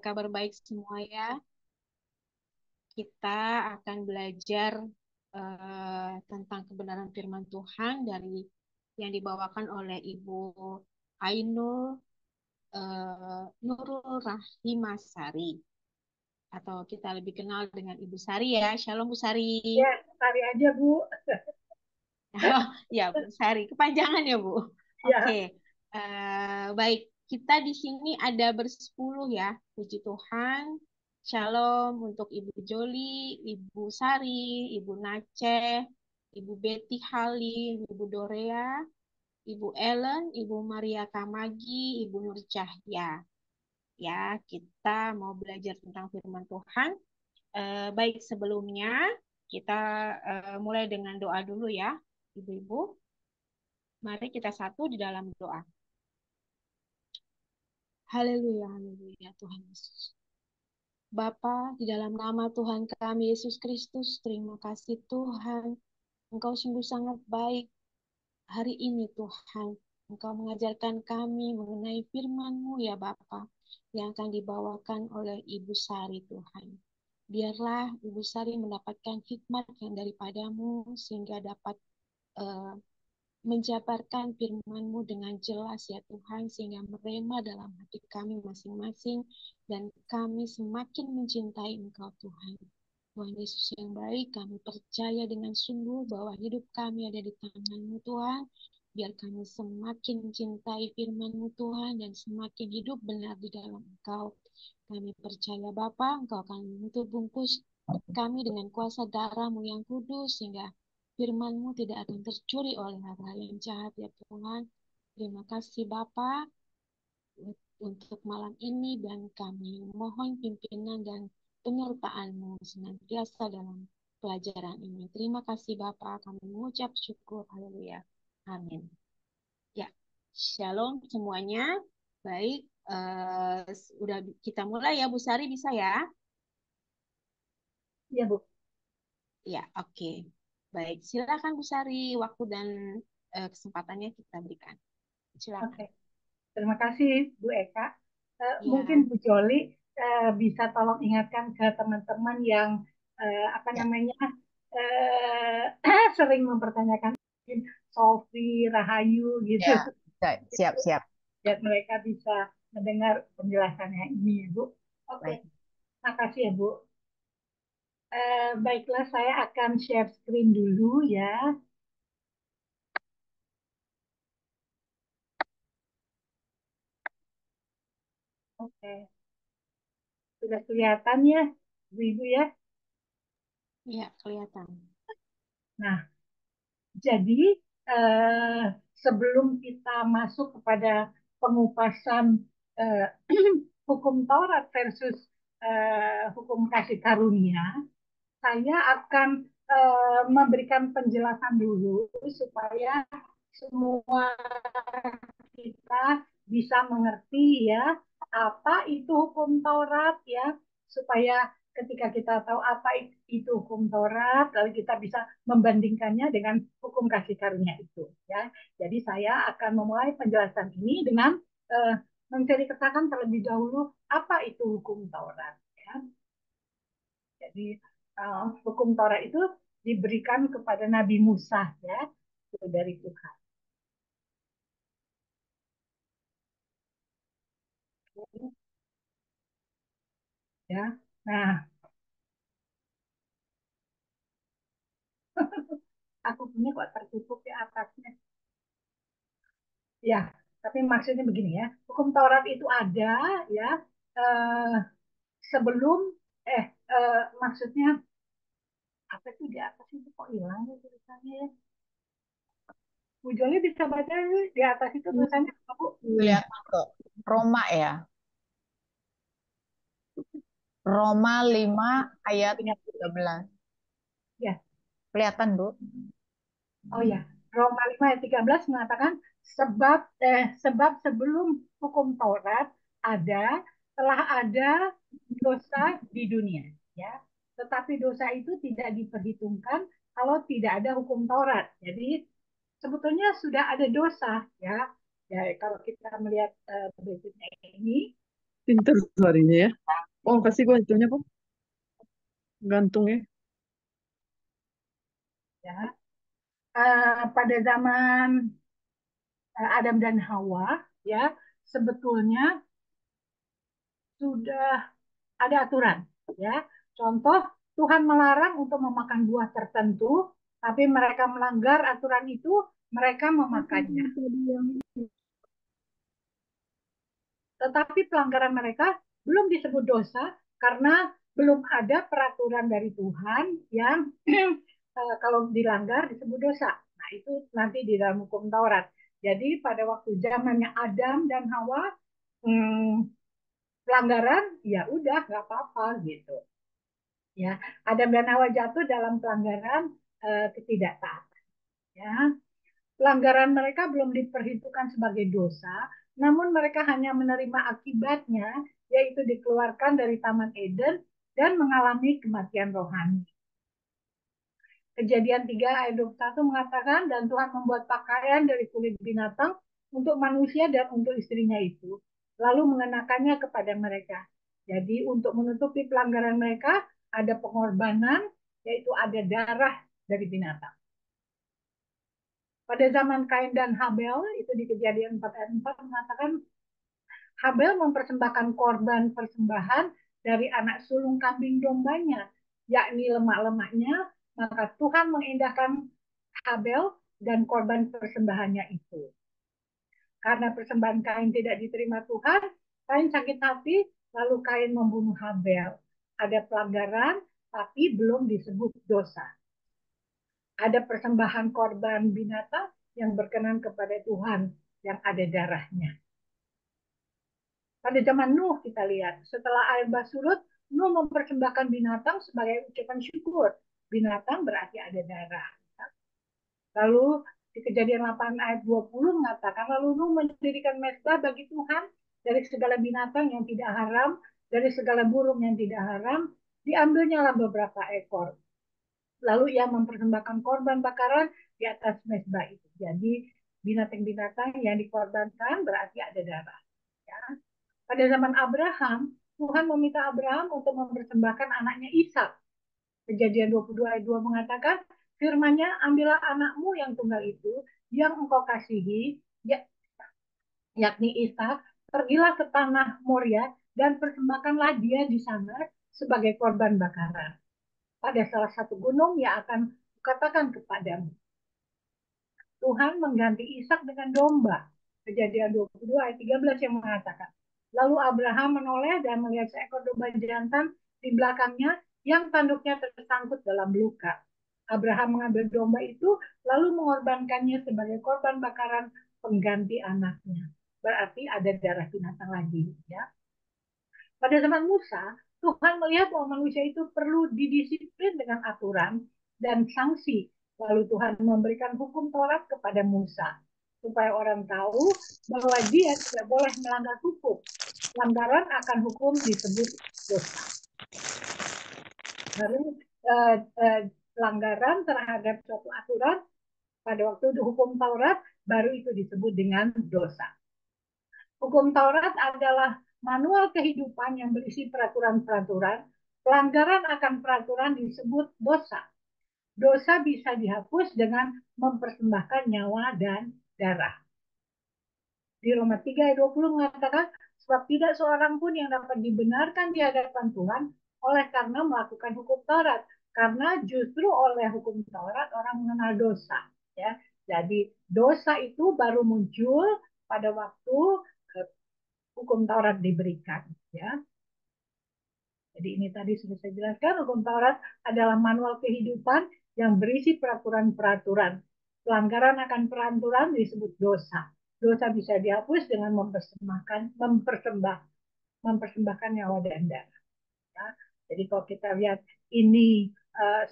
kabar baik semua ya. Kita akan belajar tentang kebenaran firman Tuhan dari yang dibawakan oleh Ibu Ainul Nurul Rahimasari atau kita lebih kenal dengan Ibu Sari ya. Shalom Bu Sari. Ya, cari aja, Bu. Oh, ya Bu Sari, kepanjangan ya Bu. Oke, Ya, baik. Kita di sini ada bersepuluh ya. Puji Tuhan. Shalom untuk Ibu Joli, Ibu Sari, Ibu Naceh, Ibu Betty Halim, Ibu Dorea, Ibu Ellen, Ibu Maria Kamagi, Ibu Nur Cahya. Ya, kita mau belajar tentang firman Tuhan. Baik, sebelumnya kita mulai dengan doa dulu ya, Ibu-ibu. Mari kita satu di dalam doa. Haleluya, haleluya Tuhan Yesus. Bapa, di dalam nama Tuhan kami Yesus Kristus, terima kasih Tuhan. Engkau sungguh sangat baik hari ini Tuhan. Engkau mengajarkan kami mengenai firman-Mu ya Bapa, yang akan dibawakan oleh Ibu Sari Tuhan. Biarlah Ibu Sari mendapatkan hikmat yang daripadamu sehingga dapat eh, menjabarkan firman-Mu dengan jelas ya Tuhan, sehingga merema dalam hati kami masing-masing dan kami semakin mencintai Engkau Tuhan. Tuhan Yesus yang baik, kami percaya dengan sungguh bahwa hidup kami ada di tangan-Mu Tuhan. Biar kami semakin mencintai firman-Mu Tuhan dan semakin hidup benar di dalam Engkau. Kami percaya Bapa, Engkau akan menutup bungkus kami dengan kuasa darah-Mu yang kudus sehingga firman-Mu tidak akan tercuri oleh hal-hal yang jahat ya Tuhan. Terima kasih Bapa untuk malam ini dan kami mohon pimpinan dan penyertaan-Mu senantiasa dalam pelajaran ini. Terima kasih Bapa, kami mengucap syukur. Haleluya. Amin. Ya, shalom semuanya. Baik, udah kita mulai ya Bu Sari, bisa ya? ya, Bu. Ya, oke. Baik, silakan Bu Sari, waktu dan kesempatannya kita berikan. Silakan. Oke. Terima kasih, Bu Eka. Mungkin Ya, Bu Joli bisa tolong ingatkan ke teman-teman yang apa Ya, namanya sering mempertanyakan mungkin Sofi, Rahayu gitu. ya, siap, siap. Biar mereka bisa mendengar penjelasannya ini, ya, Bu. Oke, Baik. makasih ya, Bu. Baiklah, saya akan share screen dulu ya. Oke, sudah kelihatan ya, Bu-ibu ya. ya kelihatan. Nah, jadi eh, sebelum kita masuk kepada pengupasan eh, hukum Taurat versus hukum kasih karunia, saya akan memberikan penjelasan dulu supaya semua kita bisa mengerti ya apa itu hukum Taurat ya, supaya ketika kita tahu apa itu hukum Taurat lalu kita bisa membandingkannya dengan hukum kasih karunia itu ya. Jadi saya akan memulai penjelasan ini dengan uh, menceritakan terlebih dahulu apa itu hukum Taurat ya. Jadi hukum Taurat itu diberikan kepada Nabi Musa ya, itu dari Tuhan ya. Nah, aku punya kok tertutup di atasnya. Ya, tapi maksudnya begini ya, hukum Taurat itu ada ya eh, sebelum eh maksudnya apa itu di atas itu kok hilang ya tulisannya ya. Bu Joli bisa baca di atas itu tulisannya apa, Bu? Kelihatan kok. Roma ya. Roma 5 ayat Punya 13. ya. Kelihatan, Bu? Oh ya, Roma 5 ayat 13 mengatakan sebab sebelum hukum Taurat ada telah ada dosa di dunia ya. Tetapi dosa itu tidak diperhitungkan kalau tidak ada hukum Taurat. Jadi sebetulnya sudah ada dosa ya. Ya kalau kita melihat berikutnya ini Pinter harinya ya. Oh, kasih gua itunya kok. Gantungnya. Ya. Pada zaman Adam dan Hawa, ya sebetulnya sudah ada aturan, ya. Contoh, Tuhan melarang untuk memakan buah tertentu, tapi mereka melanggar aturan itu, mereka memakannya. Tetapi pelanggaran mereka belum disebut dosa karena belum ada peraturan dari Tuhan yang kalau dilanggar disebut dosa. Nah, itu nanti di dalam hukum Taurat. Jadi pada waktu zamannya Adam dan Hawa, pelanggaran ya udah nggak apa-apa gitu. Ya, Adam dan Hawa jatuh dalam pelanggaran ketidaktaatan. Ya, pelanggaran mereka belum diperhitungkan sebagai dosa, namun mereka hanya menerima akibatnya, yaitu dikeluarkan dari Taman Eden dan mengalami kematian rohani. Kejadian 3 ayat 21 mengatakan, dan Tuhan membuat pakaian dari kulit binatang untuk manusia dan untuk istrinya itu, lalu mengenakannya kepada mereka. Jadi untuk menutupi pelanggaran mereka, ada pengorbanan, yaitu ada darah dari binatang. Pada zaman Kain dan Habel, itu di Kejadian 4 ayat 4 mengatakan, Habel mempersembahkan korban persembahan dari anak sulung kambing dombanya, yakni lemak-lemaknya, maka Tuhan mengindahkan Habel dan korban persembahannya itu. Karena persembahan Kain tidak diterima Tuhan, Kain sakit hati, lalu Kain membunuh Habel. Ada pelanggaran, tapi belum disebut dosa. Ada persembahan korban binatang yang berkenan kepada Tuhan, yang ada darahnya. Pada zaman Nuh kita lihat, setelah air bah surut, Nuh mempersembahkan binatang sebagai ucapan syukur. Binatang berarti ada darah. Lalu di Kejadian 8 ayat 20 mengatakan, lalu Nuh mendirikan mezbah bagi Tuhan dari segala binatang yang tidak haram, dari segala burung yang tidak haram, diambilnya beberapa ekor. Lalu ia mempersembahkan korban bakaran di atas mezbah itu. Jadi binatang-binatang yang dikorbankan berarti ada darah. Ya. Pada zaman Abraham, Tuhan meminta Abraham untuk mempersembahkan anaknya Ishak. Kejadian 22 ayat 2 mengatakan, firman-Nya, ambillah anakmu yang tunggal itu, yang engkau kasihi, yakni Ishak, pergilah ke tanah Moria, dan persembahkanlah dia di sana sebagai korban bakaran. Pada salah satu gunung yang akan kukatakan kepadamu. Tuhan mengganti Ishak dengan domba. Kejadian 22 ayat 13 yang mengatakan, lalu Abraham menoleh dan melihat seekor domba jantan di belakangnya yang tanduknya tersangkut dalam luka. Abraham mengambil domba itu lalu mengorbankannya sebagai korban bakaran pengganti anaknya. Berarti ada darah binatang lagi, ya. Pada zaman Musa, Tuhan melihat bahwa manusia itu perlu didisiplin dengan aturan dan sanksi. Lalu Tuhan memberikan hukum Taurat kepada Musa supaya orang tahu bahwa dia tidak boleh melanggar hukum. Pelanggaran akan hukum disebut dosa. Baru pelanggaran terhadap suatu aturan pada waktu hukum Taurat baru itu disebut dengan dosa. Hukum Taurat adalah manual kehidupan yang berisi peraturan-peraturan. Pelanggaran akan peraturan disebut dosa. Dosa bisa dihapus dengan mempersembahkan nyawa dan darah. Di Roma 3 ayat 20 mengatakan, sebab tidak seorang pun yang dapat dibenarkan di hadapan Tuhan oleh karena melakukan hukum Taurat. Karena justru oleh hukum Taurat orang mengenal dosa. Ya. Jadi dosa itu baru muncul pada waktu hukum Taurat diberikan. Ya. Jadi ini tadi sudah saya jelaskan, hukum Taurat adalah manual kehidupan yang berisi peraturan-peraturan. Pelanggaran akan peraturan disebut dosa. Dosa bisa dihapus dengan mempersembahkan nyawa dan darah. Ya. Jadi kalau kita lihat ini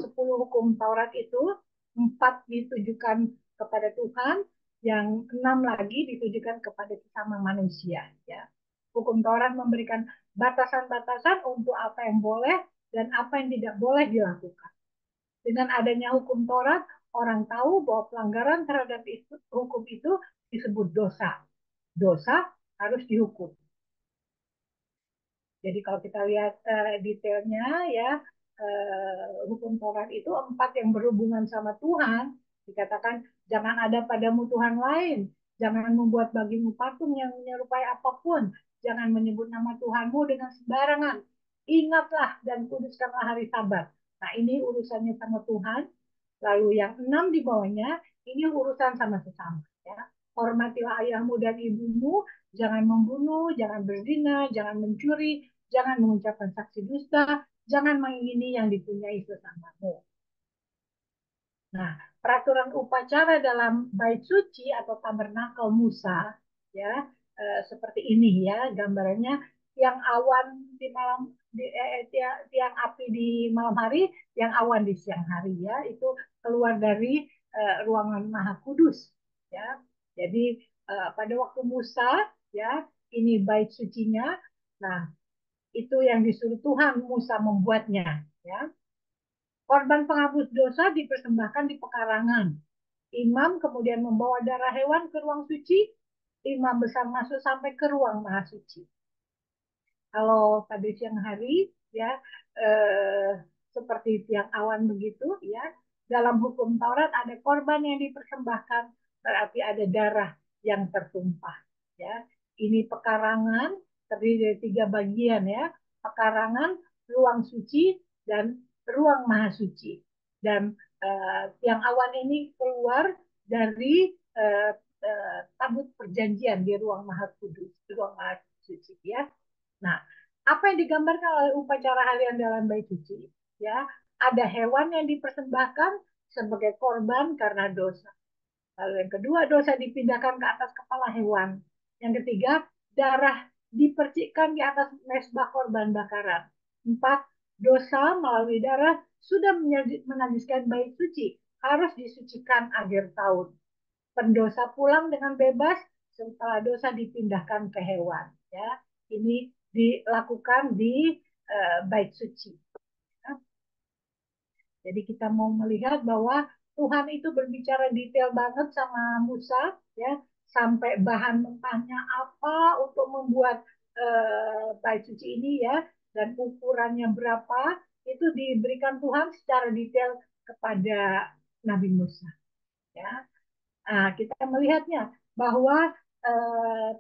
10 hukum Taurat itu 4 ditujukan kepada Tuhan, yang 6 lagi ditujukan kepada sesama manusia. Ya. Hukum Taurat memberikan batasan-batasan untuk apa yang boleh dan apa yang tidak boleh dilakukan. Dengan adanya hukum Taurat, orang tahu bahwa pelanggaran terhadap hukum itu disebut dosa. Dosa harus dihukum. Jadi kalau kita lihat detailnya ya, hukum Taurat itu 4 yang berhubungan sama Tuhan. Dikatakan jangan ada padamu Tuhan lain, jangan membuat bagimu patung yang menyerupai apapun, jangan menyebut nama Tuhanmu dengan sembarangan. Ingatlah dan kuduskanlah hari Sabat. Nah ini urusannya sama Tuhan. Lalu yang 6 di bawahnya ini urusan sama sesama. Ya. Hormatilah ayahmu dan ibumu, jangan membunuh, jangan berzina, jangan mencuri, jangan mengucapkan saksi dusta, jangan mengingini yang dipunyai sesamamu. Nah, peraturan upacara dalam bait suci atau tabernakel Musa ya seperti ini ya gambarannya, yang awan di malam tiang api di malam hari, yang awan di siang hari ya, itu keluar dari ruangan Maha Kudus ya. Jadi pada waktu Musa ya, ini bait sucinya. Nah, itu yang disuruh Tuhan Musa membuatnya ya. Korban penghapus dosa dipersembahkan di pekarangan. Imam kemudian membawa darah hewan ke ruang suci. Imam besar masuk sampai ke ruang maha suci. Kalau pada siang hari ya eh, seperti tiang awan begitu ya, dalam hukum Taurat ada korban yang dipersembahkan, berarti ada darah yang tertumpah ya. Ini pekarangan terdiri dari 3 bagian ya, pekarangan, ruang suci, dan ruang maha suci. Dan tiang awan ini keluar dari tabut perjanjian di ruang maha kudus, ruang maha suci ya. Nah, apa yang digambarkan oleh upacara harian dalam bait suci? Ya, ada hewan yang dipersembahkan sebagai korban karena dosa. Lalu yang kedua, dosa dipindahkan ke atas kepala hewan. Yang ketiga, darah dipercikkan di atas mezbah korban bakaran. 4, dosa melalui darah sudah menajiskan bait suci, harus disucikan akhir tahun. Pendosa pulang dengan bebas setelah dosa dipindahkan ke hewan. Ya, ini dilakukan di bait suci. Ya. Jadi kita mau melihat bahwa Tuhan itu berbicara detail banget sama Musa, ya, sampai bahan mentahnya apa untuk membuat bait suci ini ya, dan ukurannya berapa itu diberikan Tuhan secara detail kepada Nabi Musa. Ya, nah, kita melihatnya bahwa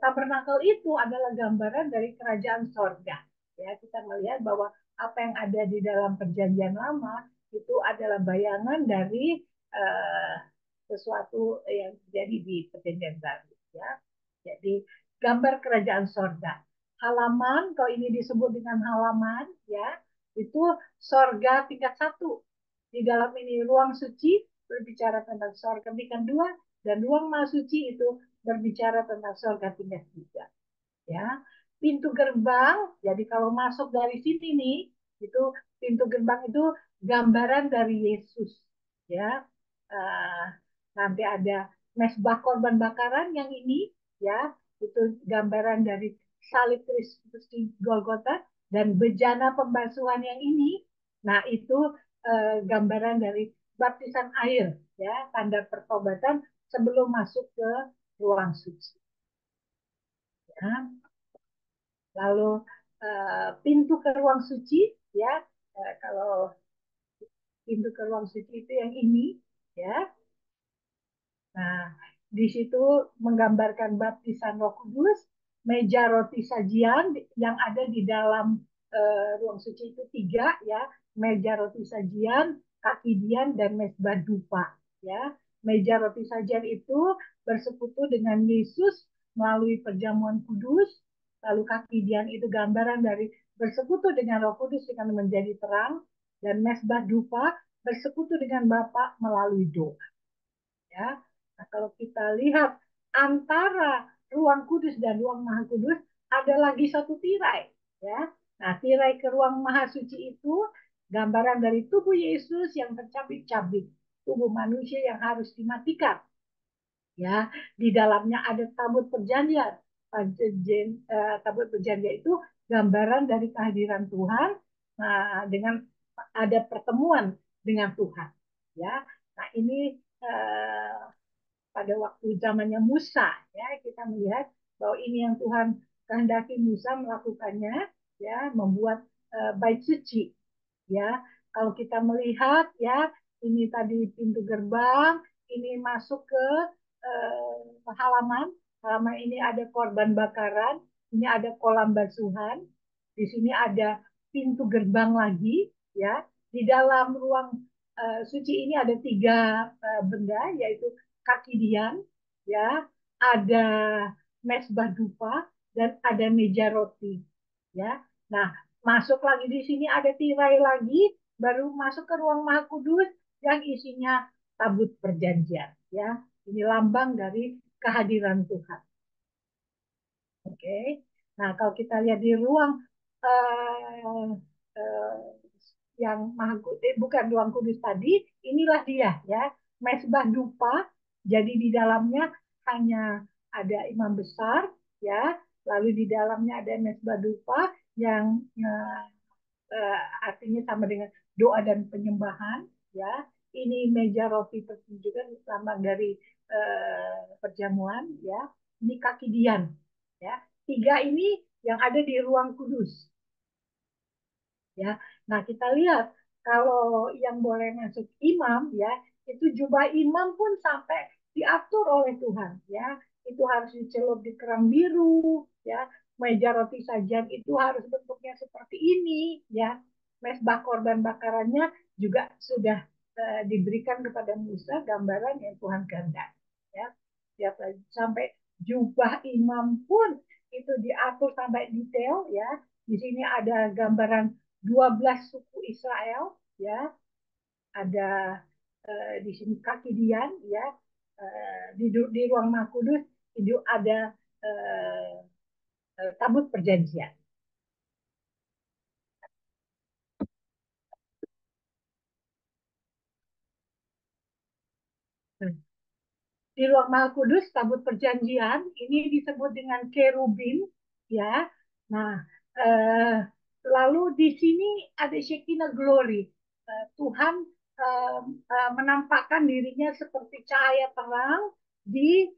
tabernakel itu adalah gambaran dari kerajaan sorga. Ya, kita melihat bahwa apa yang ada di dalam perjanjian lama itu adalah bayangan dari eh, sesuatu yang terjadi di perjanjian baru. Ya, jadi gambar kerajaan sorga. Halaman, kalau ini disebut dengan halaman, ya itu sorga tingkat 1. Di dalam ini ruang suci berbicara tentang sorga tingkat 2, dan ruang maha suci itu berbicara tentang surga tingkat 3. Ya, pintu gerbang. Jadi kalau masuk dari sini nih, itu pintu gerbang itu gambaran dari Yesus. Ya, uh, nanti ada mesbah korban bakaran yang ini, ya, itu gambaran dari salib Kristus di Golgota, dan bejana pembasuhan yang ini. Nah, itu gambaran dari baptisan air, ya, tanda pertobatan sebelum masuk ke ruang suci. Ya. Lalu pintu ke ruang suci, ya, kalau pintu ke ruang suci itu yang ini, ya. Nah, di situ menggambarkan baptisan Roh Kudus, meja roti sajian yang ada di dalam ruang suci itu 3, ya, meja roti sajian, kaki dian, dan mezbah dupa, ya. Meja roti sajian itu bersekutu dengan Yesus melalui perjamuan kudus, lalu kaki dian itu gambaran dari bersekutu dengan Roh Kudus dengan menjadi terang, dan mezbah dupa bersekutu dengan Bapa melalui doa. Ya, nah, kalau kita lihat antara ruang kudus dan ruang maha kudus ada lagi satu tirai, ya. Nah, tirai ke ruang maha suci itu gambaran dari tubuh Yesus yang tercabik-cabik, tubuh manusia yang harus dimatikan. Ya, di dalamnya ada tabut perjanjian. Tabut perjanjian itu gambaran dari kehadiran Tuhan, nah, dengan ada pertemuan dengan Tuhan. Ya, nah ini pada waktu zamannya Musa, ya kita melihat bahwa ini yang Tuhan kehendaki Musa melakukannya, ya, membuat bait suci. Ya, kalau kita melihat ya, ini tadi pintu gerbang, ini masuk ke halaman. Halaman ini ada korban bakaran, ini ada kolam basuhan, di sini ada pintu gerbang lagi, ya. Di dalam ruang suci ini ada tiga benda, yaitu kaki dian, ya, ada mesbah dupa, dan ada meja roti, ya. Nah, masuk lagi di sini ada tirai lagi, baru masuk ke ruang Maha Kudus yang isinya tabut perjanjian, ya. Ini lambang dari kehadiran Tuhan. Oke. Nah, kalau kita lihat di ruang uh, uh, yang Maha Kudus, bukan ruang kudus tadi, inilah dia, ya, mesbah dupa. Jadi di dalamnya hanya ada imam besar, ya, lalu di dalamnya ada mesbah dupa yang artinya sama dengan doa dan penyembahan, ya. Ini meja roti juga lambang dari perjamuan, ya. Ini kaki dian, ya. Tiga ini yang ada di ruang kudus, ya. Nah, kita lihat kalau yang boleh masuk imam, ya, itu jubah imam pun sampai diatur oleh Tuhan, ya. Itu harus dicelup di kerang biru, ya. Meja roti sajian itu harus bentuknya seperti ini, ya. Mesbah korban bakarannya juga sudah diberikan kepada Musa gambaran yang Tuhan kehendaki, ya. Sampai jubah imam pun itu diatur sampai detail, ya. Di sini ada gambaran 12 suku Israel, ya. Ada di sini kaki dian, ya. Di ruang Maha Kudus itu ada tabut perjanjian. Di ruang Maha Kudus tabut perjanjian ini disebut dengan kerubin, ya. Nah, lalu di sini ada Shekinah glory. Tuhan menampakkan dirinya seperti cahaya terang di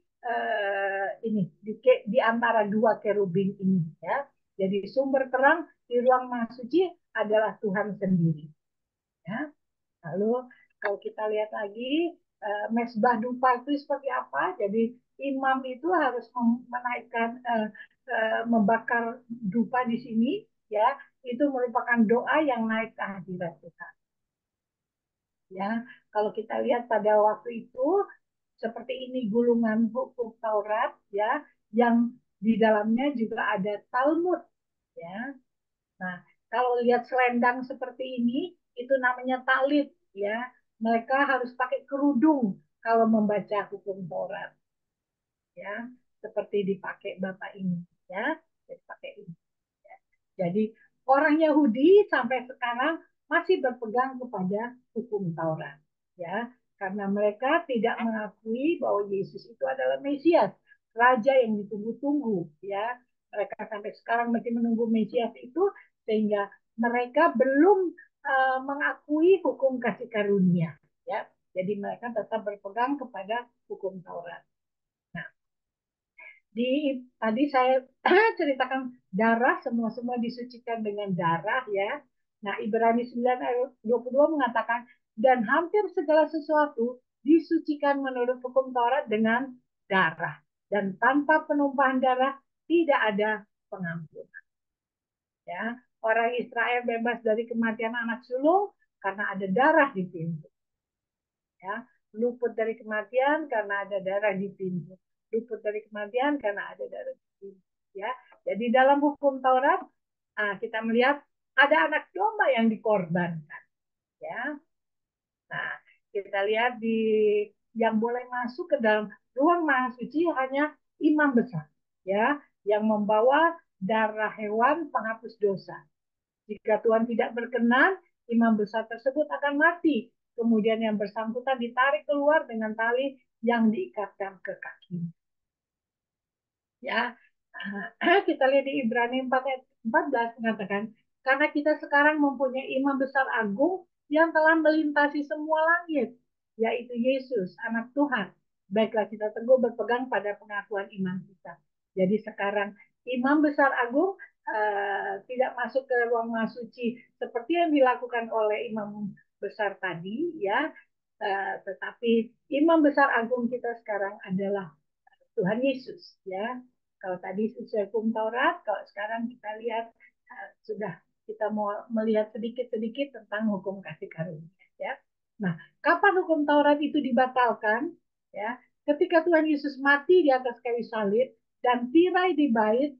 di antara dua kerubin ini, ya. Jadi sumber terang di ruang Maha Suci adalah Tuhan sendiri, ya. Lalu kalau kita lihat lagi mesbah dupa itu seperti apa? Jadi imam itu harus menaikkan membakar dupa di sini, ya. Itu merupakan doa yang naik ke hadirat Tuhan. Ya, kalau kita lihat pada waktu itu seperti ini gulungan hukum Taurat, ya, yang di dalamnya juga ada Talmud, ya. Nah, kalau lihat selendang seperti ini itu namanya talit, ya. Mereka harus pakai kerudung kalau membaca hukum Taurat, ya, seperti dipakai Bapak ini, ya. Jadi pakai ini. Jadi orang Yahudi sampai sekarang masih berpegang kepada hukum Taurat, ya, karena mereka tidak mengakui bahwa Yesus itu adalah Mesias, Raja yang ditunggu-tunggu, ya. Mereka sampai sekarang masih menunggu Mesias itu, sehingga mereka belum mengakui hukum kasih karunia, ya. Jadi mereka tetap berpegang kepada hukum Taurat. Nah, tadi saya ceritakan darah, semua disucikan dengan darah, ya. Nah, Ibrani 9 ayat 22 mengatakan, dan hampir segala sesuatu disucikan menurut hukum Taurat dengan darah. Dan tanpa penumpahan darah tidak ada pengampunan. Ya, orang Israel bebas dari kematian anak sulung karena ada darah di pintu. Ya, luput dari kematian karena ada darah di pintu. Luput dari kematian karena ada darah di pintu. Ya, jadi dalam hukum Taurat kita melihat ada anak domba yang dikorbankan. Ya, nah kita lihat di yang boleh masuk ke dalam ruang Maha Suci hanya imam besar, ya, yang membawa darah hewan penghapus dosa. Jika Tuhan tidak berkenan, imam besar tersebut akan mati. Kemudian yang bersangkutan ditarik keluar dengan tali yang diikatkan ke kakinya. Ya, kita lihat di Ibrani 4 ayat 14 mengatakan, karena kita sekarang mempunyai imam besar agung yang telah melintasi semua langit, yaitu Yesus, anak Tuhan. Baiklah kita teguh berpegang pada pengakuan iman kita. Jadi sekarang imam besar agung tidak masuk ke ruang maha suci seperti yang dilakukan oleh imam besar tadi, ya. Tetapi imam besar agung kita sekarang adalah Tuhan Yesus, ya. Kalau tadi sesuai hukum Taurat, kalau sekarang kita lihat sudah kita mau melihat sedikit-sedikit tentang hukum kasih karunia, ya. Nah, kapan hukum Taurat itu dibatalkan? Ya, ketika Tuhan Yesus mati di atas kayu salib dan tirai di bait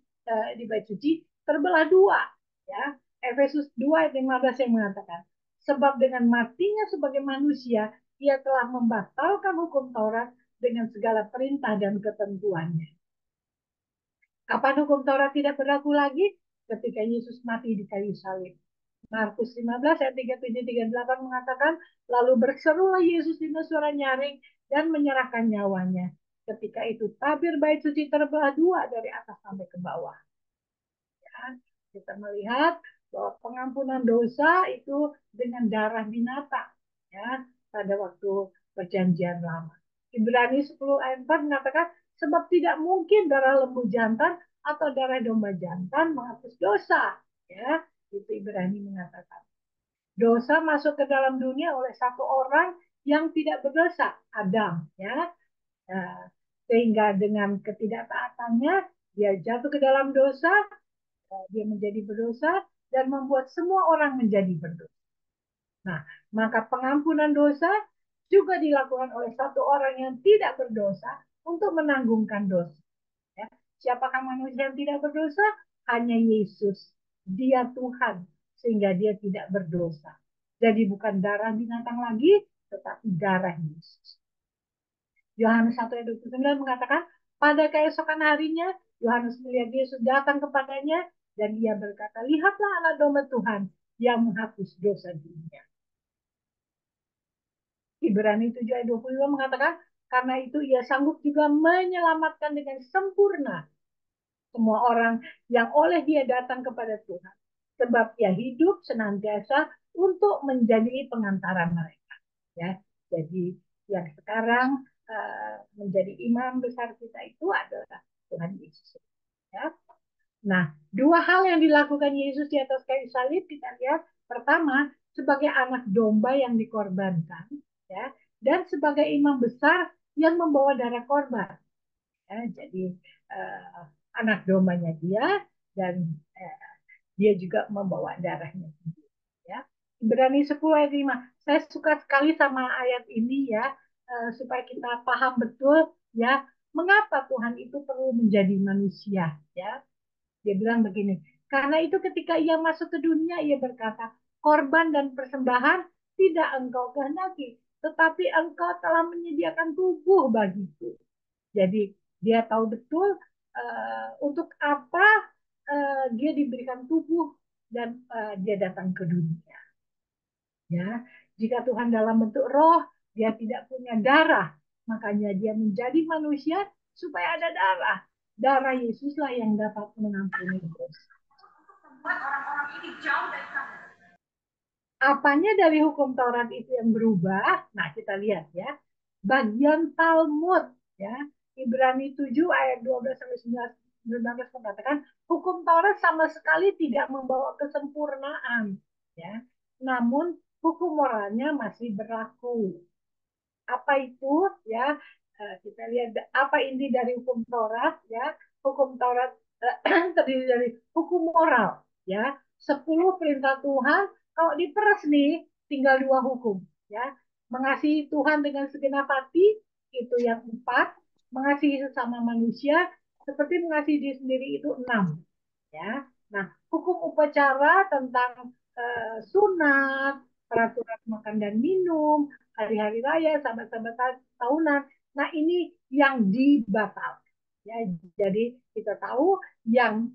suci terbelah dua, ya. Efesus 2 ayat 15 yang mengatakan, sebab dengan matinya sebagai manusia, ia telah membatalkan hukum Taurat dengan segala perintah dan ketentuannya. Kapan hukum Taurat tidak berlaku lagi? Ketika Yesus mati di kayu salib. Markus 15 ayat 37-38 mengatakan, lalu berserulah Yesus dengan suara nyaring dan menyerahkan nyawanya. Ketika itu tabir bait suci terbelah dua dari atas sampai ke bawah. Ya, kita melihat bahwa pengampunan dosa itu dengan darah binatang, ya, pada waktu perjanjian lama. Ibrani 10 ayat 4 mengatakan, sebab tidak mungkin darah lembu jantan atau darah domba jantan menghapus dosa. Ya, itu Ibrani mengatakan. Dosa masuk ke dalam dunia oleh satu orang yang tidak berdosa, Adam. Ya, nah, sehingga dengan ketidaktaatannya dia jatuh ke dalam dosa, dia menjadi berdosa dan membuat semua orang menjadi berdosa. Nah, maka pengampunan dosa juga dilakukan oleh satu orang yang tidak berdosa untuk menanggungkan dosa. Ya. Siapakah manusia yang tidak berdosa? Hanya Yesus. Dia Tuhan, sehingga dia tidak berdosa. Jadi bukan darah binatang lagi, tetapi darah Yesus. Yohanes 1 ayat 29 mengatakan, pada keesokan harinya, Yohanes melihat Yesus datang kepadanya, dan ia berkata, lihatlah anak domba Tuhan yang menghapus dosa dunia. Ibrani 7 ayat 25 mengatakan, karena itu ia sanggup juga menyelamatkan dengan sempurna semua orang yang oleh dia datang kepada Tuhan. Sebab ia hidup senantiasa untuk menjadi pengantara mereka. Ya, jadi yang sekarang menjadi imam besar kita itu adalah Tuhan Yesus. Ya. Nah, dua hal yang dilakukan Yesus di atas kayu salib kita lihat. Pertama, sebagai anak domba yang dikorbankan, ya, dan sebagai imam besar yang membawa darah korban. Ya, jadi anak dombanya dia dan dia juga membawa darahnya sendiri. Ya. Ibrani 10 ayat 5. Saya suka sekali sama ayat ini, ya, supaya kita paham betul, ya, mengapa Tuhan itu perlu menjadi manusia, ya. Dia bilang begini, karena itu ketika ia masuk ke dunia, ia berkata, korban dan persembahan tidak engkau kehendaki, tetapi engkau telah menyediakan tubuh bagiku. Jadi dia tahu betul untuk apa dia diberikan tubuh dan dia datang ke dunia. Ya, jika Tuhan dalam bentuk roh, dia tidak punya darah, makanya dia menjadi manusia supaya ada darah. Darah Yesuslah yang dapat mengampuni dosa. Apanya dari hukum Taurat itu yang berubah? Nah, kita lihat, ya. Bagian Talmud, ya. Ibrani 7 ayat 12 sampai 19 mengatakan hukum Taurat sama sekali tidak membawa kesempurnaan, ya. Namun hukum moralnya masih berlaku. Apa itu, ya? Kita lihat apa inti dari hukum Taurat, ya. Hukum Taurat terdiri dari hukum moral, ya. 10 perintah Tuhan, kalau diperas nih tinggal 2 hukum, ya. Mengasihi Tuhan dengan segenap hati itu yang 4, mengasihi sesama manusia seperti mengasihi diri sendiri itu 6, ya. Nah, hukum upacara tentang sunat, peraturan makan dan minum, hari-hari raya, sahabat-sahabat tahunan. Nah, ini yang dibatalkan. Ya, jadi kita tahu yang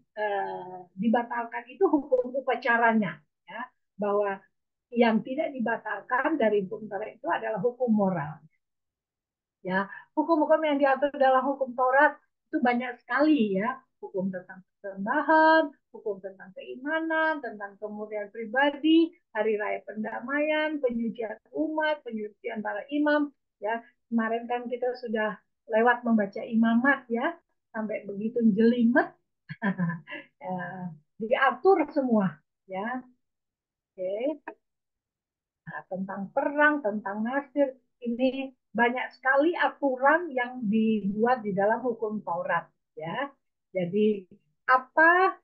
dibatalkan itu hukum upacaranya, ya, bahwa yang tidak dibatalkan dari hukum Taurat itu adalah hukum moral. Ya, hukum-hukum yang diatur dalam hukum Taurat itu banyak sekali, ya, hukum tentang persembahan, hukum tentang keimanan, tentang kemurnian pribadi, hari raya pendamaian, penyucian umat, penyucian para imam, ya. Kemarin kan kita sudah lewat membaca imamat, ya, sampai begitu jelimet. diatur semua, ya. Oke. Nah, tentang perang, tentang nasir, ini banyak sekali aturan yang dibuat di dalam hukum Taurat, ya. Jadi apa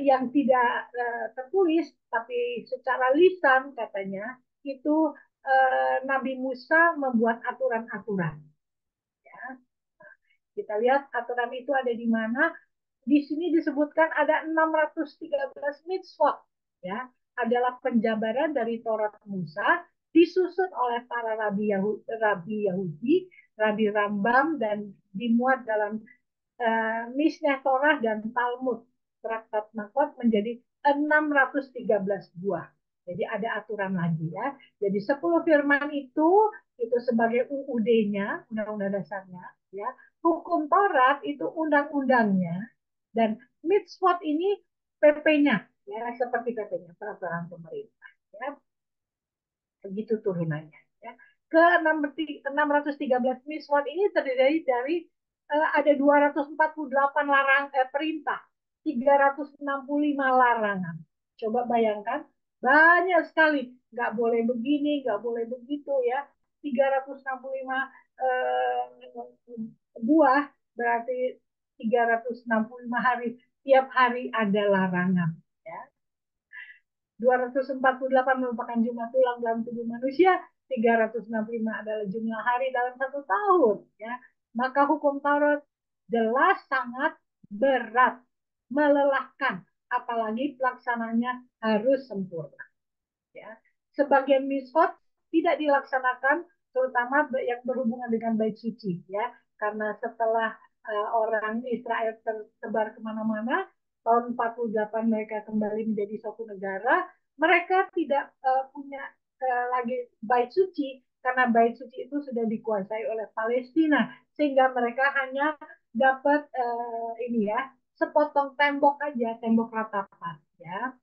yang tidak tertulis, tapi secara lisan katanya itu Nabi Musa membuat aturan-aturan. Ya. Kita lihat aturan itu ada di mana. Di sini disebutkan ada 613 mitzvot, ya, adalah penjabaran dari Taurat Musa disusun oleh para Yahudi, Rabi Rambam, dan dimuat dalam Mishnah Torah dan Talmud. Traktat Makot menjadi 613 buah. Jadi ada aturan lagi, ya. Jadi 10 firman itu sebagai UUD-nya, undang-undang dasarnya, ya. Hukum Taurat itu undang-undangnya, dan mitzvot ini PP-nya, ya, seperti PP-nya, peraturan pemerintah, ya. Begitu turunannya, ya. Ke 613 mitzvot ini terdiri dari ada 248 perintah, 365 larangan. Coba bayangkan, banyak sekali. Nggak boleh begini, nggak boleh begitu, ya. 365 buah berarti 365 hari. Tiap hari ada larangan, ya. 248 merupakan jumlah tulang dalam tubuh manusia, 365 adalah jumlah hari dalam satu tahun, ya. Maka hukum Taurat jelas sangat berat, melelahkan, apalagi pelaksananya harus sempurna, ya. Sebagian mitzvot tidak dilaksanakan, terutama yang berhubungan dengan bait suci, ya, karena setelah orang Israel tersebar kemana-mana, tahun 48 mereka kembali menjadi suatu negara, mereka tidak punya lagi bait suci, karena bait suci itu sudah dikuasai oleh Palestina, sehingga mereka hanya dapat ini, ya, sepotong tembok aja, tembok ratapan, ya.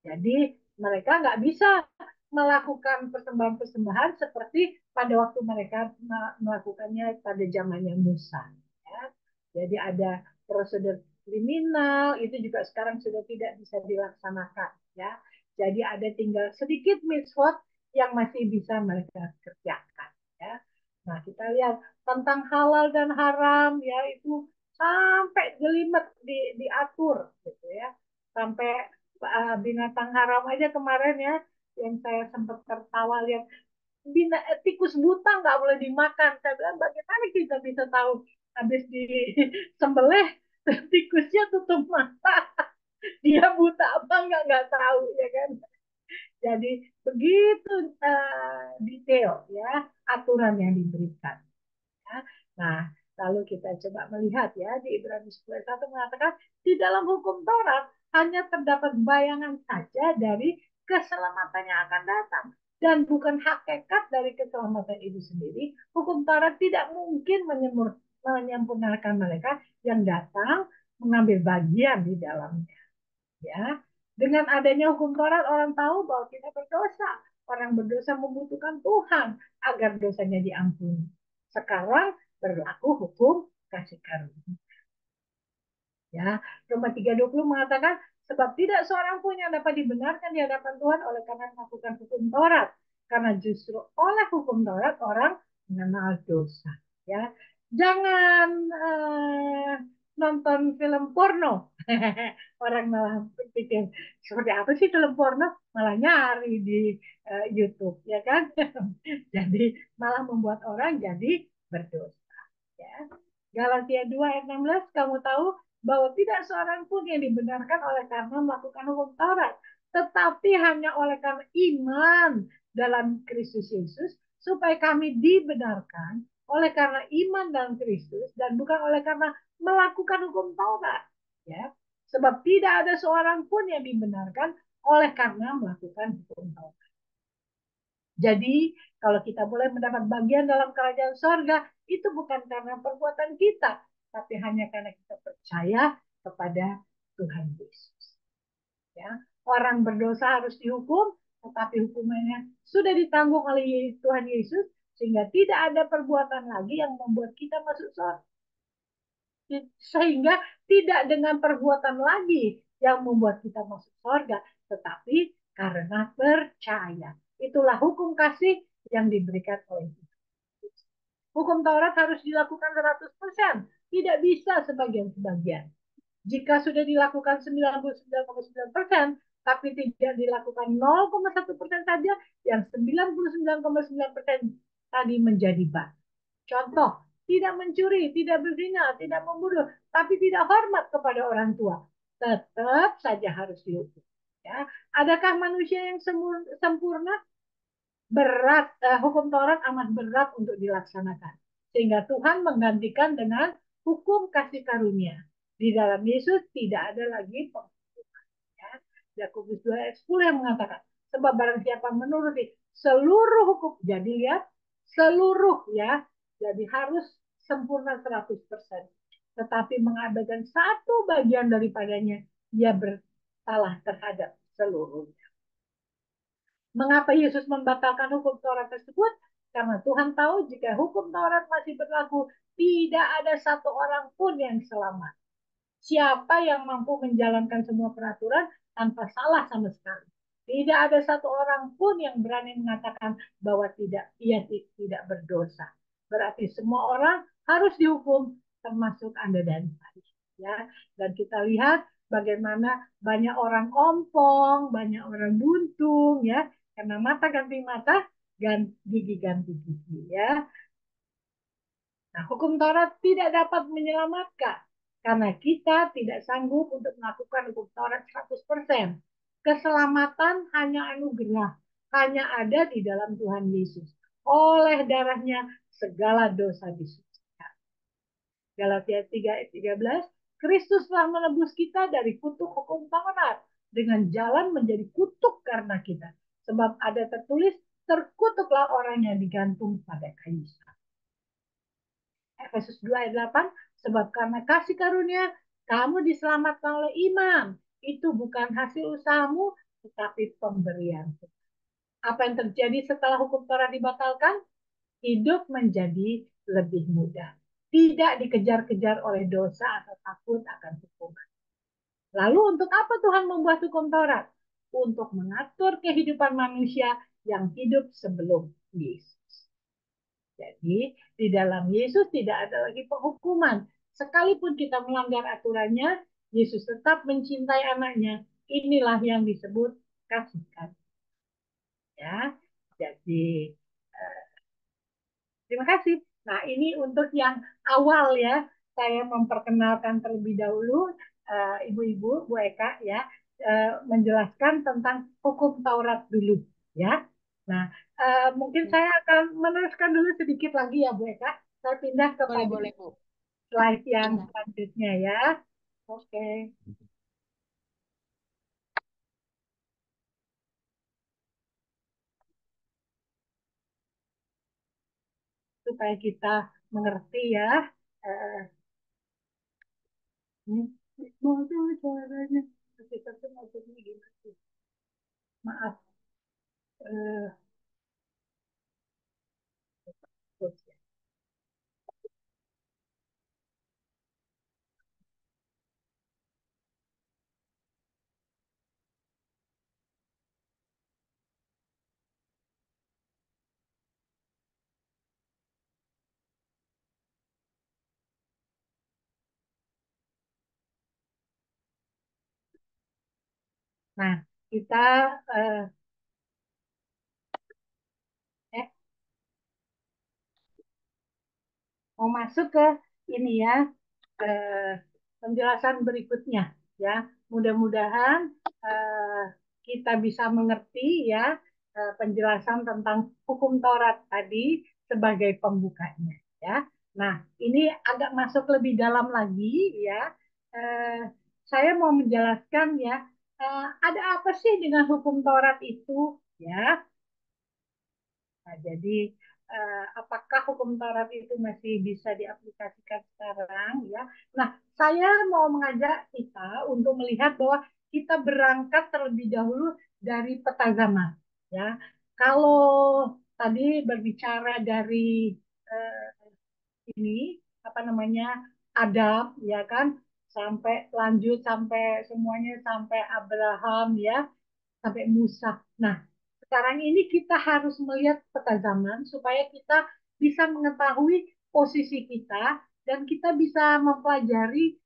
Jadi mereka nggak bisa melakukan persembahan-persembahan seperti pada waktu mereka melakukannya pada zamannya Musa, ya. Jadi ada prosedur kriminal, itu juga sekarang sudah tidak bisa dilaksanakan, ya. Jadi ada tinggal sedikit mitzvot yang masih bisa mereka kerjakan, ya. Nah, kita lihat tentang halal dan haram, ya, itu sampai jelimet diatur, gitu, ya. Sampai binatang haram aja kemarin, ya, yang saya sempat tertawa lihat, tikus buta nggak boleh dimakan. Saya bilang, bagaimana kita bisa tahu habis disembelih tikusnya tutup mata, dia buta apa nggak tahu, ya kan. Jadi begitu detail, ya, aturan yang diberikan, ya. Nah, lalu kita coba melihat, ya, di Ibrani 10:1 mengatakan di dalam hukum Taurat hanya terdapat bayangan saja dari keselamatan yang akan datang, dan bukan hakikat dari keselamatan itu sendiri. Hukum Taurat tidak mungkin menyempurnakan mereka yang datang mengambil bagian di dalamnya, ya. Dengan adanya hukum Taurat, orang tahu bahwa kita berdosa. Orang berdosa membutuhkan Tuhan agar dosanya diampuni. Sekarang berlaku hukum kasih karunia, ya. Roma 3:20 mengatakan, sebab tidak seorang pun yang dapat dibenarkan di hadapan Tuhan oleh karena melakukan hukum Taurat, karena justru oleh hukum Taurat orang mengenal dosa, ya. Jangan nonton film porno. Orang malah berpikir, seperti apa sih film porno, malah nyari di YouTube, ya kan. Jadi malah membuat orang jadi berdosa, ya. Galatia 2 ayat 16, kamu tahu bahwa tidak seorang pun yang dibenarkan oleh karena melakukan hukum Taurat, tetapi hanya oleh karena iman dalam Kristus Yesus, supaya kami dibenarkan oleh karena iman dalam Kristus dan bukan oleh karena melakukan hukum Taurat, ya. Sebab tidak ada seorang pun yang dibenarkan oleh karena melakukan hukum Taurat. Jadi, kalau kita boleh mendapat bagian dalam kerajaan sorga, itu bukan karena perbuatan kita, tapi hanya karena kita percaya kepada Tuhan Yesus, ya. Orang berdosa harus dihukum, tetapi hukumannya sudah ditanggung oleh Tuhan Yesus, sehingga tidak ada perbuatan lagi yang membuat kita masuk surga. Sehingga tidak dengan perbuatan lagi yang membuat kita masuk surga, tetapi karena percaya. Itulah hukum kasih yang diberikan oleh Tuhan. Hukum Taurat harus dilakukan 100%, tidak bisa sebagian-sebagian. Jika sudah dilakukan 99,9%, tapi tidak dilakukan 0,1% saja, yang 99,9% tadi menjadi batu. Contoh, tidak mencuri, tidak berzina, tidak membunuh, tapi tidak hormat kepada orang tua, tetap saja harus dihukum. Ya. Adakah manusia yang sempurna? Berat, hukum Taurat amat berat untuk dilaksanakan. Sehingga Tuhan menggantikan dengan hukum kasih karunia. Di dalam Yesus tidak ada lagi penghukuman. Ya. Yakobus 2 ayat 10 yang mengatakan, sebab barang siapa menuruti seluruh hukum, jadi lihat, seluruh ya, jadi harus sempurna 100%. Tetapi mengabaikan satu bagian daripadanya, ia bersalah terhadap seluruhnya. Mengapa Yesus membatalkan hukum Taurat tersebut? Karena Tuhan tahu jika hukum Taurat masih berlaku, tidak ada satu orang pun yang selamat. Siapa yang mampu menjalankan semua peraturan tanpa salah sama sekali? Tidak ada satu orang pun yang berani mengatakan bahwa ia tidak berdosa. Berarti semua orang harus dihukum, termasuk Anda dan saya. Ya, dan kita lihat bagaimana banyak orang ompong, banyak orang buntung, ya, karena mata ganti mata, gigi ganti gigi, ya. Nah, hukum Taurat tidak dapat menyelamatkan karena kita tidak sanggup untuk melakukan hukum Taurat 100%. Keselamatan hanya anugerah, hanya ada di dalam Tuhan Yesus. Oleh darahnya segala dosa disucikan. Galatia 3 ayat 13, Kristus telah menebus kita dari kutuk hukum Taurat dengan jalan menjadi kutuk karena kita. Sebab ada tertulis, terkutuklah orang yang digantung pada kayu salib. Efesus 2 ayat 8, sebab karena kasih karunia kamu diselamatkan oleh iman. Itu bukan hasil usahamu, tetapi pemberian Tuhan. Apa yang terjadi setelah hukum Taurat dibatalkan? Hidup menjadi lebih mudah. Tidak dikejar-kejar oleh dosa atau takut akan hukuman. Lalu untuk apa Tuhan membuat hukum Taurat? Untuk mengatur kehidupan manusia yang hidup sebelum Yesus. Jadi di dalam Yesus tidak ada lagi penghukuman. Sekalipun kita melanggar aturannya, Yesus tetap mencintai anaknya. Inilah yang disebut kasih karunia. Ya, jadi terima kasih. Nah, ini untuk yang awal ya, saya memperkenalkan terlebih dahulu ibu-ibu, Bu Eka ya, menjelaskan tentang hukum Taurat dulu ya. Nah, mungkin saya akan meneruskan dulu sedikit lagi ya Bu Eka. Saya pindah kepada Boleh, Bu. slide yang Pindah. selanjutnya ya. Oke. Supaya kita mengerti ya. Ini caranya. Kita tuh maksudnya gimana? Maaf. Nah, kita eh, mau masuk ke ini ya, penjelasan berikutnya ya. Mudah-mudahan kita bisa mengerti ya penjelasan tentang hukum Taurat tadi sebagai pembukanya ya. Nah, ini agak masuk lebih dalam lagi ya. Saya mau menjelaskan ya, ada apa sih dengan hukum Taurat itu ya. Nah, jadi apakah hukum Taurat itu masih bisa diaplikasikan sekarang ya? Nah, saya mau mengajak kita untuk melihat bahwa kita berangkat terlebih dahulu dari peta zaman ya. Kalau tadi berbicara dari ini apa namanya adab ya kan, sampai lanjut sampai semuanya sampai Abraham ya, sampai Musa. Nah, sekarang ini kita harus melihat peta zaman supaya kita bisa mengetahui posisi kita dan kita bisa mempelajari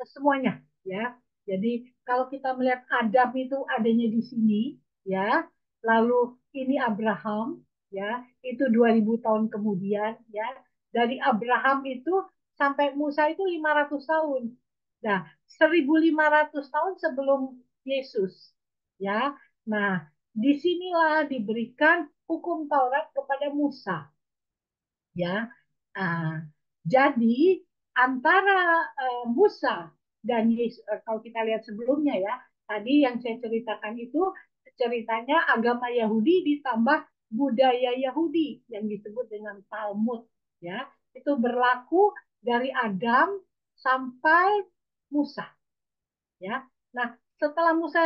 semuanya ya. Jadi kalau kita melihat Adam itu adanya di sini ya, lalu ini Abraham ya, itu 2000 tahun kemudian ya. Dari Abraham itu sampai Musa itu 500 tahun. Nah, 1500 tahun sebelum Yesus ya. Nah, disinilah diberikan hukum Taurat kepada Musa ya. Ah, jadi antara Musa dan Yesus, kalau kita lihat sebelumnya ya, tadi yang saya ceritakan itu ceritanya agama Yahudi ditambah budaya Yahudi yang disebut dengan Talmud ya. Itu berlaku dari Adam sampai Musa ya. Nah, setelah Musa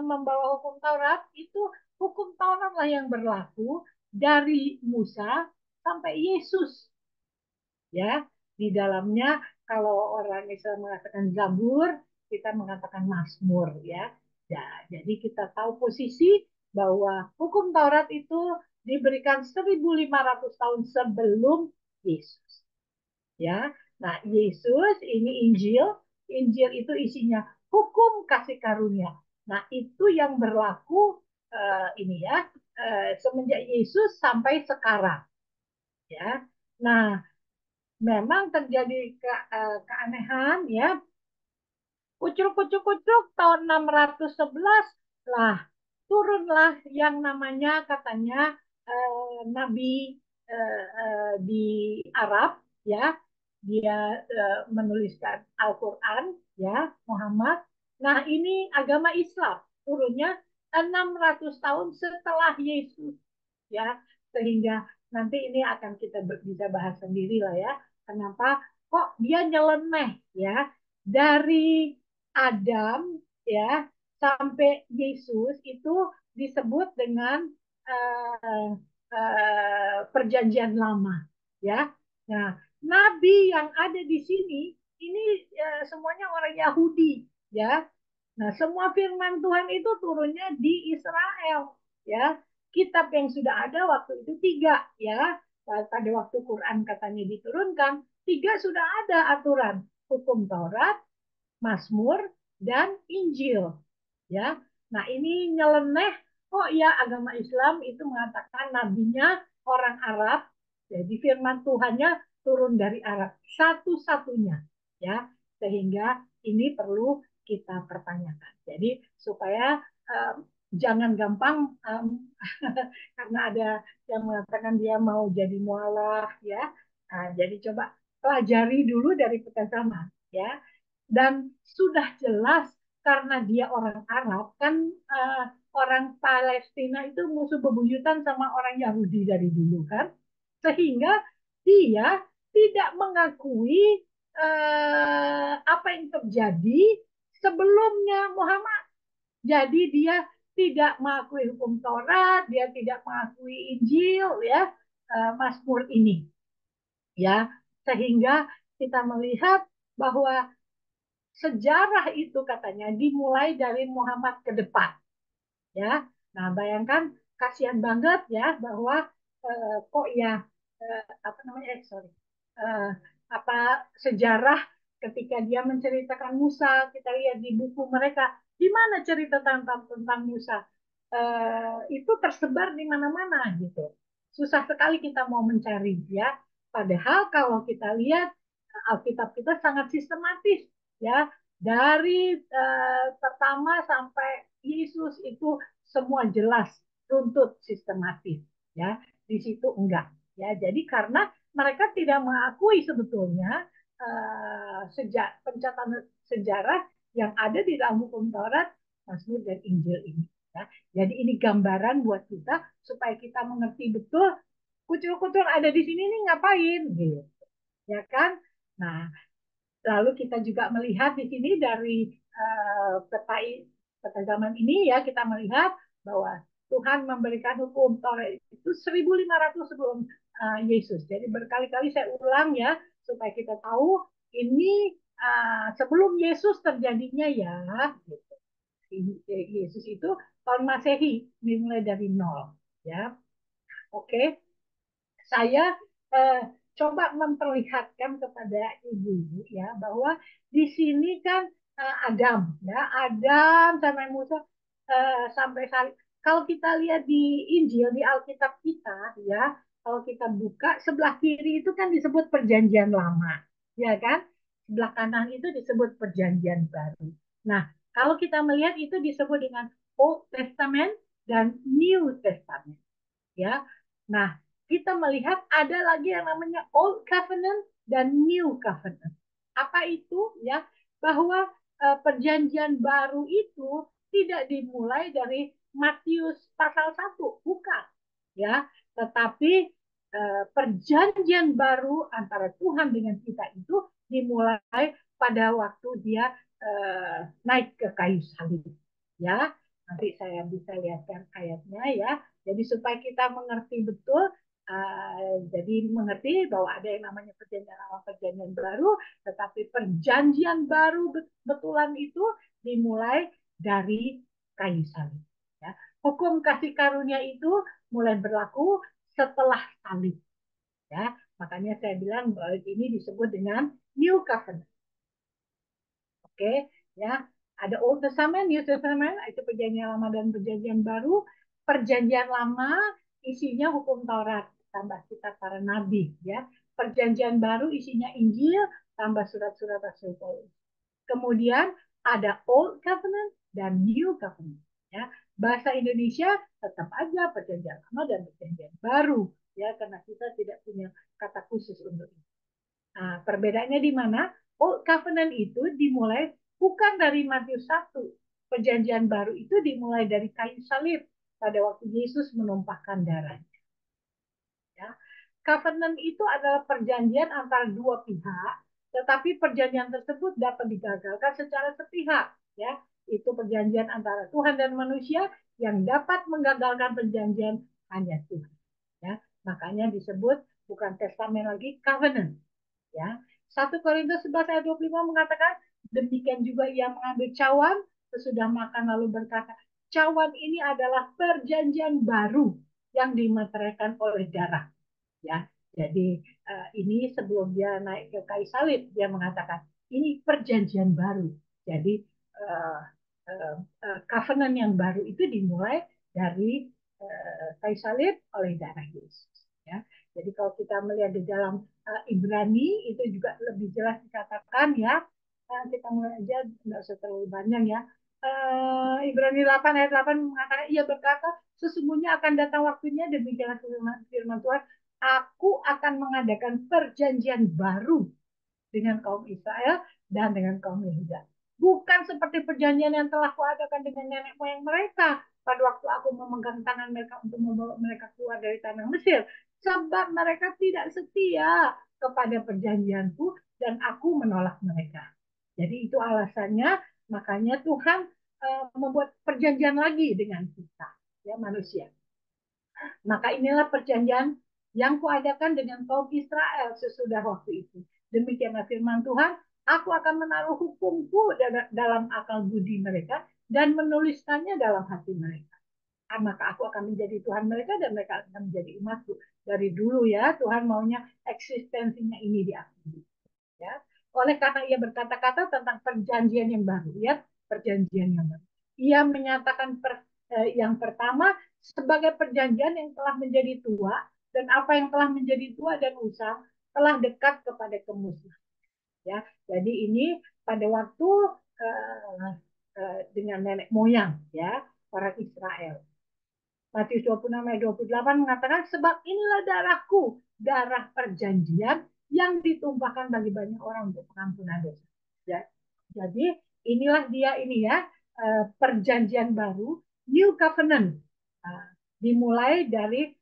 membawa hukum Taurat, itu hukum Taurat lah yang berlaku dari Musa sampai Yesus ya. Di dalamnya kalau orang Islam mengatakan Zabur, kita mengatakan Mazmur ya. Ya, jadi kita tahu posisi bahwa hukum Taurat itu diberikan 1500 tahun sebelum Yesus ya. Nah, Yesus ini Injil, Injil itu isinya hukum kasih karunia. Nah, itu yang berlaku ini ya, semenjak Yesus sampai sekarang ya. Nah, memang terjadi keanehan ya. Kucuk-kucuk-kucuk tahun 611 lah turunlah yang namanya katanya Nabi di Arab ya, dia menuliskan Al-Quran ya, Muhammad. Nah, ini agama Islam turunnya 600 tahun setelah Yesus ya, sehingga nanti ini akan kita bisa bahas sendiri lah ya, kenapa kok dia nyeleneh ya dari Adam ya sampai Yesus itu disebut dengan uh, perjanjian lama ya. Nah, nabi yang ada di sini ini semuanya orang Yahudi ya. Nah, semua firman Tuhan itu turunnya di Israel ya. Kitab yang sudah ada waktu itu tiga ya. Pada waktu Quran katanya diturunkan, tiga sudah ada aturan hukum Taurat, Mazmur, dan Injil. Ya, nah ini nyeleneh. Oh ya, agama Islam itu mengatakan nabinya orang Arab. Jadi firman Tuhannya turun dari Arab satu-satunya. Ya, sehingga ini perlu kita pertanyakan. Jadi supaya jangan gampang karena ada yang mengatakan dia mau jadi mualaf ya. Nah, jadi coba pelajari dulu dari peta zaman ya. Dan sudah jelas karena dia orang Arab kan orang Palestina itu musuh bebuyutan sama orang Yahudi dari dulu kan, sehingga dia tidak mengakui apa yang terjadi sebelumnya Muhammad. Jadi dia tidak mengakui hukum Taurat, dia tidak mengakui Injil ya, Mazmur ini ya, sehingga kita melihat bahwa sejarah itu katanya dimulai dari Muhammad ke depan ya. Nah, bayangkan kasihan banget ya bahwa kok ya apa namanya sorry apa sejarah ketika dia menceritakan Musa, kita lihat di buku mereka di mana cerita tentang Musa itu tersebar di mana-mana gitu. Susah sekali kita mau mencari ya. Padahal kalau kita lihat Alkitab kita sangat sistematis ya, dari pertama sampai Yesus itu semua jelas runtut sistematis ya. Di situ enggak ya. Jadi karena mereka tidak mengakui sebetulnya pencatatan sejarah yang ada di dalam hukum Taurat, Mazmur dan Injil ini ya. Jadi ini gambaran buat kita supaya kita mengerti betul kucur-kucur ada di sini nih ngapain gitu ya kan. Nah, lalu kita juga melihat di sini dari peta peta zaman ini ya, kita melihat bahwa Tuhan memberikan hukum Taurat itu 1500 sebelum Yesus. Jadi berkali-kali saya ulang ya supaya kita tahu ini sebelum Yesus terjadinya ya, gitu. Yesus itu tahun Masehi dimulai dari nol, ya. Oke, saya eh, coba memperlihatkan kepada ibu-ibu ya bahwa di sini kan Adam, ya Adam sampai Musa sampai kalau kita lihat di Injil di Alkitab kita ya, kalau kita buka sebelah kiri itu kan disebut Perjanjian Lama, ya kan? Sebelah kanan itu disebut Perjanjian Baru. Nah, kalau kita melihat itu disebut dengan Old Testament dan New Testament, ya. Nah, kita melihat ada lagi yang namanya Old Covenant dan New Covenant. Apa itu? Ya, bahwa perjanjian baru itu tidak dimulai dari Matius pasal 1, bukan. Ya, tetapi perjanjian baru antara Tuhan dengan kita itu dimulai pada waktu dia naik ke kayu salib. Ya, nanti saya bisa lihatkan ayatnya ya. Jadi supaya kita mengerti betul, jadi mengerti bahwa ada yang namanya perjanjian lama, perjanjian baru, tetapi perjanjian baru betulan itu dimulai dari kayu salib. Ya. Hukum kasih karunia itu mulai berlaku setelah salib. Ya, makanya saya bilang bahwa ini disebut dengan New Covenant. Oke, ya ada Old Testament, New Testament, itu perjanjian lama dan perjanjian baru. Perjanjian lama isinya hukum Taurat tambah kitab para nabi, ya. Perjanjian baru isinya Injil tambah surat-surat Rasul Paulus. Kemudian ada Old Covenant dan New Covenant, ya. Bahasa Indonesia tetap aja perjanjian lama dan perjanjian baru, ya, karena kita tidak punya kata khusus untuk itu. Nah, perbedaannya di mana? Old Covenant itu dimulai bukan dari Matius 1. Perjanjian baru itu dimulai dari kayu salib pada waktu Yesus menumpahkan darahnya. Ya. Covenant itu adalah perjanjian antara dua pihak, tetapi perjanjian tersebut dapat digagalkan secara sepihak. Ya. Itu perjanjian antara Tuhan dan manusia yang dapat menggagalkan perjanjian hanya Tuhan. Ya. Makanya disebut bukan testamen lagi, covenant. Ya. 1 Korintus 11 ayat 25 mengatakan, demikian juga ia mengambil cawan, sesudah makan lalu berkata, cawan ini adalah perjanjian baru yang dimateraikan oleh darah. Ya, jadi ini sebelum dia naik ke kayu salib, dia mengatakan, ini perjanjian baru. Jadi covenant yang baru itu dimulai dari kayu salib oleh darah Yesus. Ya. Jadi kalau kita melihat di dalam Ibrani itu juga lebih jelas dikatakan ya. Kita mulai aja nggak usah terlalu banyak ya. Ibrani 8 ayat 8 mengatakan ia berkata sesungguhnya akan datang waktunya demikianlah firman Tuhan, aku akan mengadakan perjanjian baru dengan kaum Israel dan dengan kaum Yehuda. Bukan seperti perjanjian yang telah kuadakan dengan nenek moyang mereka pada waktu aku memegang tangan mereka untuk membawa mereka keluar dari tanah Mesir. Sebab mereka tidak setia kepada perjanjianku dan aku menolak mereka. Jadi itu alasannya, makanya Tuhan membuat perjanjian lagi dengan kita, ya manusia. Maka inilah perjanjian yang kuadakan dengan kaum Israel sesudah waktu itu. Demikianlah firman Tuhan, aku akan menaruh hukumku dalam akal budi mereka dan menuliskannya dalam hati mereka. Maka aku akan menjadi Tuhan mereka dan mereka akan menjadi umatku. Dari dulu ya, Tuhan maunya eksistensinya ini diakui. Ya. Oleh karena ia berkata-kata tentang perjanjian yang baru, ya, perjanjian yang baru. Ia menyatakan yang pertama sebagai perjanjian yang telah menjadi tua dan apa yang telah menjadi tua dan usang telah dekat kepada kemusnahan. Ya, jadi ini pada waktu dengan nenek moyang ya orang Israel. Matius 26 ayat 28 mengatakan, sebab inilah darahku, darah perjanjian yang ditumpahkan bagi banyak orang untuk pengampunan dosa. Ya. Jadi inilah dia ini ya, perjanjian baru, New Covenant, dimulai dari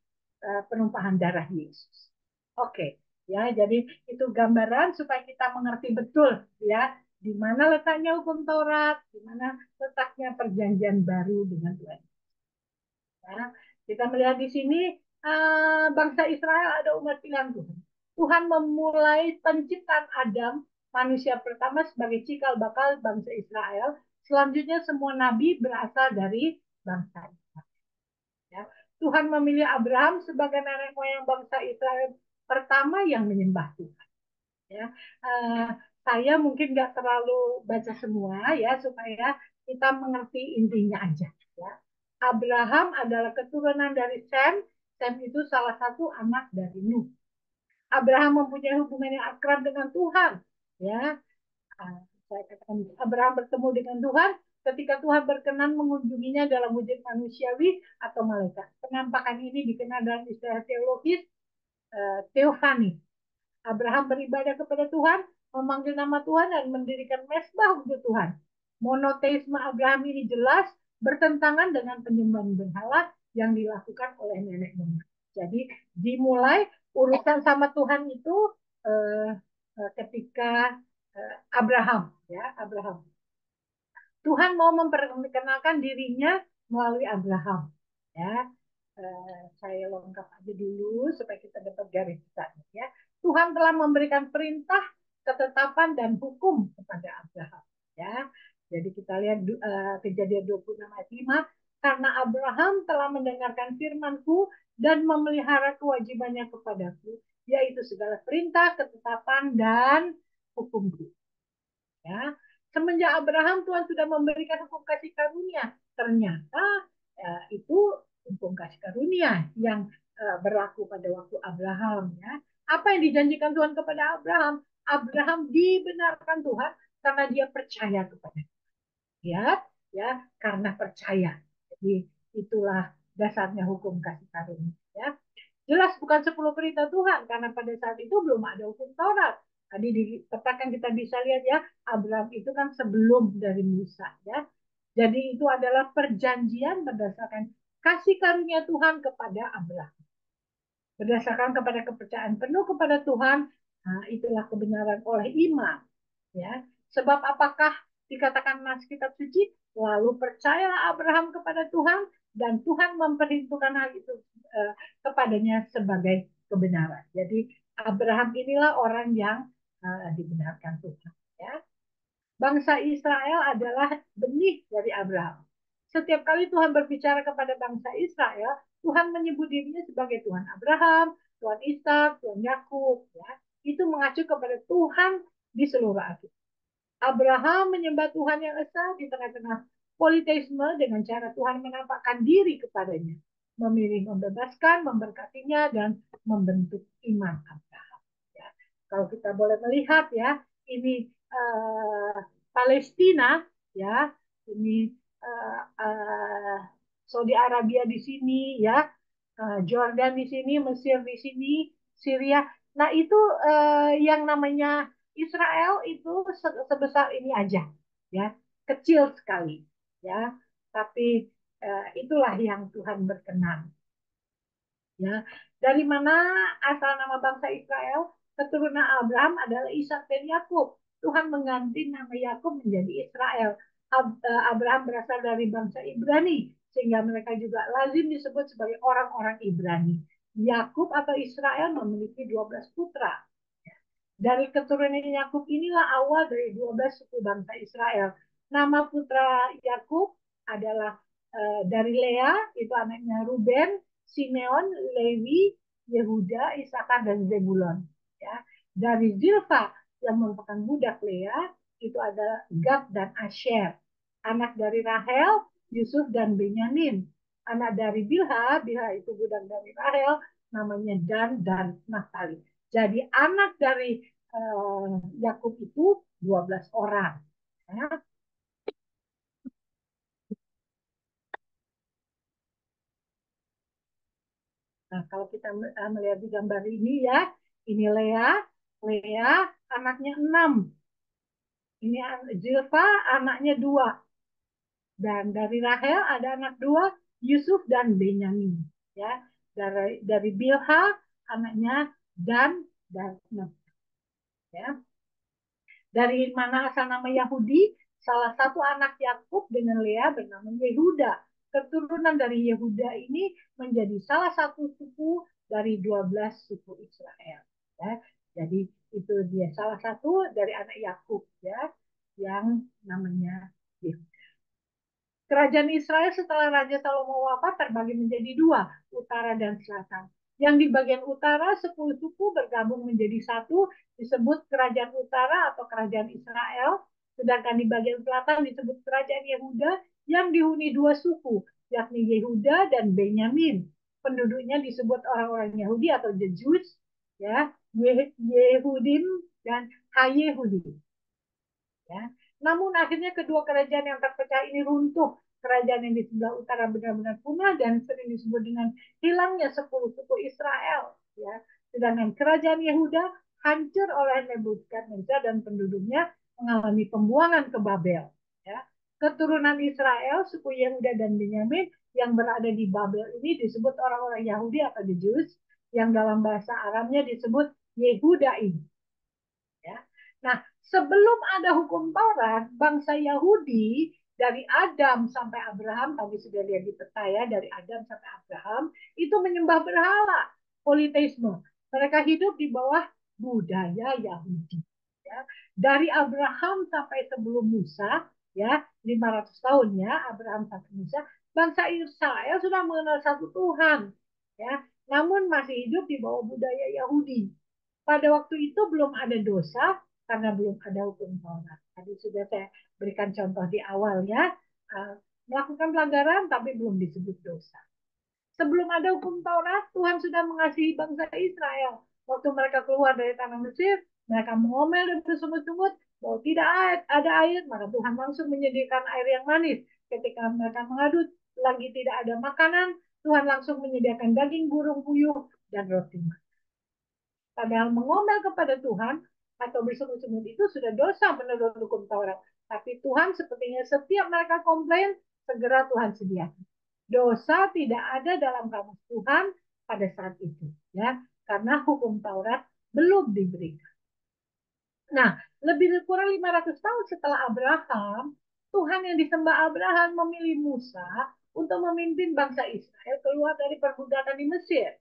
penumpahan darah Yesus. Oke, ya, jadi itu gambaran supaya kita mengerti betul ya, di mana letaknya hukum Taurat, di mana letaknya perjanjian baru dengan Tuhan. Ya, kita melihat di sini bangsa Israel ada umat pilihan Tuhan. Tuhan memulai penciptaan Adam manusia pertama sebagai cikal bakal bangsa Israel. Selanjutnya semua nabi berasal dari bangsa Israel. Ya. Tuhan memilih Abraham sebagai nenek moyang bangsa Israel pertama yang menyembah Tuhan. Ya, saya mungkin nggak terlalu baca semua ya supaya kita mengerti intinya aja. Ya. Abraham adalah keturunan dari Sem. Sem itu salah satu anak dari Nuh. Abraham mempunyai hubungan yang akrab dengan Tuhan. Ya, saya katakan Abraham bertemu dengan Tuhan ketika Tuhan berkenan mengunjunginya dalam wujud manusiawi atau malaikat. Penampakan ini dikenal dalam istilah teologis teofani. Abraham beribadah kepada Tuhan, memanggil nama Tuhan dan mendirikan mezbah untuk Tuhan. Monoteisme Abraham ini jelas bertentangan dengan penyembahan berhala yang dilakukan oleh nenek moyang. Jadi dimulai urusan sama Tuhan itu ketika Abraham, ya Abraham. Tuhan mau memperkenalkan dirinya melalui Abraham, ya. Saya lengkap aja dulu supaya kita dapat garis besarnya, ya. Tuhan telah memberikan perintah, ketetapan dan hukum kepada Abraham, ya. Jadi kita lihat Kejadian 26 ayat 5, karena Abraham telah mendengarkan firman-Ku dan memelihara kewajibannya kepadaku, yaitu segala perintah, ketetapan dan hukum-Ku. Ya, semenjak Abraham Tuhan sudah memberikan hukum kasih karunia. Ternyata itu hukum kasih karunia yang berlaku pada waktu Abraham. Ya, apa yang dijanjikan Tuhan kepada Abraham? Abraham dibenarkan Tuhan karena dia percaya kepada dia, ya, karena percaya. Jadi itulah dasarnya hukum kasih karunia. Ya. Jelas bukan 10 perintah Tuhan, karena pada saat itu belum ada hukum Taurat. Tadi di peta kan kita bisa lihat ya, Abraham itu kan sebelum dari Musa ya. Jadi itu adalah perjanjian berdasarkan kasih karunia Tuhan kepada Abraham. Berdasarkan kepada kepercayaan penuh kepada Tuhan, nah itulah kebenaran oleh iman. Ya, sebab apakah dikatakan nas kitab suci, lalu percayalah Abraham kepada Tuhan dan Tuhan memperhitungkan hal itu kepadanya sebagai kebenaran. Jadi Abraham inilah orang yang dibenarkan Tuhan. Ya. Bangsa Israel adalah benih dari Abraham. Setiap kali Tuhan berbicara kepada bangsa Israel, Tuhan menyebut dirinya sebagai Tuhan Abraham, Tuhan Ishak, Tuhan Yakub. Ya. Itu mengacu kepada Tuhan di seluruh Alkitab. Abraham menyembah Tuhan yang esa di tengah-tengah politeisme dengan cara Tuhan menampakkan diri kepadanya, memilih membebaskan, memberkatinya, dan membentuk iman Abraham. Ya. Kalau kita boleh melihat ya, ini Palestina, ya, ini Saudi Arabia di sini, ya, Jordan di sini, Mesir di sini, Syria. Nah itu yang namanya Israel itu sebesar ini aja, ya, kecil sekali, ya. Tapi itulah yang Tuhan berkenan. Ya, dari mana asal nama bangsa Israel? Keturunan Abraham adalah Ishak dan Yakub. Tuhan mengganti nama Yakub menjadi Israel. Abraham berasal dari bangsa Ibrani, sehingga mereka juga lazim disebut sebagai orang-orang Ibrani. Yakub atau Israel memiliki 12 putra. Dari keturunan Yakub inilah awal dari 12 suku bangsa Israel. Nama putra Yakub adalah dari Lea, itu anaknya Ruben, Simeon, Lewi, Yehuda, Isakar, dan Zebulon. Ya. Dari Zilpa yang merupakan budak Lea, itu ada Gad dan Asher. Anak dari Rahel, Yusuf, dan Benyamin. Anak dari Bilha, Bilha itu budak dari Rahel, namanya Dan dan Naftali. Jadi anak dari Yakub itu 12 orang. Ya. Nah, kalau kita melihat di gambar ini ya, ini Lea, Lea anaknya 6. Ini Zilpa anaknya 2. Dan dari Rahel ada anak 2, Yusuf dan Benyamin. Ya, dari Bilha anaknya Dan dan ya. Dari mana asal nama Yahudi? Salah satu anak Yakub dengan Lea bernama Yehuda. Keturunan dari Yehuda ini menjadi salah satu suku dari 12 suku Israel. Ya. Jadi Itu dia salah satu dari anak Yakub ya, yang namanya Yehuda. Kerajaan Israel setelah Raja Salomo wafat terbagi menjadi dua, utara dan selatan. Yang di bagian utara 10 suku bergabung menjadi satu, disebut kerajaan utara atau kerajaan Israel. Sedangkan di bagian selatan disebut kerajaan Yehuda yang dihuni dua suku, yakni Yehuda dan Benyamin. Penduduknya disebut orang-orang Yahudi atau the Jews, ya, Yehudim dan Hayehudi. Ya. Namun akhirnya kedua kerajaan yang terpecah ini runtuh. Kerajaan yang di sebelah utara benar-benar punah dan sering disebut dengan hilangnya 10 suku Israel. Ya. Sedangkan kerajaan Yehuda hancur oleh Nebukadnezar dan penduduknya mengalami pembuangan ke Babel. Ya. Keturunan Israel, suku Yehuda dan Benyamin yang berada di Babel ini disebut orang-orang Yahudi atau the Jews, yang dalam bahasa Aramnya disebut Yehudaim. Ya. Nah, sebelum ada hukum Taurat, bangsa Yahudi dari Adam sampai Abraham, tadi sudah lihat di peta ya, dari Adam sampai Abraham, itu menyembah berhala, politeisme. Mereka hidup di bawah budaya Yahudi. Ya. Dari Abraham sampai sebelum Musa, ya 500 tahun ya, Abraham sampai Musa, bangsa Israel sudah mengenal satu Tuhan. Ya. Namun masih hidup di bawah budaya Yahudi. Pada waktu itu belum ada dosa karena belum ada hukum Taurat. Tadi sudah saya berikan contoh di awal ya, melakukan pelanggaran tapi belum disebut dosa. Sebelum ada hukum Taurat, Tuhan sudah mengasihi bangsa Israel. Waktu mereka keluar dari tanah Mesir, mereka mengomel dan bersungut-sungut bahwa tidak ada air, maka Tuhan langsung menyediakan air yang manis. Ketika mereka mengadu lagi tidak ada makanan, Tuhan langsung menyediakan daging burung puyuh dan roti manis. Padahal mengomel kepada Tuhan atau bersungut-sungut itu sudah dosa menurut hukum Taurat. Tapi Tuhan sepertinya setiap mereka komplain, segera Tuhan sediakan. Dosa tidak ada dalam kamus Tuhan pada saat itu, ya, karena hukum Taurat belum diberikan. Nah, lebih kurang 500 tahun setelah Abraham, Tuhan yang disembah Abraham memilih Musa untuk memimpin bangsa Israel keluar dari perbudakan di Mesir.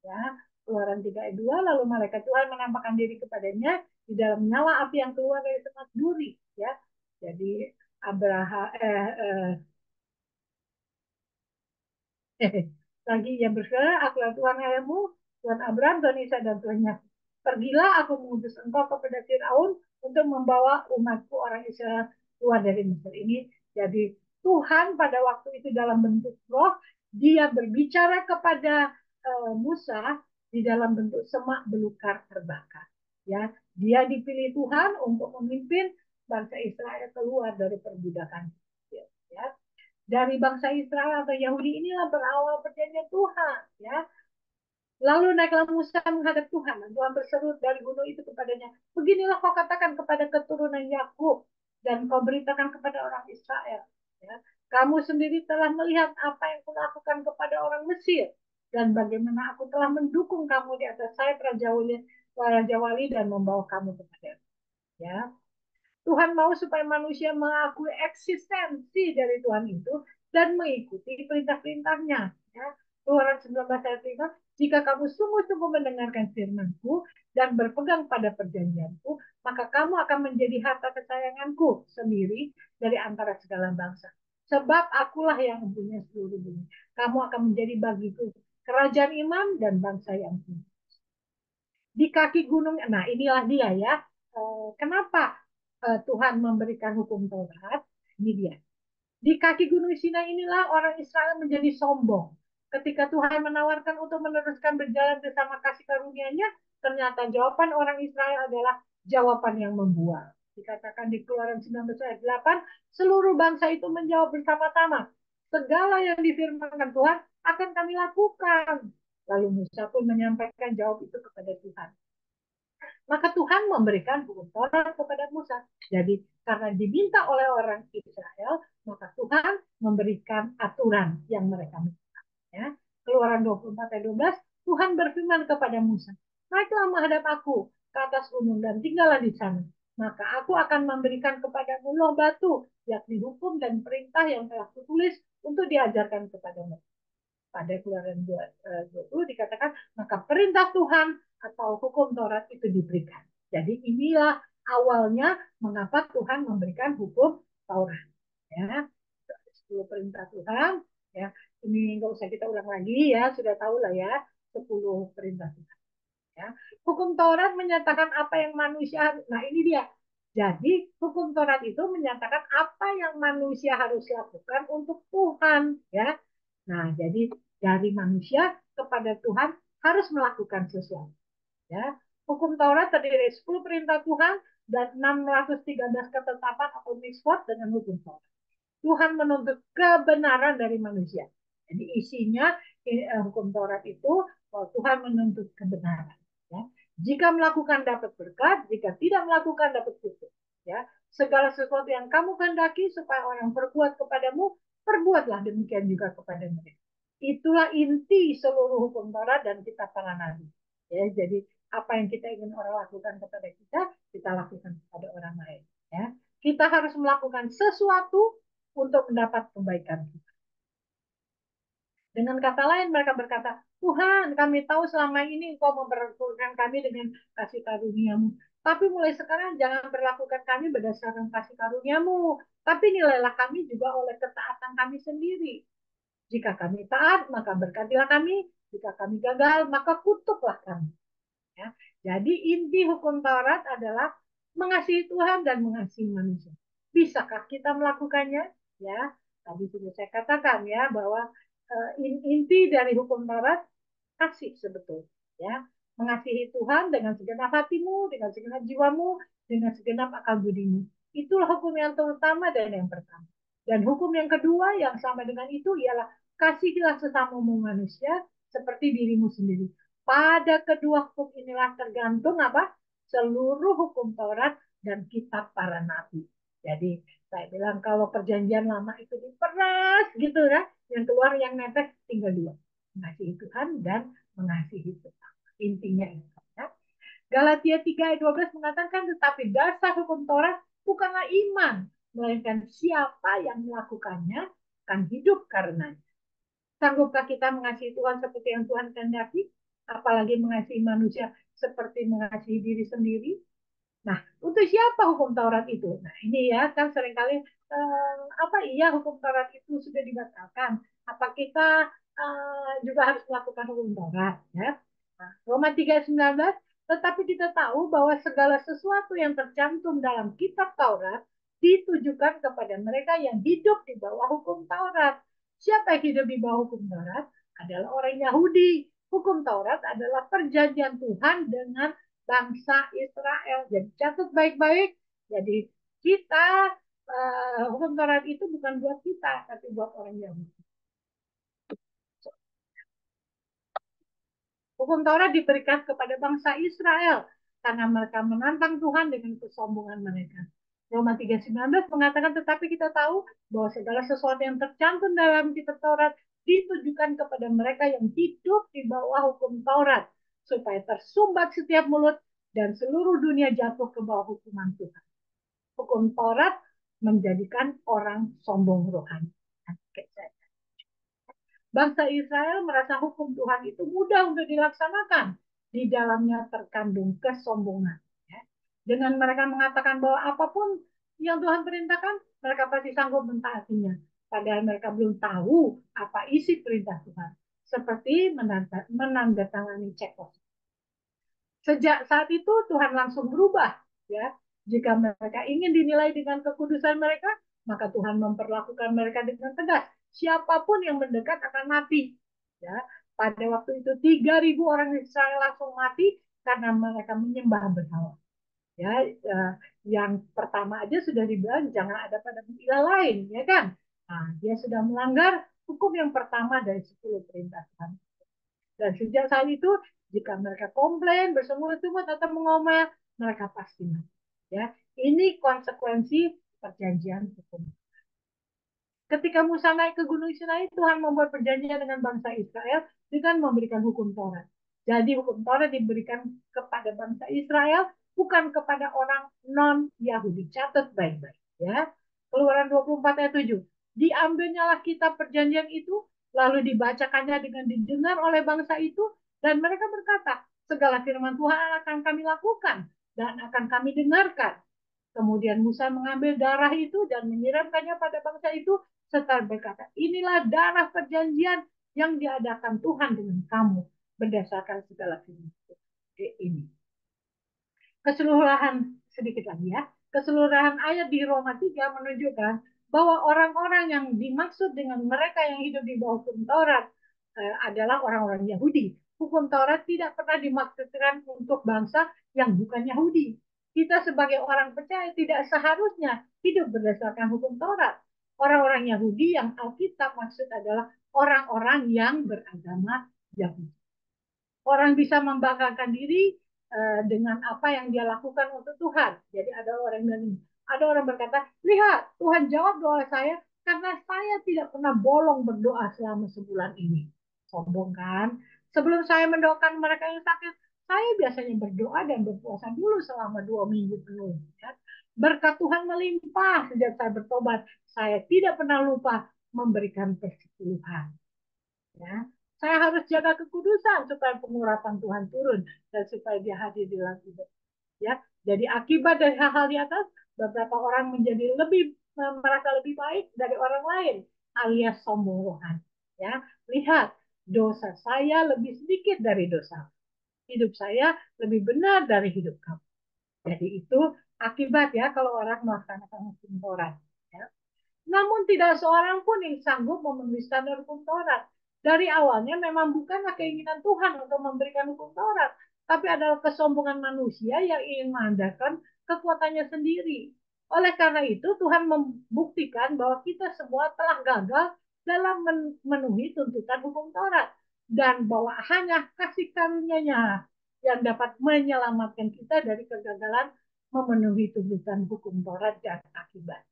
Ya, Keluaran 3 ayat 2, lalu malaikat Tuhan menampakkan diri kepadanya di dalam nyala api yang keluar dari semak duri. Ya, jadi Abraham lagi yang berkata, akulah Tuhan Allahmu, Tuhan Abraham, Tuhan Ishak dan Tuhan Yakub. Pergilah aku mengutus engkau kepada Firaun untuk membawa umatku orang Israel keluar dari Mesir ini. Jadi Tuhan pada waktu itu dalam bentuk roh, dia berbicara kepada Musa di dalam bentuk semak belukar terbakar. Ya, dia dipilih Tuhan untuk memimpin bangsa Israel keluar dari perbudakan. Ya, dari bangsa Israel atau Yahudi inilah berawal perjanjian Tuhan, ya. Lalu naiklah Musa menghadap Tuhan, dan Tuhan berseru dari gunung itu kepadanya, beginilah kau katakan kepada keturunan Yakub dan kau beritakan kepada orang Israel, ya. Kamu sendiri telah melihat apa yang kulakukan kepada orang Mesir dan bagaimana aku telah mendukung kamu di atas sayap Raja Wali dan membawa kamu kepada, ya. Tuhan mau supaya manusia mengakui eksistensi dari Tuhan itu dan mengikuti perintah-perintahnya. Ya. Keluaran 19 ayat 5, jika kamu sungguh-sungguh mendengarkan firman-Ku dan berpegang pada perjanjian-Ku, maka kamu akan menjadi harta kesayangan-Ku sendiri dari antara segala bangsa. Sebab akulah yang mempunyai seluruh bumi. Kamu akan menjadi bagiku kerajaan imam dan bangsa yang kudus. Di kaki gunung, nah inilah dia ya. Kenapa Tuhan memberikan hukum Taurat? Ini dia. Di kaki gunung Sinai inilah orang Israel menjadi sombong. Ketika Tuhan menawarkan untuk meneruskan berjalan bersama kasih karunia-Nya, ternyata jawaban orang Israel adalah jawaban yang membual. Dikatakan di Keluaran 19 ayat 8, seluruh bangsa itu menjawab bersama-sama, segala yang difirmankan Tuhan akan kami lakukan. Lalu Musa pun menyampaikan jawab itu kepada Tuhan. Maka Tuhan memberikan hukum Taurat kepada Musa. Jadi karena diminta oleh orang Israel, maka Tuhan memberikan aturan yang mereka minta. Ya. Keluaran 24 ayat 12, Tuhan berfirman kepada Musa, naiklah menghadap aku ke atas gunung dan tinggallah di sana. Maka aku akan memberikan kepadamu loh batu, yakni hukum dan perintah yang telah kutulis untuk diajarkan kepadamu. Pada Keluaran 20 dikatakan, maka perintah Tuhan atau hukum Taurat itu diberikan. Jadi inilah awalnya mengapa Tuhan memberikan hukum Taurat. Ya, 10 perintah Tuhan. Ya, ini nggak usah kita ulang lagi ya, sudah tahu lah ya, 10 perintah Tuhan. Ya. Hukum Taurat menyatakan apa yang manusia, nah ini dia. Jadi hukum Taurat itu menyatakan apa yang manusia harus lakukan untuk Tuhan, ya. Nah, jadi dari manusia kepada Tuhan harus melakukan sesuatu, ya. Hukum Taurat terdiri dari 10 perintah Tuhan dan 613 ketetapan atau mitzvot dengan hukum Taurat. Tuhan menuntut kebenaran dari manusia. Jadi isinya hukum Taurat itu Tuhan menuntut kebenaran. Ya. Jika melakukan dapat berkat, jika tidak melakukan dapat kutuk. Ya. Segala sesuatu yang kamu kehendaki supaya orang berbuat kepadamu, perbuatlah demikian juga kepada mereka. Itulah inti seluruh hukum Taurat dan kitab para nabi. Ya, jadi apa yang kita ingin orang lakukan kepada kita lakukan kepada orang lain. Ya. Kita harus melakukan sesuatu untuk mendapat kebaikan kita. Dengan kata lain mereka berkata, Tuhan, kami tahu selama ini Engkau memperlakukan kami dengan kasih karunia-Mu. Tapi mulai sekarang jangan berlakukan kami berdasarkan kasih karunia-Mu. Tapi nilailah kami juga oleh ketaatan kami sendiri. Jika kami taat, maka berkatilah kami. Jika kami gagal, maka kutuklah kami. Ya. Jadi inti hukum Taurat adalah mengasihi Tuhan dan mengasihi manusia. Bisakah kita melakukannya? Ya, tadi sudah saya katakan ya bahwa inti dari hukum Taurat kasih sebetulnya. Ya, mengasihi Tuhan dengan segenap hatimu, dengan segenap jiwamu, dengan segenap akal budimu. Itulah hukum yang terutama dan yang pertama. Dan hukum yang kedua yang sama dengan itu ialah kasihilah sesamamu manusia seperti dirimu sendiri. Pada kedua hukum inilah tergantung apa? Seluruh hukum Taurat dan kitab para nabi. Jadi saya bilang kalau perjanjian lama itu diperas gitu ya, yang keluar yang nempel tinggal dua, mengasihi Tuhan dan mengasihi sesama. Intinya itu. Ya. Galatia 3 ayat 12 mengatakan tetapi dasar hukum Taurat bukanlah iman, melainkan siapa yang melakukannya akan hidup karenanya. Sanggupkah kita mengasihi Tuhan seperti yang Tuhan kehendaki? Apalagi mengasihi manusia seperti mengasihi diri sendiri? Nah, untuk siapa hukum Taurat itu? Nah, ini ya kan seringkali apa iya hukum Taurat itu sudah dibatalkan? Apa kita juga harus melakukan hukum Taurat? Ya. Nah, Roma 3:19, tetapi kita tahu bahwa segala sesuatu yang tercantum dalam kitab Taurat ditujukan kepada mereka yang hidup di bawah hukum Taurat. Siapa yang hidup di bawah hukum Taurat? Adalah orang Yahudi. Hukum Taurat adalah perjanjian Tuhan dengan bangsa Israel. Jadi catat baik-baik. Jadi kita hukum Taurat itu bukan buat kita, tapi buat orang Yahudi. Hukum Taurat diberikan kepada bangsa Israel karena mereka menantang Tuhan dengan kesombongan mereka. Roma 3:19 mengatakan tetapi kita tahu bahwa segala sesuatu yang tercantum dalam kitab Taurat ditujukan kepada mereka yang hidup di bawah hukum Taurat supaya tersumbat setiap mulut dan seluruh dunia jatuh ke bawah hukuman Tuhan. Hukum Taurat menjadikan orang sombong rohani. Bangsa Israel merasa hukum Tuhan itu mudah untuk dilaksanakan. Di dalamnya terkandung kesombongan. Ya. Dengan mereka mengatakan bahwa apapun yang Tuhan perintahkan, mereka pasti sanggup mentaatinya. Padahal mereka belum tahu apa isi perintah Tuhan. Seperti menandatangani cek kosong. Sejak saat itu Tuhan langsung berubah. Ya. Jika mereka ingin dinilai dengan kekudusan mereka, maka Tuhan memperlakukan mereka dengan tegas. Siapapun yang mendekat akan mati. Ya, pada waktu itu 3.000 orang Israel langsung mati karena mereka menyembah berhala. Ya, yang pertama aja sudah dibilang jangan ada pada ilah lain, ya kan? Nah, dia sudah melanggar hukum yang pertama dari 10 perintah Tuhan. Dan sejak saat itu, jika mereka komplain, bersungut-sungut atau mengomel, mereka pasti mati. Ya, ini konsekuensi perjanjian hukum. Ketika Musa naik ke Gunung Sinai, Tuhan membuat perjanjian dengan bangsa Israel dengan memberikan hukum Taurat. Jadi hukum Taurat diberikan kepada bangsa Israel, bukan kepada orang non-Yahudi. Catat baik-baik. Ya. Keluaran 24 ayat 7. Diambilnyalah kitab perjanjian itu, lalu dibacakannya dengan didengar oleh bangsa itu, dan mereka berkata, segala firman Tuhan akan kami lakukan. dan akan kami dengarkan. Kemudian Musa mengambil darah itu dan menyiramkannya pada bangsa itu serta berkata, inilah darah perjanjian yang diadakan Tuhan dengan kamu berdasarkan segala firman ini. Keseluruhan, sedikit lagi ya, keseluruhan ayat di Roma 3 menunjukkan bahwa orang-orang yang dimaksud dengan mereka yang hidup di bawah hukum Taurat adalah orang-orang Yahudi. Hukum Taurat tidak pernah dimaksudkan untuk bangsa yang bukan Yahudi. Kita sebagai orang percaya tidak seharusnya hidup berdasarkan hukum Taurat. Orang-orang Yahudi yang Alkitab maksud adalah orang-orang yang beragama Yahudi. Orang bisa membanggakan diri dengan apa yang dia lakukan untuk Tuhan. Jadi ada orang berkata, lihat Tuhan jawab doa saya karena saya tidak pernah bolong berdoa selama sebulan ini. Sombong kan? Sebelum saya mendoakan mereka yang sakit, saya biasanya berdoa dan berpuasa dulu selama 2 minggu penuh. Ya. Berkat Tuhan melimpah sejak saya bertobat. Saya tidak pernah lupa memberikan persepuluhan. Ya. Saya harus jaga kekudusan supaya pengurapan Tuhan turun dan supaya dia hadir di dalam hidup. Ya, jadi akibat dari hal-hal di atas, beberapa orang menjadi merasa lebih baik dari orang lain, alias sombong rohani. Ya, lihat dosa saya lebih sedikit dari dosa. Hidup saya lebih benar dari hidup kamu. Jadi itu akibat ya kalau orang melaksanakan hukum Taurat. Ya. Namun tidak seorang pun yang sanggup memenuhi standar hukum Taurat. Dari awalnya memang bukanlah keinginan Tuhan untuk memberikan hukum Taurat, tapi adalah kesombongan manusia yang ingin mengandalkan kekuatannya sendiri. Oleh karena itu Tuhan membuktikan bahwa kita semua telah gagal dalam memenuhi tuntutan hukum Taurat dan bahwa hanya kasih karunia-Nya yang dapat menyelamatkan kita dari kegagalan memenuhi tuntutan hukum Taurat dan akibat.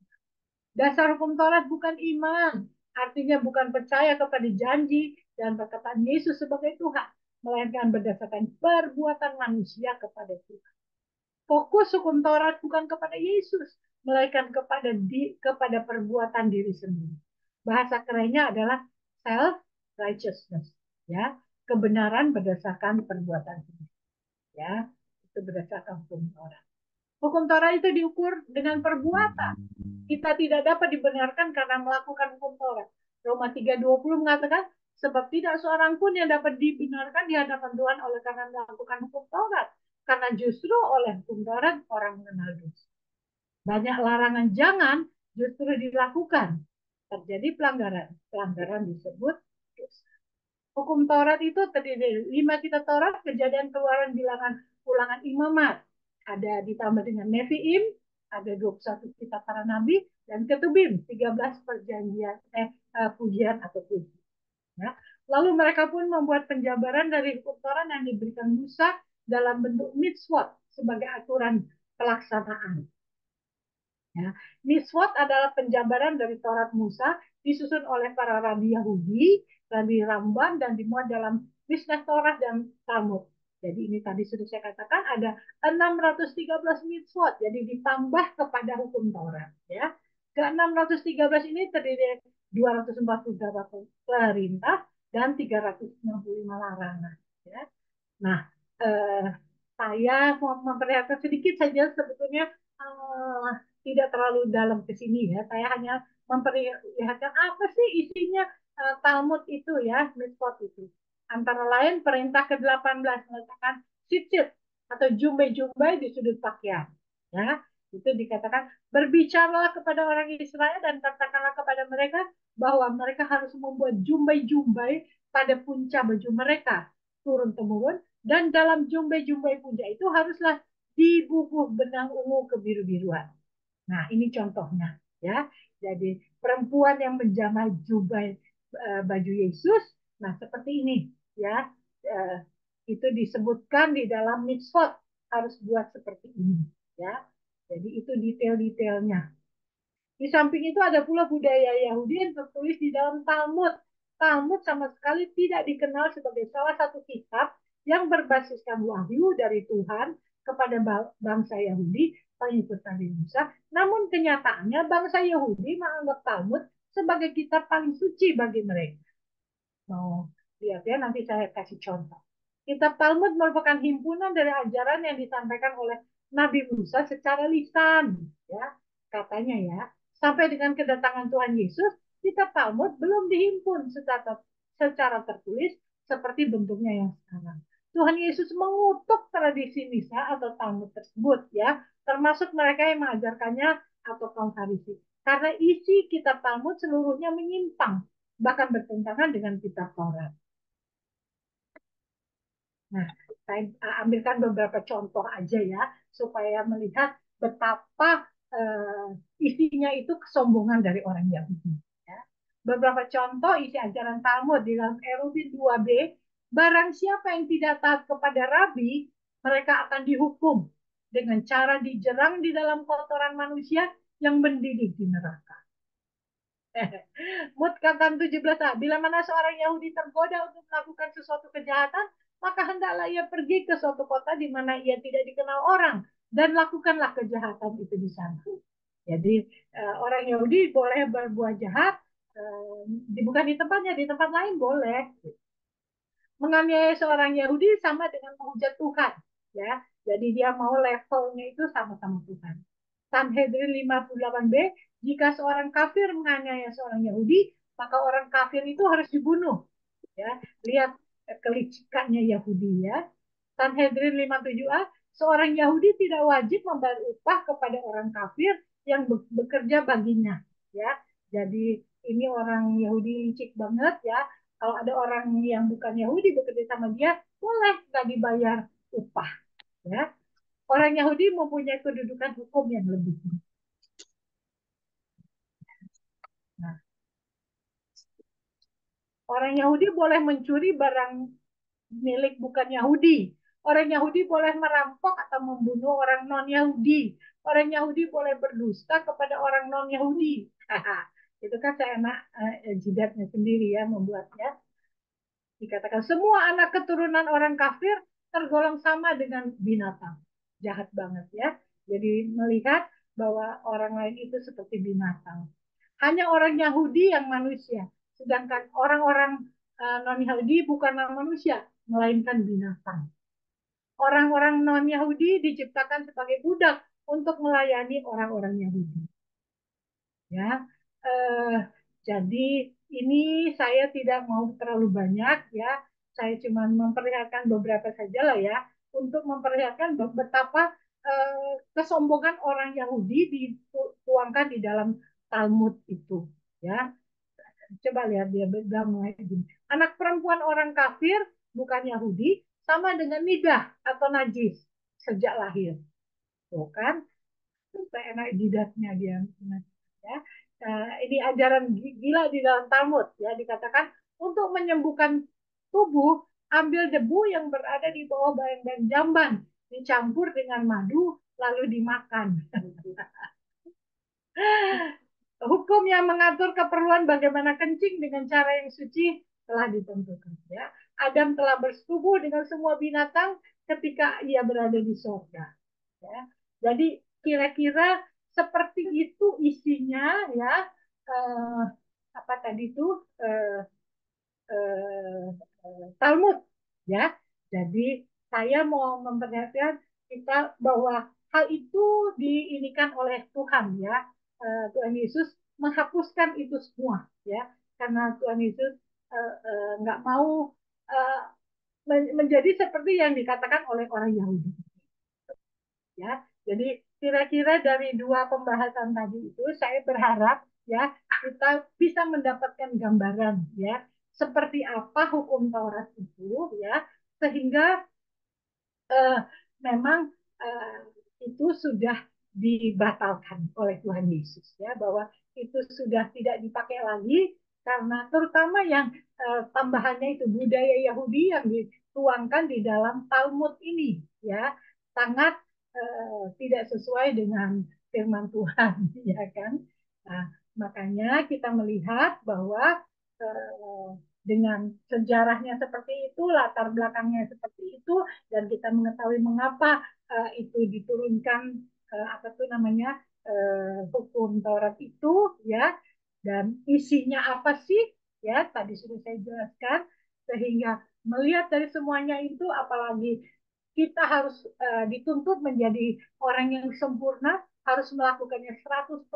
Dasar hukum Taurat bukan iman, artinya bukan percaya kepada janji dan perkataan Yesus sebagai Tuhan, melainkan berdasarkan perbuatan manusia kepada Tuhan. Fokus hukum Taurat bukan kepada Yesus, melainkan kepada perbuatan diri sendiri. Bahasa kerennya adalah self righteousness, ya, kebenaran berdasarkan perbuatan sendiri, ya, itu berdasarkan hukum Taurat. Hukum Taurat itu diukur dengan perbuatan. Kita tidak dapat dibenarkan karena melakukan hukum Taurat. Roma 3:20 mengatakan, sebab tidak seorang pun yang dapat dibenarkan di hadapan Tuhan oleh karena melakukan hukum Taurat. Karena justru oleh hukum Taurat orang mengenal dosa. Banyak larangan jangan justru dilakukan. Terjadi pelanggaran. Pelanggaran disebut dosa. Hukum Taurat itu terdiri dari 5 kitab Taurat, Kejadian, Keluaran, Bilangan, Ulangan, Imamat. Ada ditambah dengan Nevi'im, ada 21 kitab para nabi, dan Ketubim, 13 perjanjian, pujian atau puji. Ya. Lalu mereka pun membuat penjabaran dari hukum Taurat yang diberikan Musa dalam bentuk mitzvot sebagai aturan pelaksanaan. Ya. Mitzvot adalah penjabaran dari Taurat Musa disusun oleh para rabi Yahudi, Rabi Ramban, dan dimuat dalam Mishnah Taurat dan Talmud. Jadi ini tadi sudah saya katakan ada 613 mitzvot, jadi ditambah kepada hukum Taurat. Ya. Ke 613 ini terdiri dari 248 perintah dan 365 larangan. Ya. Nah, saya mau memperlihatkan sedikit saja sebetulnya tidak terlalu dalam ke sini ya. Saya hanya memperlihatkan apa sih isinya Talmud itu ya, mitzvot itu. Antara lain perintah ke-18 mengatakan sit-sit atau jumbai-jumbai di sudut pakaian. Ya, itu dikatakan berbicaralah kepada orang Israel dan katakanlah kepada mereka bahwa mereka harus membuat jumbai-jumbai pada punca baju mereka turun-temurun, dan dalam jumbai-jumbai punca itu haruslah dibubuh benang ungu kebiru-biruan. Nah, ini contohnya ya. Jadi perempuan yang menjamah jubah baju Yesus, nah seperti ini ya. Itu disebutkan di dalam mitzvot harus buat seperti ini ya. Jadi itu detail-detailnya. Di samping itu ada pula budaya Yahudi yang tertulis di dalam Talmud. Talmud sama sekali tidak dikenal sebagai salah satu kitab yang berbasiskan wahyu dari Tuhan kepada bangsa Yahudi, pengikut Nabi Musa. Namun kenyataannya bangsa Yahudi menganggap Talmud sebagai kitab paling suci bagi mereka. Mau lihat ya, nanti saya kasih contoh. Kitab Talmud merupakan himpunan dari ajaran yang disampaikan oleh Nabi Musa secara lisan, ya katanya ya. Sampai dengan kedatangan Tuhan Yesus, kitab Talmud belum dihimpun secara tertulis seperti bentuknya yang sekarang. Tuhan Yesus mengutuk tradisi misa atau Talmud tersebut, ya, termasuk mereka yang mengajarkannya atau kaum Farisi. Karena isi kitab Talmud seluruhnya menyimpang, bahkan bertentangan dengan kitab Taurat. Nah, saya ambilkan beberapa contoh aja ya, supaya melihat betapa isinya itu kesombongan dari orang Yahudi. Ya. Beberapa contoh isi ajaran Talmud di dalam Eruvin 2b, barang siapa yang tidak taat kepada Rabi, mereka akan dihukum dengan cara dijerang di dalam kotoran manusia yang mendidih di neraka. Mut kata 17a, bila mana seorang Yahudi tergoda untuk melakukan sesuatu kejahatan, maka hendaklah ia pergi ke suatu kota di mana ia tidak dikenal orang dan lakukanlah kejahatan itu di sana. Jadi orang Yahudi boleh berbuat jahat, bukan di tempatnya, di tempat lain boleh. Menganiaya seorang Yahudi sama dengan menghujat Tuhan, ya. Jadi dia mau levelnya itu sama-sama Tuhan. Sanhedrin 58b, jika seorang kafir menganiaya seorang Yahudi, maka orang kafir itu harus dibunuh. Ya, lihat kelicikannya Yahudi, ya. Sanhedrin 57a, seorang Yahudi tidak wajib membayar upah kepada orang kafir yang bekerja baginya, ya. Jadi ini orang Yahudi licik banget, ya. Kalau ada orang yang bukan Yahudi bekerja sama dia, boleh nggak dibayar upah, ya. Orang Yahudi mempunyai kedudukan hukum yang lebih. Nah, orang Yahudi boleh mencuri barang milik bukan Yahudi. Orang Yahudi boleh merampok atau membunuh orang non-Yahudi. Orang Yahudi boleh berdusta kepada orang non-Yahudi. Itu kan seenak jidatnya sendiri ya membuatnya. Dikatakan semua anak keturunan orang kafir tergolong sama dengan binatang. Jahat banget ya. Jadi melihat bahwa orang lain itu seperti binatang. Hanya orang Yahudi yang manusia. Sedangkan orang-orang non-Yahudi bukanlah manusia, melainkan binatang. Orang-orang non-Yahudi diciptakan sebagai budak untuk melayani orang-orang Yahudi. Ya, jadi ini saya tidak mau terlalu banyak ya. Saya cuma memperlihatkan beberapa saja lah ya, untuk memperlihatkan betapa kesombongan orang Yahudi dituangkan di dalam Talmud itu. Ya, coba lihat dia bilang mulai gini. Anak perempuan orang kafir bukan Yahudi sama dengan nidah atau najis sejak lahir. Tuh kan, enak jidatnya dia. Ya. Ini ajaran gila di dalam Talmud ya, dikatakan untuk menyembuhkan tubuh ambil debu yang berada di bawah bayang-bayang jamban dicampur dengan madu lalu dimakan. Hukum yang mengatur keperluan bagaimana kencing dengan cara yang suci telah ditentukan. Ya. Adam telah bersetubuh dengan semua binatang ketika ia berada di surga. Ya. Jadi kira-kira seperti itu isinya ya. Apa tadi itu Talmud ya. Jadi saya mau memperhatikan kita bahwa hal itu diinikan oleh Tuhan ya. Tuhan Yesus menghapuskan itu semua ya, karena Tuhan Yesus nggak mau menjadi seperti yang dikatakan oleh orang Yahudi ya. Jadi kira-kira dari dua pembahasan tadi itu saya berharap ya kita bisa mendapatkan gambaran ya seperti apa hukum Taurat itu ya, sehingga uh, memang itu sudah dibatalkan oleh Tuhan Yesus ya, bahwa itu sudah tidak dipakai lagi karena terutama yang tambahannya itu budaya Yahudi yang dituangkan di dalam Talmud ini ya sangat tidak sesuai dengan firman Tuhan ya kan. Nah, makanya kita melihat bahwa dengan sejarahnya seperti itu, latar belakangnya seperti itu, dan kita mengetahui mengapa itu diturunkan apa tuh namanya hukum Taurat itu ya, dan isinya apa sih ya, tadi sudah saya jelaskan, sehingga melihat dari semuanya itu apalagi kita harus dituntut menjadi orang yang sempurna, harus melakukannya 100%.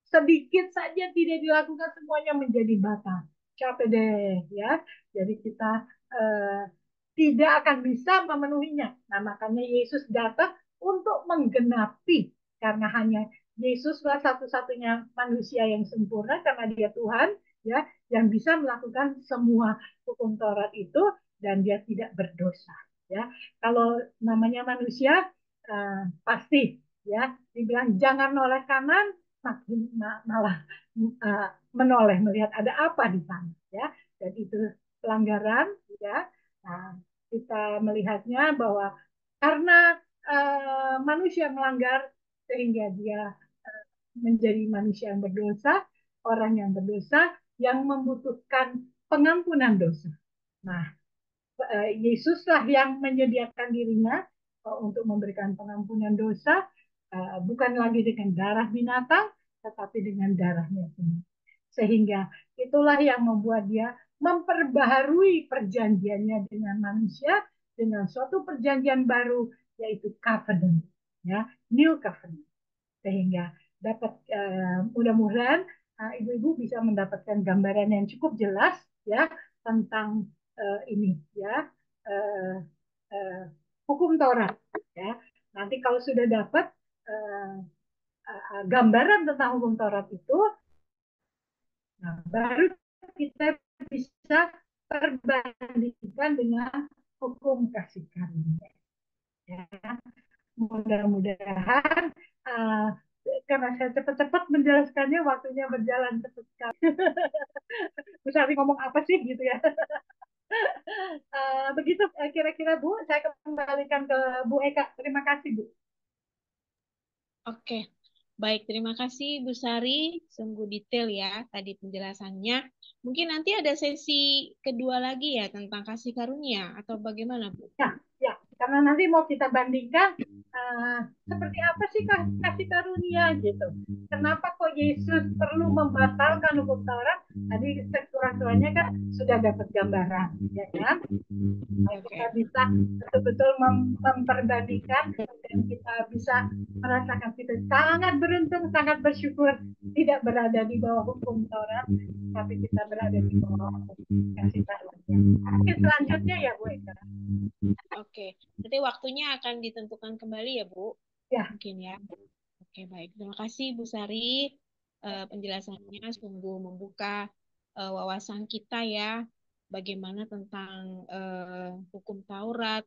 Sedikit saja tidak dilakukan, semuanya menjadi batal. Capek deh ya. Jadi kita uh, tidak akan bisa memenuhinya. Nah, makanya Yesus datang untuk menggenapi, karena hanya Yesuslah satu-satunya manusia yang sempurna karena dia Tuhan ya, yang bisa melakukan semua hukum Taurat itu, dan dia tidak berdosa ya. Kalau namanya manusia pasti ya dibilang jangan noleh kanan, makin malah menoleh melihat ada apa di sana ya, dan itu pelanggaran ya. Nah, kita melihatnya bahwa karena manusia melanggar sehingga dia menjadi manusia yang berdosa, orang yang berdosa yang membutuhkan pengampunan dosa. Nah, Yesuslah yang menyediakan dirinya untuk memberikan pengampunan dosa, bukan lagi dengan darah binatang, tetapi dengan darahnya sendiri. Sehingga itulah yang membuat dia memperbaharui perjanjiannya dengan manusia dengan suatu perjanjian baru, yaitu covenant, ya, new covenant. Sehingga dapat mudah-mudahan ibu-ibu bisa mendapatkan gambaran yang cukup jelas ya tentang ini ya, uh, uh, hukum Taurat ya. Nanti kalau sudah dapat gambaran tentang hukum Taurat itu, nah, baru kita bisa perbandingkan dengan hukum kasih karunia. Ya. Mudah-mudahan karena saya cepat-cepat menjelaskannya, waktunya berjalan cepat sekali. Bisa ngomong apa sih gitu ya. Begitu kira-kira Bu, saya kembalikan ke Bu Eka. Terima kasih Bu. Oke, baik. Terima kasih Bu Sari. Sungguh detail ya tadi penjelasannya. Mungkin nanti ada sesi kedua lagi ya tentang kasih karunia atau bagaimana Bu? Ya, karena nanti mau kita bandingkan seperti apa sih kasih karunia gitu. Kenapa kok Yesus perlu membatalkan hukum Taurat? Tadi sekurang-kurangnya kan sudah dapat gambaran, ya kan? Kita bisa betul-betul memperbandingkan dan kita bisa merasakan kita sangat beruntung, sangat bersyukur tidak berada di bawah hukum Taurat, tapi kita berada di bawah kasih karunia. Oke, selanjutnya ya Bu Eka. Oke, nanti waktunya akan ditentukan kembali ya Bu. Ya. Mungkin ya. Oke, baik. Terima kasih Bu Sari. Penjelasannya sungguh membuka wawasan kita ya. Bagaimana tentang hukum Taurat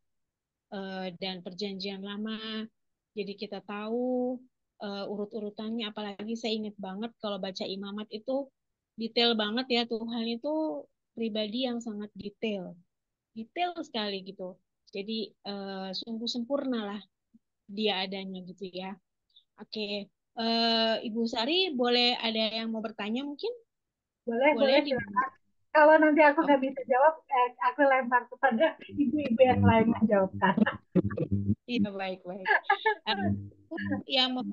dan perjanjian lama. Jadi kita tahu urut-urutannya. Apalagi saya ingat banget kalau baca Imamat itu detail banget ya. Tuhan itu pribadi yang sangat detail. Detail sekali gitu. Jadi sungguh sempurna lah dia adanya gitu ya. Oke, Ibu Sari boleh ada yang mau bertanya mungkin? Boleh silakan. Kalau nanti aku nggak bisa jawab, aku lempar kepada ibu-ibu yang lain menjawabkan. Iya, baik. Yang mau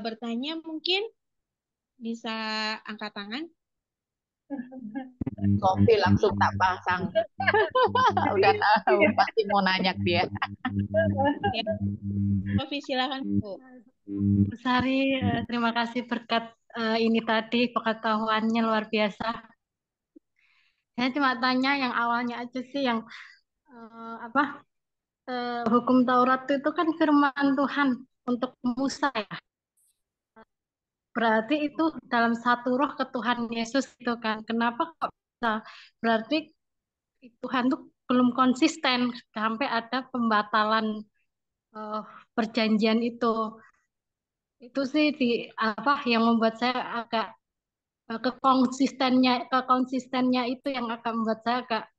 bertanya mungkin bisa angkat tangan. Sofi langsung tak pasang. Udah tahu pasti mau nanya dia. Ya. Sofi silakan Bu. Bu Sari, terima kasih berkat ini tadi, pengetahuannya luar biasa. Saya cuma tanya yang awalnya aja sih, yang hukum Taurat itu kan firman Tuhan untuk Musa ya. Berarti itu dalam satu roh ke Tuhan Yesus itu kan. Kenapa kok bisa? Berarti Tuhan tuh belum konsisten sampai ada pembatalan perjanjian itu. Itu sih yang membuat saya agak kekonsistennya itu yang akan membuat saya agak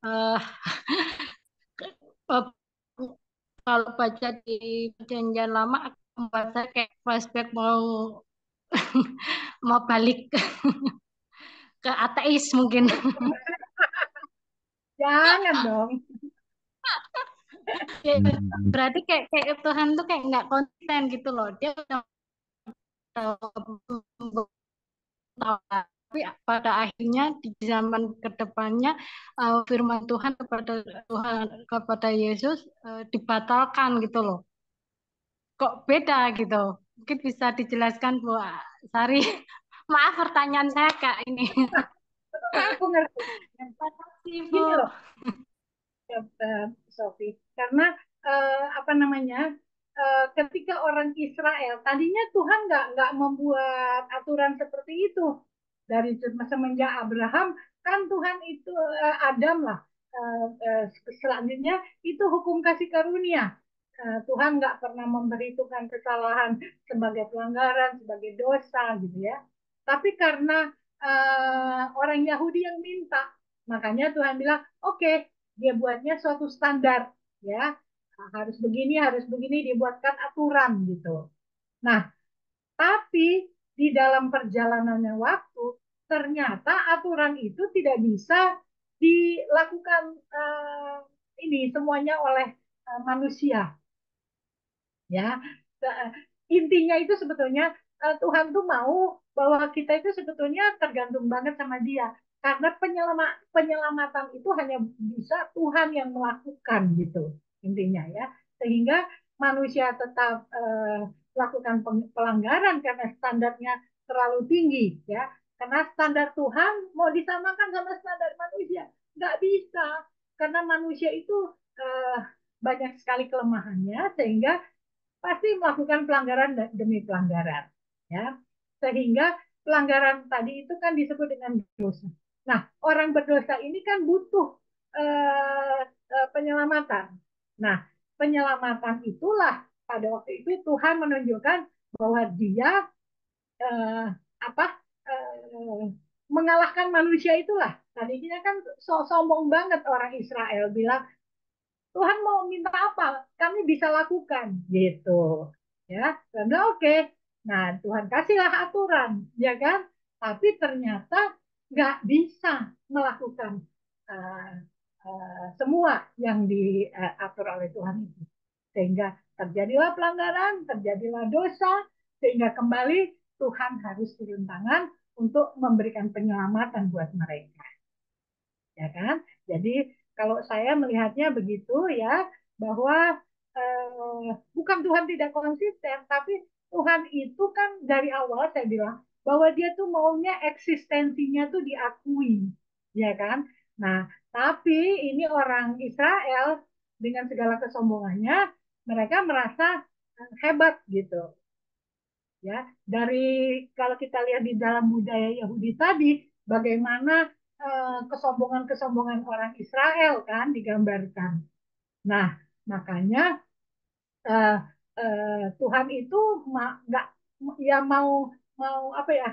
kalau baca di perjanjian lama akan membuat saya kayak flashback mau mau balik ke ateis mungkin. Jangan dong. Ya, berarti kayak Tuhan tuh kayak nggak konsisten gitu loh. Dia Tapi pada akhirnya di zaman kedepannya firman Tuhan kepada Yesus dibatalkan gitu loh. Kok beda gitu? Mungkin bisa dijelaskan Bu Sari. Maaf pertanyaan saya Kak ini. Aku ngerti. Terima kasih Bu. Gini loh, Sophie, karena apa namanya, ketika orang Israel tadinya Tuhan nggak membuat aturan seperti itu dari semenjak Abraham, kan Tuhan itu Adam lah, selanjutnya itu hukum kasih karunia. Tuhan nggak pernah memberitakan kesalahan sebagai pelanggaran, sebagai dosa gitu ya. Tapi karena orang Yahudi yang minta, makanya Tuhan bilang, oke, dia buatnya suatu standar ya, harus begini, dibuatkan aturan gitu. Nah, tapi di dalam perjalanannya waktu ternyata aturan itu tidak bisa dilakukan ini semuanya oleh manusia ya. Intinya itu sebetulnya Tuhan tuh mau bahwa kita itu sebetulnya tergantung banget sama Dia, karena penyelamatan itu hanya bisa Tuhan yang melakukan gitu intinya ya, sehingga manusia tetap melakukan pelanggaran karena standarnya terlalu tinggi ya, karena standar Tuhan mau disamakan sama standar manusia nggak bisa, karena manusia itu eh, banyak sekali kelemahannya sehingga pasti melakukan pelanggaran demi pelanggaran ya, sehingga pelanggaran tadi itu kan disebut dengan dosa. Nah, orang berdosa ini kan butuh penyelamatan. Nah, penyelamatan itulah pada waktu itu Tuhan menunjukkan bahwa Dia eh, apa mengalahkan manusia itulah. Tadinya kan sombong banget orang Israel bilang, Tuhan mau minta apa? Kami bisa lakukan gitu. Ya, karena oke. Nah, Tuhan kasihlah aturan, ya kan? Tapi ternyata nggak bisa melakukan uh, semua yang diatur oleh Tuhan itu. Sehingga terjadilah pelanggaran, terjadilah dosa, sehingga kembali Tuhan harus turun tangan untuk memberikan penyelamatan buat mereka, ya kan? Jadi kalau saya melihatnya begitu ya, bahwa bukan Tuhan tidak konsisten, tapi Tuhan itu kan dari awal saya bilang bahwa dia tuh maunya eksistensinya tuh diakui, ya kan? Nah, tapi ini orang Israel dengan segala kesombongannya, mereka merasa hebat gitu ya. Dari kalau kita lihat di dalam budaya Yahudi tadi, bagaimana kesombongan-kesombongan orang Israel kan digambarkan. Nah, makanya uh, Tuhan itu nggak ya mau mau apa ya,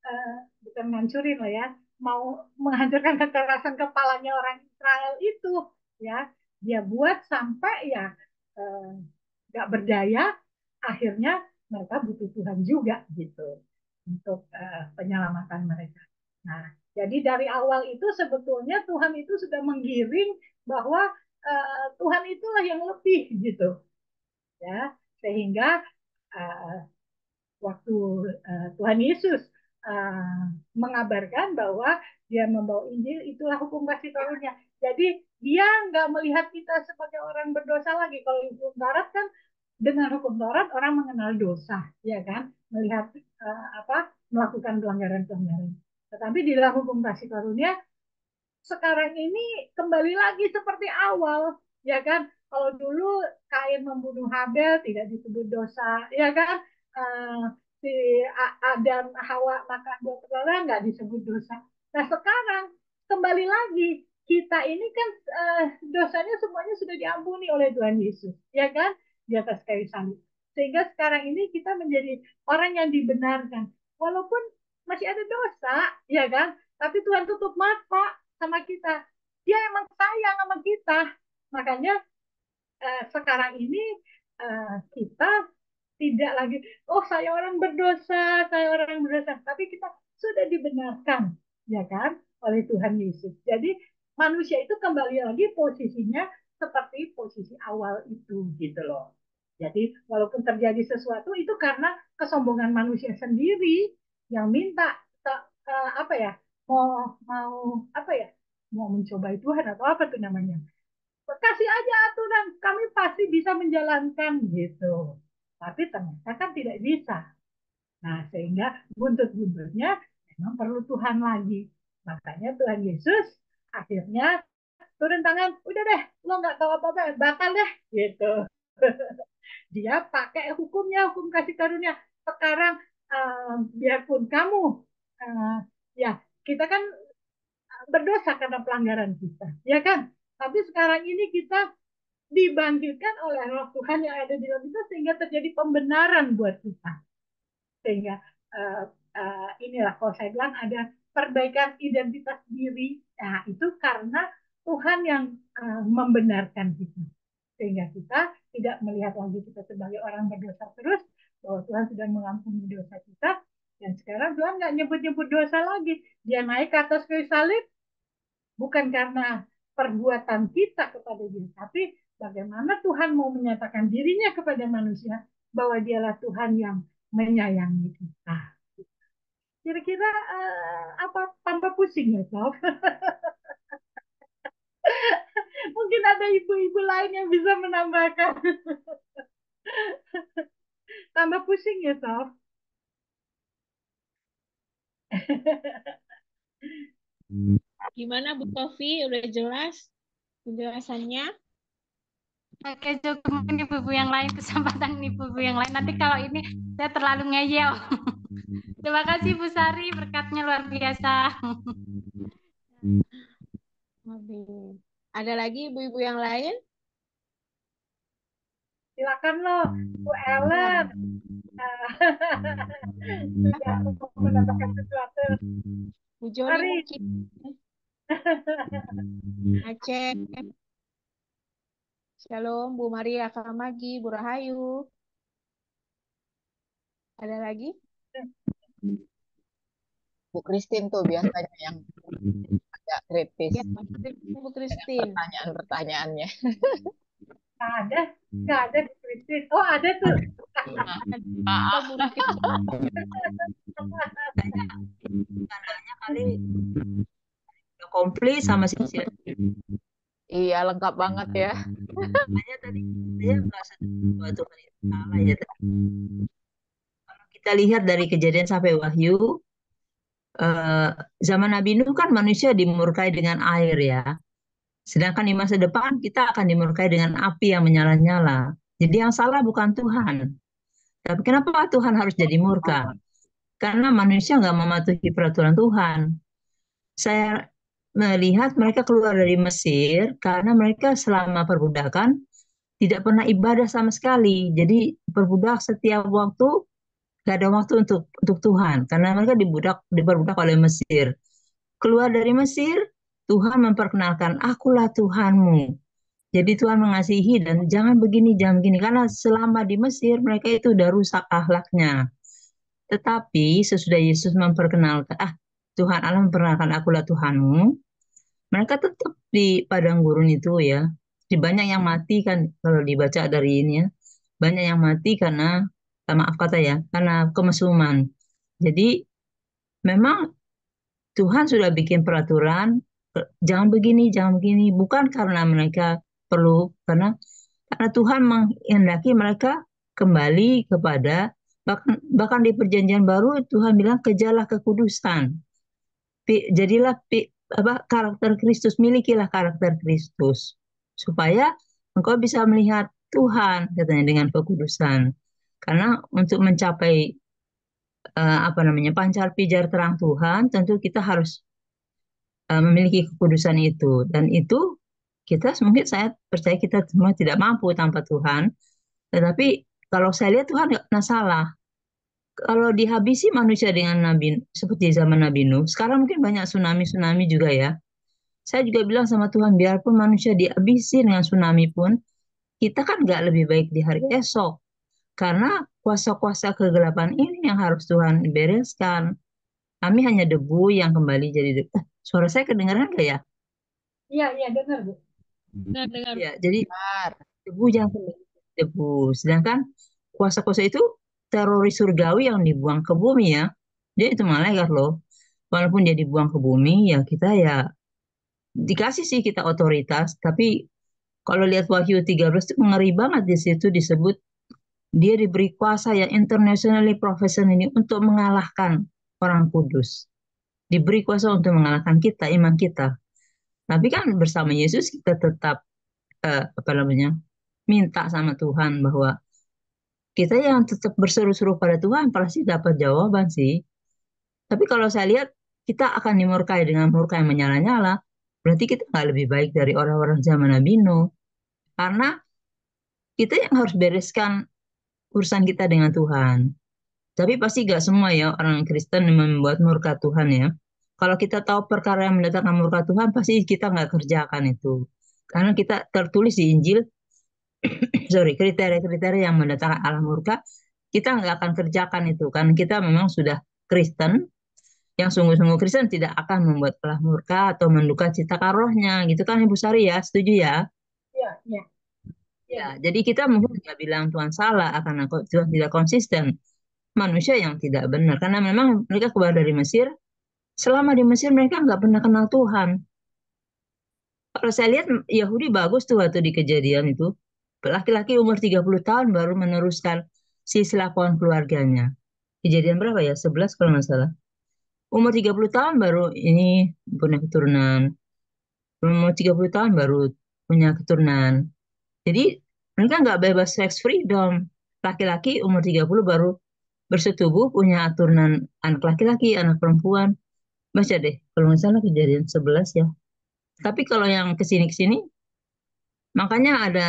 uh, bukan ngancurin lah ya, mau menghancurkan kekerasan kepalanya orang Israel itu ya, dia buat sampai ya nggak berdaya, akhirnya mereka butuh Tuhan juga gitu untuk penyelamatan mereka. Nah, jadi dari awal itu sebetulnya Tuhan itu sudah menggiring bahwa Tuhan itulah yang lebih gitu ya, sehingga uh, waktu Tuhan Yesus uh, mengabarkan bahwa dia membawa Injil, itulah hukum kasih karunia. Jadi dia nggak melihat kita sebagai orang berdosa lagi. Kalau hukum Taurat kan, dengan hukum Taurat orang mengenal dosa, ya kan, melihat melakukan pelanggaran-pelanggaran. Tetapi di dalam hukum kasih karunia sekarang ini kembali lagi seperti awal, ya kan? Kalau dulu Kain membunuh Habel tidak disebut dosa, ya kan? Si Adam Hawa makan buah ketela nggak disebut dosa. Nah sekarang kembali lagi, kita ini kan dosanya semuanya sudah diampuni oleh Tuhan Yesus, ya kan? Di atas kayu salib. Sehingga sekarang ini kita menjadi orang yang dibenarkan, walaupun masih ada dosa, ya kan? Tapi Tuhan tutup mata sama kita. Dia emang sayang sama kita. Makanya sekarang ini kita tidak lagi, oh saya orang berdosa, saya orang berdosa. Tapi kita sudah dibenarkan, ya kan, oleh Tuhan Yesus. Jadi manusia itu kembali lagi posisinya seperti posisi awal itu, gitu loh. Jadi walaupun terjadi sesuatu itu karena kesombongan manusia sendiri yang minta apa ya, mau mau apa ya, mau mencobai Tuhan atau apa tuh namanya, kasih aja aturan, kami pasti bisa menjalankan gitu. Tapi ternyata kan tidak bisa. Nah, sehingga buntut-buntutnya memang perlu Tuhan lagi. Makanya Tuhan Yesus akhirnya turun tangan, udah deh, lo nggak tahu apa-apa, batal deh, gitu. Dia pakai hukumnya, hukum kasih karunia. Sekarang biarpun kamu, uh, ya kita kan berdosa karena pelanggaran kita, ya kan? Tapi sekarang ini kita dibangkitkan oleh Roh Tuhan yang ada di dalam kita sehingga terjadi pembenaran buat kita. Sehingga inilah kalau saya bilang ada perbaikan identitas diri. Nah, itu karena Tuhan yang membenarkan kita. Sehingga kita tidak melihat lagi kita sebagai orang berdosa terus, bahwa Tuhan sudah mengampuni dosa kita. Dan sekarang Tuhan nggak nyebut-nyebut dosa lagi. Dia naik ke atas kayu salib, bukan karena perbuatan kita kepada dia, tapi bagaimana Tuhan mau menyatakan dirinya kepada manusia bahwa dialah Tuhan yang menyayangi kita. Kira-kira apa tambah pusing ya, Sof? Mungkin ada ibu-ibu lain yang bisa menambahkan. Tambah pusing ya, Sof? Gimana Bu Sofi? Udah jelas penjelasannya? Oke, cukup mungkin ibu-ibu yang lain, kesempatan ibu-ibu yang lain. Nanti kalau ini saya terlalu ngeyel. Terima kasih Bu Sari, berkatnya luar biasa. Ada lagi ibu-ibu yang lain? Silakan loh, Bu Ellen. Tidak mau menambahkan sesuatu. Bu Joni Mari. mungkin. Aceh. Shalom, Bu Maria Kamagi, Bu Rahayu. Ada lagi? Bu Christine tuh biasanya yang agak kritis. Ya, Bu Christine. Pertanyaan-pertanyaannya. Nggak ada Bu Christine. Oh, ada tuh. Tandanya kali udah komplit sama Sisil. Iya, lengkap banget ya. Makanya tadi saya merasa bahwa Tuhan itu salah ya. Kalau kita lihat dari Kejadian sampai Wahyu, zaman Nabi Nuh kan manusia dimurkai dengan air ya. Sedangkan di masa depan kita akan dimurkai dengan api yang menyala-nyala. Jadi yang salah bukan Tuhan. Tapi kenapa Tuhan harus jadi murka? Karena manusia nggak mematuhi peraturan Tuhan. Saya melihat mereka keluar dari Mesir karena mereka selama perbudakan tidak pernah ibadah sama sekali. Jadi berbudak setiap waktu, gak ada waktu untuk Tuhan karena mereka diperbudak oleh Mesir. Keluar dari Mesir, Tuhan memperkenalkan, akulah Tuhanmu. Jadi Tuhan mengasihi dan jangan begini, jangan begini. Karena selama di Mesir mereka itu udah rusak akhlaknya. Tetapi sesudah Yesus memperkenalkan, Tuhan Allah memperkenalkan akulah Tuhanmu, mereka tetap di padang gurun itu ya. Banyak yang mati kan kalau dibaca dari ini ya. Banyak yang mati karena, maaf kata ya, karena kemesuman. Jadi memang Tuhan sudah bikin peraturan, jangan begini, jangan begini. Bukan karena mereka perlu, karena Tuhan menghendaki mereka kembali kepada, bahkan di perjanjian baru Tuhan bilang kejarlah kekudusan. Jadilah karakter Kristus, milikilah karakter Kristus supaya engkau bisa melihat Tuhan katanya dengan kekudusan. Karena untuk mencapai pancar pijar terang Tuhan, tentu kita harus memiliki kekudusan itu, dan itu kita mungkin, saya percaya kita semua tidak mampu tanpa Tuhan. Tetapi kalau saya lihat Tuhan nggak pernah salah. Kalau dihabisi manusia dengan Nabi seperti zaman Nabi Nuh, sekarang mungkin banyak tsunami juga ya. Saya juga bilang sama Tuhan, biarpun manusia dihabisi dengan tsunami pun, kita kan nggak lebih baik di hari esok. Karena kuasa-kuasa kegelapan ini yang harus Tuhan bereskan. Kami hanya debu yang kembali jadi debu. Suara saya kedengaran nggak ya? Iya, dengar Bu. Dengar. Ya, jadi debu yang kembali jadi debu. Sedangkan kuasa-kuasa itu teroris surgawi yang dibuang ke bumi ya. Dia itu malaikat loh. walaupun dia dibuang ke bumi, ya kita ya dikasih sih kita otoritas, tapi kalau lihat Wahyu 13 itu ngeri banget, di situ disebut dia diberi kuasa yang internationally professional untuk mengalahkan orang kudus. Diberi kuasa untuk mengalahkan kita, iman kita. Tapi kan bersama Yesus kita tetap minta sama Tuhan bahwa kita yang tetap berseru-seru pada Tuhan pasti dapat jawaban sih. Tapi kalau saya lihat kita akan dimurkai dengan murka yang menyala-nyala, berarti kita nggak lebih baik dari orang-orang zaman Nabi Nuh. Karena kita yang harus bereskan urusan kita dengan Tuhan. Tapi pasti gak semua ya orang Kristen yang membuat murka Tuhan ya. Kalau kita tahu perkara yang mendatangkan murka Tuhan, pasti kita nggak kerjakan itu. Karena kita tertulis di Injil, kriteria-kriteria yang mendatangkan Allah murka, kita nggak akan kerjakan itu. Karena kita memang sudah Kristen, yang sungguh-sungguh Kristen tidak akan membuat Allah murka atau menduka citakan rohnya. Gitu kan Ibu Sari ya, setuju ya? Ya, ya. Ya, jadi kita mungkin nggak bilang Tuhan salah, karena Tuhan tidak konsisten. Manusia yang tidak benar. Karena memang mereka keluar dari Mesir, selama di Mesir mereka nggak pernah kenal Tuhan. Kalau saya lihat Yahudi bagus tuh waktu di Kejadian itu. Laki-laki umur 30 tahun baru meneruskan silsilah pohon keluarganya. Kejadian berapa ya? 11 kalau nggak salah. Umur 30 tahun baru ini punya keturunan. Umur 30 tahun baru punya keturunan. Jadi mereka nggak bebas sex freedom. Laki-laki umur 30 baru bersetubuh punya turunan anak laki-laki, anak perempuan. Baca deh, kalau nggak salah Kejadian 11 ya. Tapi kalau yang kesini-kesini, makanya ada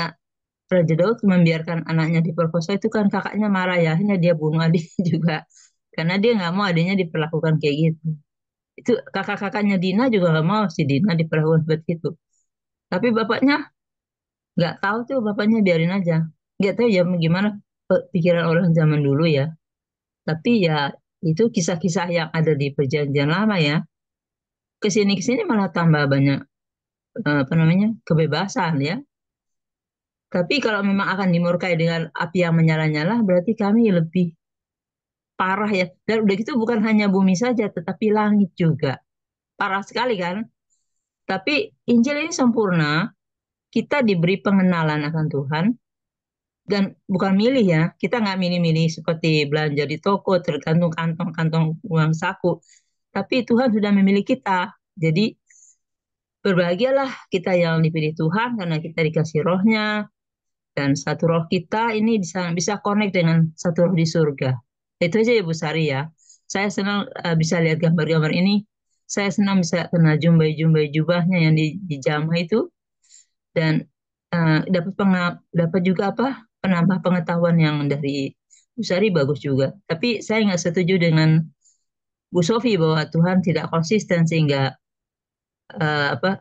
Raja Daud membiarkan anaknya diperkosa itu kan kakaknya marah ya, akhirnya dia bunuh adiknya juga. Karena dia nggak mau adiknya diperlakukan kayak gitu. Itu kakak-kakaknya Dina juga nggak mau si Dina diperlakukan seperti itu. Tapi bapaknya nggak tahu tuh, bapaknya biarin aja. Nggak tahu ya gimana pikiran orang zaman dulu ya. Tapi ya itu kisah-kisah yang ada di Perjanjian Lama ya. Kesini-kesini malah tambah banyak kebebasan ya. Tapi kalau memang akan dimurkai dengan api yang menyala-nyala, berarti kami lebih parah ya. Dan udah gitu bukan hanya bumi saja, tetapi langit juga. Parah sekali kan? Tapi Injil ini sempurna, kita diberi pengenalan akan Tuhan, dan bukan milih ya. Kita nggak milih-milih seperti belanja di toko, tergantung kantong-kantong uang saku. Tapi Tuhan sudah memilih kita. Jadi berbahagialah kita yang dipilih Tuhan karena kita dikasih rohnya, dan satu roh kita ini bisa connect dengan satu roh di surga. Itu aja ya Bu Sari ya. Saya senang bisa lihat gambar-gambar ini. Saya senang bisa kenal jumbai-jumbai jubahnya yang dijamah itu, dan dapat juga penambah pengetahuan yang dari Bu Sari bagus juga. Tapi saya nggak setuju dengan Bu Sofi bahwa Tuhan tidak konsisten sehingga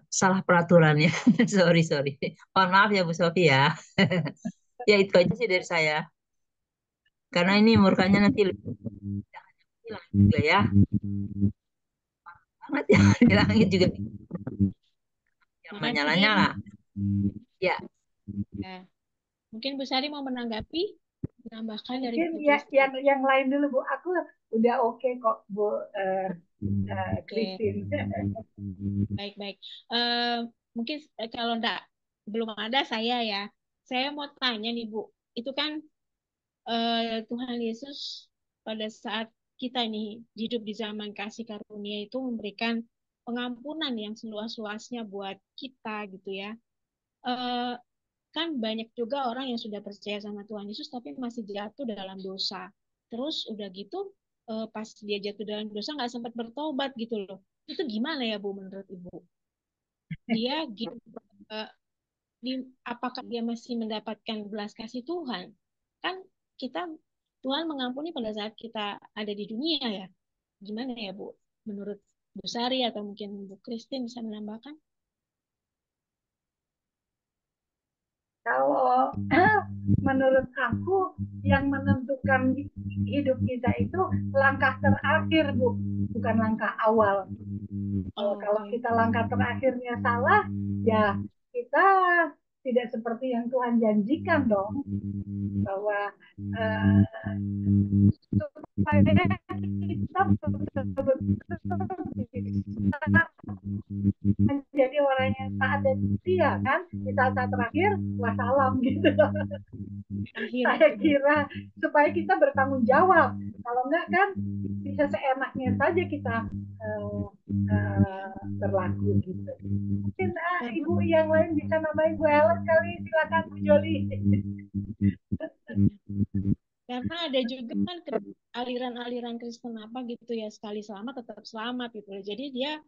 salah peraturannya. Sorry. Mohon maaf ya Bu Sofi ya. Ya itu aja sih dari saya. Karena ini murkanya nanti lebih hilang juga ya. Banget ya, di langit juga yang Makasih. menyala-nyala. Ya. Ya. Mungkin Bu Sari mau menanggapi, menambahkan dari Mungkin Bu ya, Christine. yang lain dulu Bu. Aku udah oke kok Bu Oke, Christine. baik. Mungkin kalau enggak belum ada saya ya. Saya mau tanya nih Bu, itu kan Tuhan Yesus pada saat kita nih hidup di zaman kasih karunia itu memberikan pengampunan yang seluas-luasnya buat kita gitu ya. Eh, kan banyak juga orang yang sudah percaya sama Tuhan Yesus tapi masih jatuh dalam dosa. Terus udah gitu pas dia jatuh dalam dosa nggak sempat bertobat gitu loh. Itu gimana ya Bu menurut Ibu? Dia gitu, eh, apakah dia masih mendapatkan belas kasih Tuhan? Kan kita Tuhan mengampuni pada saat kita ada di dunia ya. Gimana ya Bu? Menurut Bu Sari atau mungkin Bu Christine bisa menambahkan? Kalau menurut aku yang menentukan hidup kita itu langkah terakhir Bu, bukan langkah awal. Kalau Oke. kita langkah terakhirnya salah, ya kita tidak seperti yang Tuhan janjikan dong, bahwa supaya kita betul-betul bisa menjadi orang yang taat dan setia kan di saat-saat terakhir wassalam gitu. Saya kira supaya kita bertanggung jawab, kalau enggak kan bisa seenaknya saja kita berlaku gitu. Mungkin ibu yang lain bisa nambahin, Bu Ellen kali, silakan Bu Joli. Karena ada juga kan aliran-aliran Kristen apa gitu ya, sekali selamat tetap selamat gitu loh. Jadi dia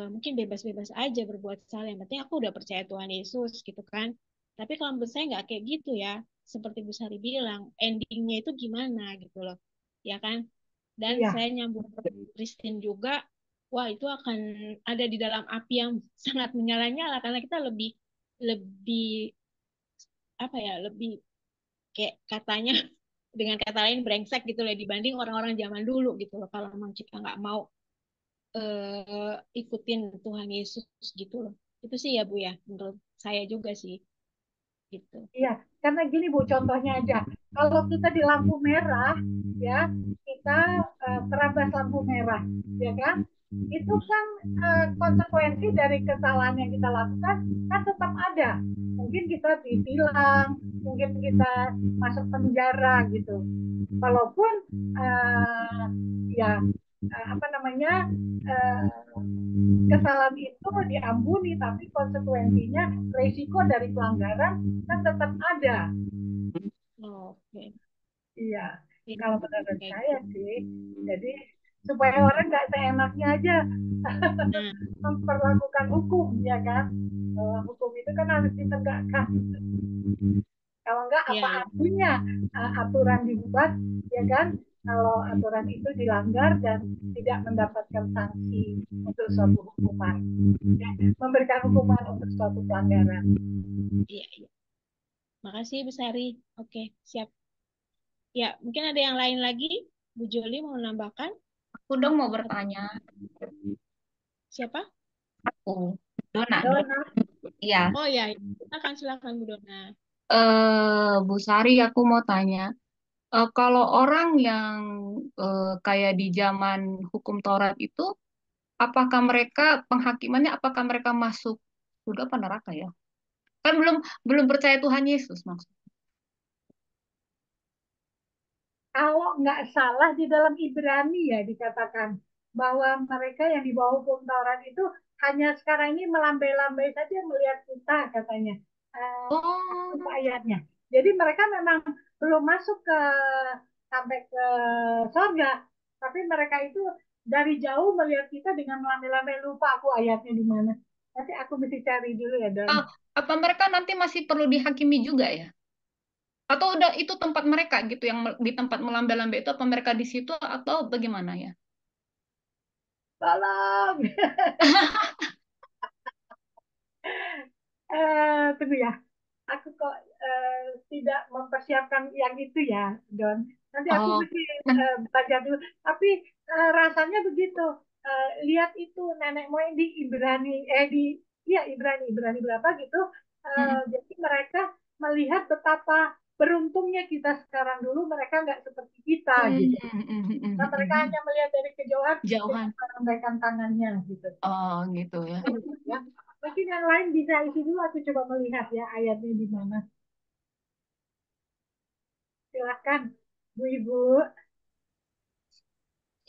mungkin bebas-bebas aja berbuat salah. Yang penting aku udah percaya Tuhan Yesus gitu kan. Tapi kalau menurut saya nggak kayak gitu ya. Seperti Bu Sari bilang, endingnya itu gimana gitu loh. Ya kan? Dan Iya. saya nyambung ke Kristen juga, wah itu akan ada di dalam api yang sangat menyala-nyala karena kita lebih lebih apa ya, lebih kayak katanya dengan kata lain brengsek gitu loh dibanding orang-orang zaman dulu gitu loh. Kalau memang kita nggak mau ikutin Tuhan Yesus gitu loh. Itu sih ya Bu ya, menurut saya juga sih gitu. Iya, karena gini Bu, contohnya aja. Kalau kita di lampu merah, ya, kita terabas lampu merah, ya kan? Itu kan konsekuensi dari kesalahan yang kita lakukan kan tetap ada. Mungkin kita ditilang, mungkin kita masuk penjara gitu. Walaupun ya apa namanya kesalahan itu diampuni, tapi konsekuensinya resiko dari pelanggaran kan tetap ada. Oke. Iya, Ya, kalau menurut kayak saya sih, jadi supaya orang nggak seenaknya aja nah, memperlakukan hukum, ya kan? Hukum itu kan harus ditegakkan. Kalau enggak, ya, apa artinya aturan dibuat, ya kan? Kalau aturan itu dilanggar dan tidak mendapatkan sanksi untuk suatu hukuman, ya, memberikan hukuman untuk suatu pelanggaran. iya, iya. Makasih Bu Sari. Oke, siap. Ya, mungkin ada yang lain lagi. Bu Joli mau menambahkan? Aku dong mau bertanya. Siapa? Aku. Dona. Dona, Iya. Oh ya, silakan Bu Dona. Bu Sari, aku mau tanya. Kalau orang yang kayak di zaman hukum Taurat itu, apakah mereka penghakimannya, apakah mereka masuk surga apa neraka ya? Kan belum percaya Tuhan Yesus maksudnya. kalau nggak salah di dalam Ibrani ya dikatakan bahwa mereka yang di bawah hukum Taurat itu hanya sekarang ini melambai-lambai saja melihat kita katanya. Apa Oh, ayatnya? Jadi mereka memang belum masuk ke sampai ke sorga, tapi mereka itu dari jauh melihat kita dengan melambai-lambai, lupa aku ayatnya di mana. Nanti aku mesti cari dulu ya Don. apa mereka nanti masih perlu dihakimi juga ya? Atau udah itu tempat mereka gitu yang di tempat melambai-lambai itu apa mereka di situ atau bagaimana ya? Tolong. Tunggu ya. Aku kok tidak mempersiapkan yang itu ya, Don. Nanti aku Oh, mesti belajar dulu. Tapi rasanya begitu. Lihat itu nenek moyang di Ibrani, di iya Ibrani berapa gitu. mm, Jadi mereka melihat betapa beruntungnya kita sekarang, dulu mereka nggak seperti kita gitu. Nah, mereka hanya melihat dari kejauhan dengan jauhan. melambaikan tangannya gitu. Oh, gitu ya. Ya. Mungkin yang lain bisa isi dulu, aku coba melihat ya ayatnya di mana. Silakan, Bu Ibu.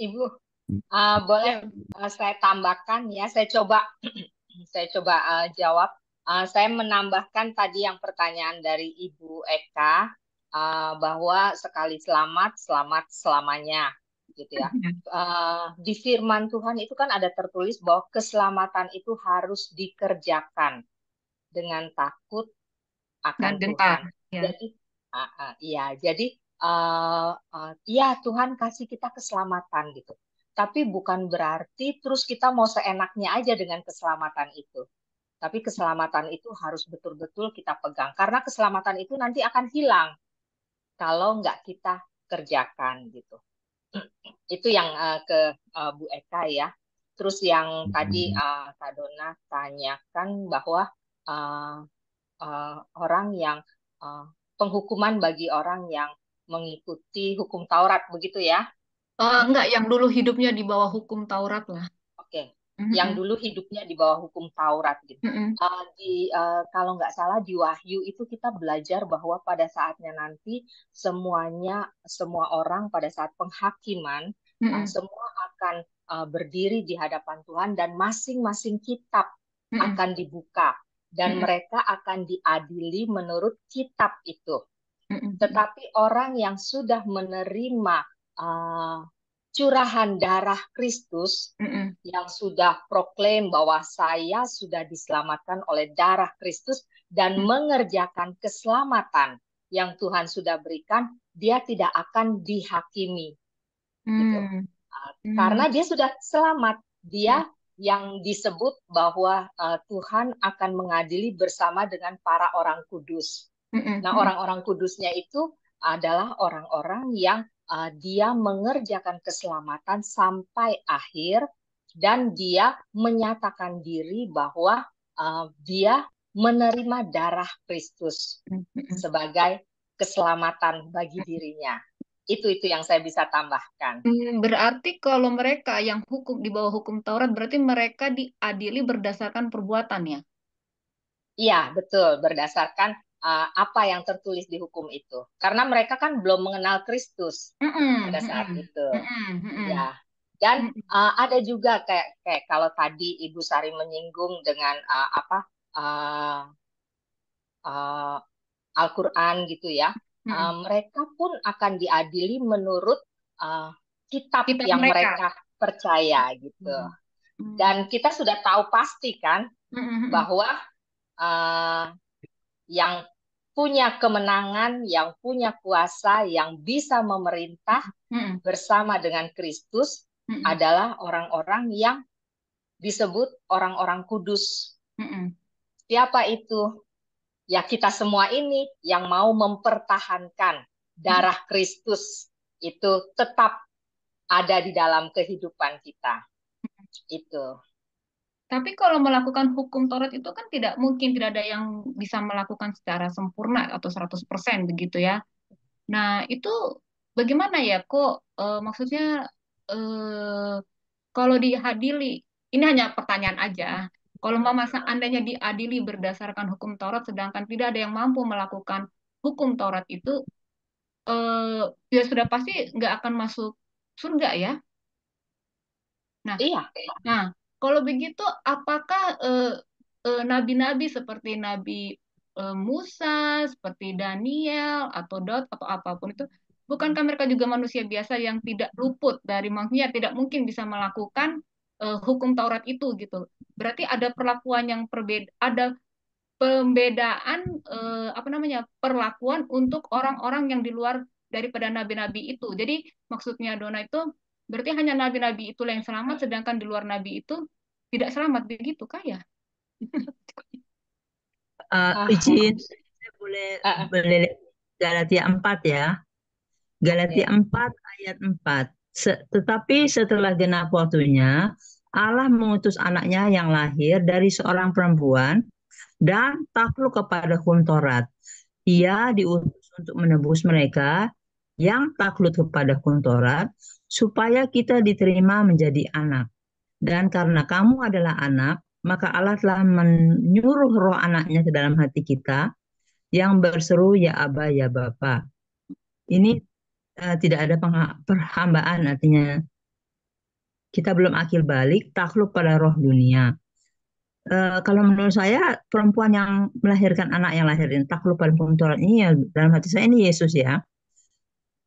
Ibu, boleh saya tambahkan ya. Saya coba jawab. Saya menambahkan tadi yang pertanyaan dari Ibu Eka bahwa sekali selamat, selamat selamanya, gitu ya. Di firman Tuhan itu kan ada tertulis bahwa keselamatan itu harus dikerjakan dengan takut akan Dan gentar. Tuhan. Ya. Jadi, iya, jadi ya Tuhan kasih kita keselamatan gitu. Tapi bukan berarti terus kita mau seenaknya aja dengan keselamatan itu. Tapi keselamatan itu harus betul-betul kita pegang. Karena keselamatan itu nanti akan hilang kalau nggak kita kerjakan gitu. Itu yang ke Bu Eka ya. Terus yang tadi Kak Dona tanyakan bahwa uh, orang yang uh, penghukuman bagi orang yang mengikuti hukum Taurat begitu ya. Enggak, yang dulu hidupnya di bawah hukum Taurat lah. Oke, yang Mm-mm. dulu hidupnya di bawah hukum Taurat gitu. Mm-mm. Kalau nggak salah di Wahyu itu kita belajar bahwa pada saatnya nanti semua orang pada saat penghakiman Mm-mm. semua akan berdiri di hadapan Tuhan dan masing-masing kitab Mm-mm. akan dibuka dan Mm-mm. mereka akan diadili menurut kitab itu. Mm-mm. Tetapi orang yang sudah menerima uh, curahan darah Kristus, Mm-mm. yang sudah proklaim bahwa saya sudah diselamatkan oleh darah Kristus dan mengerjakan keselamatan yang Tuhan sudah berikan, dia tidak akan dihakimi, gitu. Karena dia sudah selamat, dia yang disebut bahwa Tuhan akan mengadili bersama dengan para orang kudus. Nah, orang-orang kudusnya itu adalah orang-orang yang dia mengerjakan keselamatan sampai akhir dan dia menyatakan diri bahwa dia menerima darah Kristus sebagai keselamatan bagi dirinya. Itu yang saya bisa tambahkan. Berarti kalau mereka yang di bawah hukum Taurat, berarti mereka diadili berdasarkan perbuatannya. Iya, betul, berdasarkan apa yang tertulis di hukum itu. Karena mereka kan belum mengenal Kristus pada saat itu. Ya. Dan ada juga kayak kalau tadi Ibu Sari menyinggung dengan Al-Quran gitu ya. Mereka pun akan diadili menurut kitab yang mereka percaya gitu. Dan kita sudah tahu pasti kan bahwa yang punya kemenangan, yang punya kuasa, yang bisa memerintah bersama dengan Kristus adalah orang-orang yang disebut orang-orang kudus. Siapa itu? Ya kita semua ini yang mau mempertahankan darah Kristus itu tetap ada di dalam kehidupan kita. Itu. Tapi kalau melakukan hukum Taurat itu kan tidak mungkin, tidak ada yang bisa melakukan secara sempurna atau 100% begitu ya. Nah, itu bagaimana ya kok maksudnya kalau diadili, ini hanya pertanyaan aja. Kalau mama seandainya diadili berdasarkan hukum Taurat sedangkan tidak ada yang mampu melakukan hukum Taurat itu ya sudah pasti nggak akan masuk surga ya. Nah, Iya. Kalau begitu, apakah nabi-nabi seperti Nabi Musa, seperti Daniel, atau Daud, atau apapun itu, bukankah mereka juga manusia biasa yang tidak luput dari maksudnya tidak mungkin bisa melakukan hukum Taurat itu gitu? Berarti ada perlakuan yang ada pembedaan apa namanya perlakuan untuk orang-orang yang di luar daripada nabi-nabi itu. Jadi maksudnya Dona itu berarti hanya nabi-nabi itu yang selamat, sedangkan di luar nabi itu tidak selamat begitu kah ya? Izin, saya boleh Galatia 4 ya. Galatia 4 ayat 4. Tetapi setelah genap waktunya, Allah mengutus anaknya yang lahir dari seorang perempuan dan takluk kepada hukum Taurat. Ia diutus untuk menebus mereka yang takluk kepada hukum Taurat, supaya kita diterima menjadi anak. Dan karena kamu adalah anak, maka Allah telah menyuruh roh anaknya ke dalam hati kita, yang berseru, ya Aba, ya Bapa. Ini tidak ada perhambaan, artinya kita belum akil balik, takluk pada roh dunia. Kalau menurut saya, perempuan yang melahirkan anak yang lahir ini takluk pada hukum Taurat ini, ya, dalam hati saya ini Yesus ya.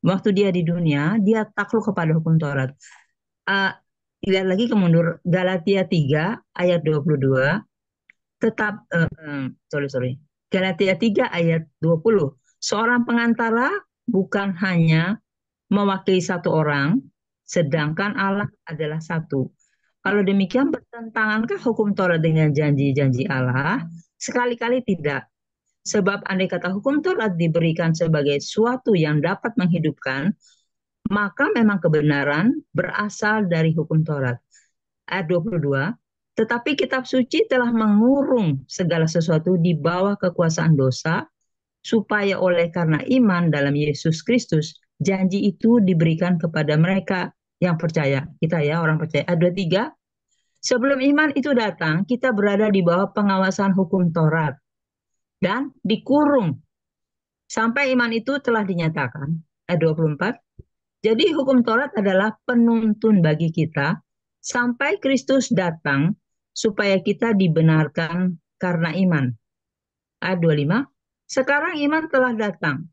Waktu dia di dunia, dia takluk kepada hukum Taurat. Lihat lagi ke mundur, Galatia 3 ayat 22. Tetap, Galatia 3 ayat 20. Seorang pengantara bukan hanya mewakili satu orang, sedangkan Allah adalah satu. Kalau demikian, bertentangankah hukum Taurat dengan janji-janji Allah? Sekali-kali tidak. Sebab andai kata hukum Taurat diberikan sebagai suatu yang dapat menghidupkan, maka memang kebenaran berasal dari hukum Taurat. Ayat 22, tetapi kitab suci telah mengurung segala sesuatu di bawah kekuasaan dosa, supaya oleh karena iman dalam Yesus Kristus, janji itu diberikan kepada mereka yang percaya, kita ya orang percaya. Ayat 23, sebelum iman itu datang, kita berada di bawah pengawasan hukum Taurat dan dikurung sampai iman itu telah dinyatakan. Ayat 24, jadi hukum Taurat adalah penuntun bagi kita sampai Kristus datang supaya kita dibenarkan karena iman. Ayat 25, sekarang iman telah datang.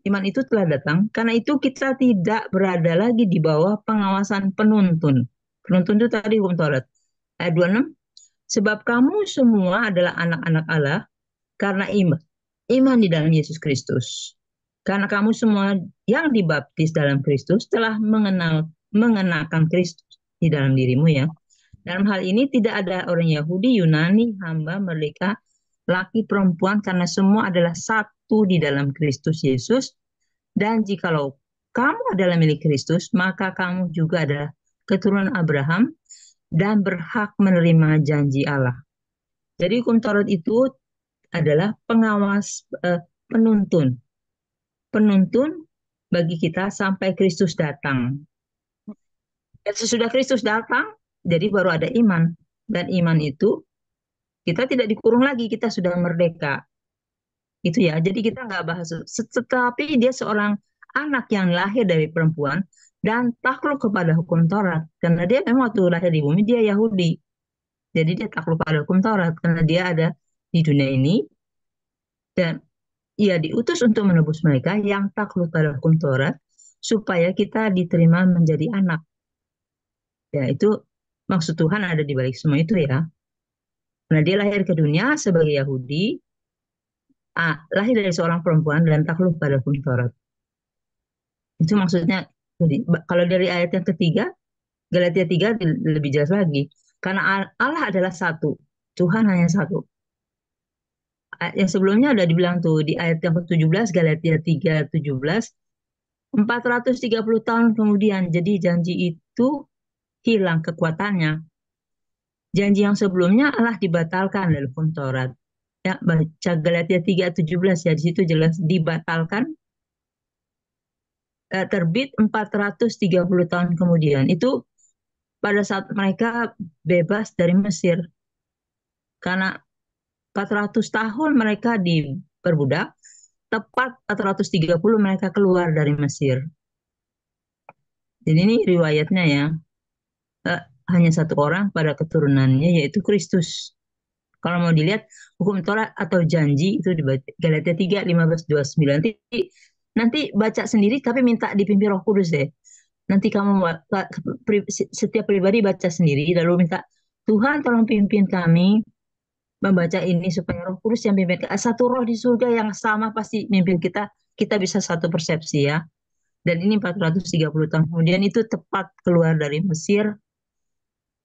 Iman itu telah datang, karena itu kita tidak berada lagi di bawah pengawasan penuntun. Penuntun itu tadi hukum Taurat. Ayat 26, sebab kamu semua adalah anak-anak Allah karena iman di dalam Yesus Kristus. Karena kamu semua yang dibaptis dalam Kristus telah mengenakan Kristus di dalam dirimu ya. Dalam hal ini tidak ada orang Yahudi, Yunani, hamba, merdeka, laki, perempuan, karena semua adalah satu di dalam Kristus Yesus. Dan jikalau kamu adalah milik Kristus, maka kamu juga adalah keturunan Abraham dan berhak menerima janji Allah. Jadi hukum Taurat itu adalah pengawas, penuntun bagi kita sampai Kristus datang. Dan sesudah Kristus datang, jadi baru ada iman. Dan iman itu kita tidak dikurung lagi, kita sudah merdeka. Itu ya, jadi kita nggak bahas. Tetapi dia seorang anak yang lahir dari perempuan dan takluk kepada hukum Taurat. Karena dia memang waktu lahir di bumi, dia Yahudi. Jadi dia takluk pada hukum Taurat. Karena dia ada di dunia ini. Dan ia diutus untuk menebus mereka yang takluk pada hukum Taurat. Supaya kita diterima menjadi anak. Ya, itu maksud Tuhan ada di balik semua itu ya. Karena dia lahir ke dunia sebagai Yahudi, lahir dari seorang perempuan dan takluk pada hukum Taurat. Itu maksudnya. Jadi, kalau dari ayat yang ketiga, Galatia 3 lebih jelas lagi. Karena Allah adalah satu, Tuhan hanya satu. Ayat yang sebelumnya udah dibilang tuh di ayat yang ke-17, Galatia 3:17, 430 tahun kemudian, jadi janji itu hilang kekuatannya. Janji yang sebelumnya Allah dibatalkan dari hukum Taurat. Ya, baca Galatia 3:17 ya, di situ jelas dibatalkan, terbit 430 tahun kemudian. Itu pada saat mereka bebas dari Mesir. Karena 400 tahun mereka diperbudak, tepat 430 mereka keluar dari Mesir. Jadi ini riwayatnya ya. Hanya satu orang pada keturunannya, yaitu Kristus. Kalau mau dilihat hukum Taurat atau janji itu di Galatia 3:15-29. Nanti baca sendiri tapi minta dipimpin Roh Kudus deh. Nanti kamu setiap pribadi baca sendiri lalu minta Tuhan tolong pimpin kami membaca ini supaya Roh Kudus yang pimpin. Satu roh di surga yang sama pasti mimpin kita. Kita bisa satu persepsi ya. Dan ini 430 tahun kemudian itu tepat keluar dari Mesir.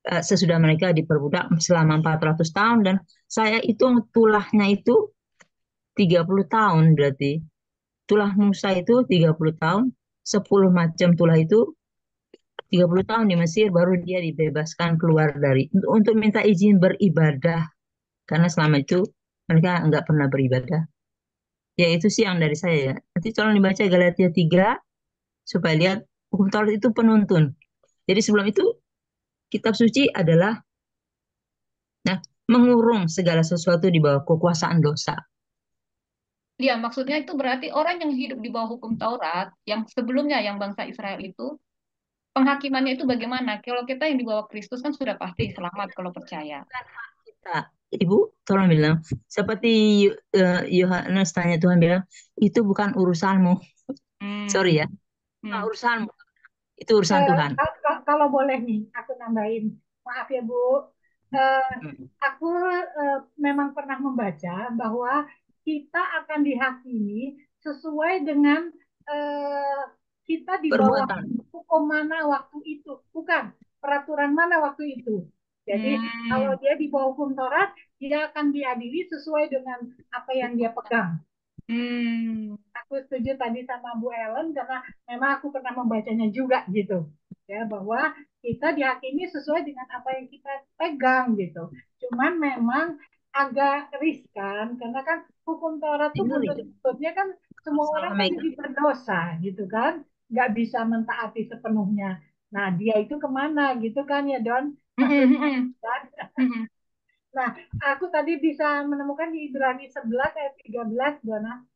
Sesudah mereka diperbudak selama 400 tahun dan saya hitung tulahnya itu 30 tahun berarti. Tulah Musa itu 30 tahun, 10 macam tulah itu 30 tahun di Mesir baru dia dibebaskan keluar dari untuk minta izin beribadah karena selama itu mereka nggak pernah beribadah. Ya itu sih yang dari saya ya. Nanti tolong dibaca Galatia 3 supaya lihat hukum Taurat itu penuntun. Jadi sebelum itu kitab suci adalah mengurung segala sesuatu di bawah kekuasaan dosa. Ya, maksudnya itu berarti orang yang hidup di bawah hukum Taurat, yang sebelumnya yang bangsa Israel itu, penghakimannya itu bagaimana? Kalau kita yang di bawah Kristus kan sudah pasti selamat kalau percaya. Kita, Ibu, tolong bilang, seperti Yohanes tanya Tuhan bilang, itu bukan urusanmu. Sorry ya, bukan urusanmu. Itu urusan Tuhan. Kalau boleh nih, aku nambahin. Maaf ya Bu. Aku memang pernah membaca bahwa kita akan dihakimi sesuai dengan kita di bawah hukum mana waktu itu. Bukan, peraturan mana waktu itu. Jadi kalau dia di bawah hukum Taurat, dia akan diadili sesuai dengan apa yang dia pegang. Aku setuju tadi sama Bu Ellen karena memang aku pernah membacanya juga gitu ya, bahwa kita dihakimi sesuai dengan apa yang kita pegang gitu. Cuman memang agak riskan karena kan hukum Taurat itu buntut-buntutnya kan semua orang kan berdosa gitu kan, nggak bisa mentaati sepenuhnya. Nah, dia itu kemana gitu kan ya, Don? Nah, aku tadi bisa menemukan di Ibrani 11 ayat 13, Dona.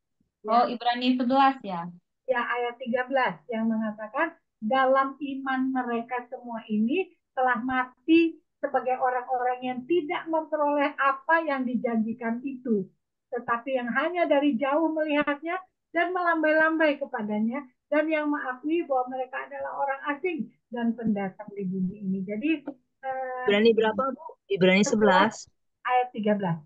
Oh, Ya, Ibrani 11 ya. ya ayat 13 yang mengatakan dalam iman mereka semua ini telah mati sebagai orang-orang yang tidak memperoleh apa yang dijanjikan itu, tetapi yang hanya dari jauh melihatnya dan melambai-lambai kepadanya, dan yang mengakui bahwa mereka adalah orang asing dan pendatang di bumi ini. Jadi Ibrani berapa, Bu? Ibrani 11, ayat 13.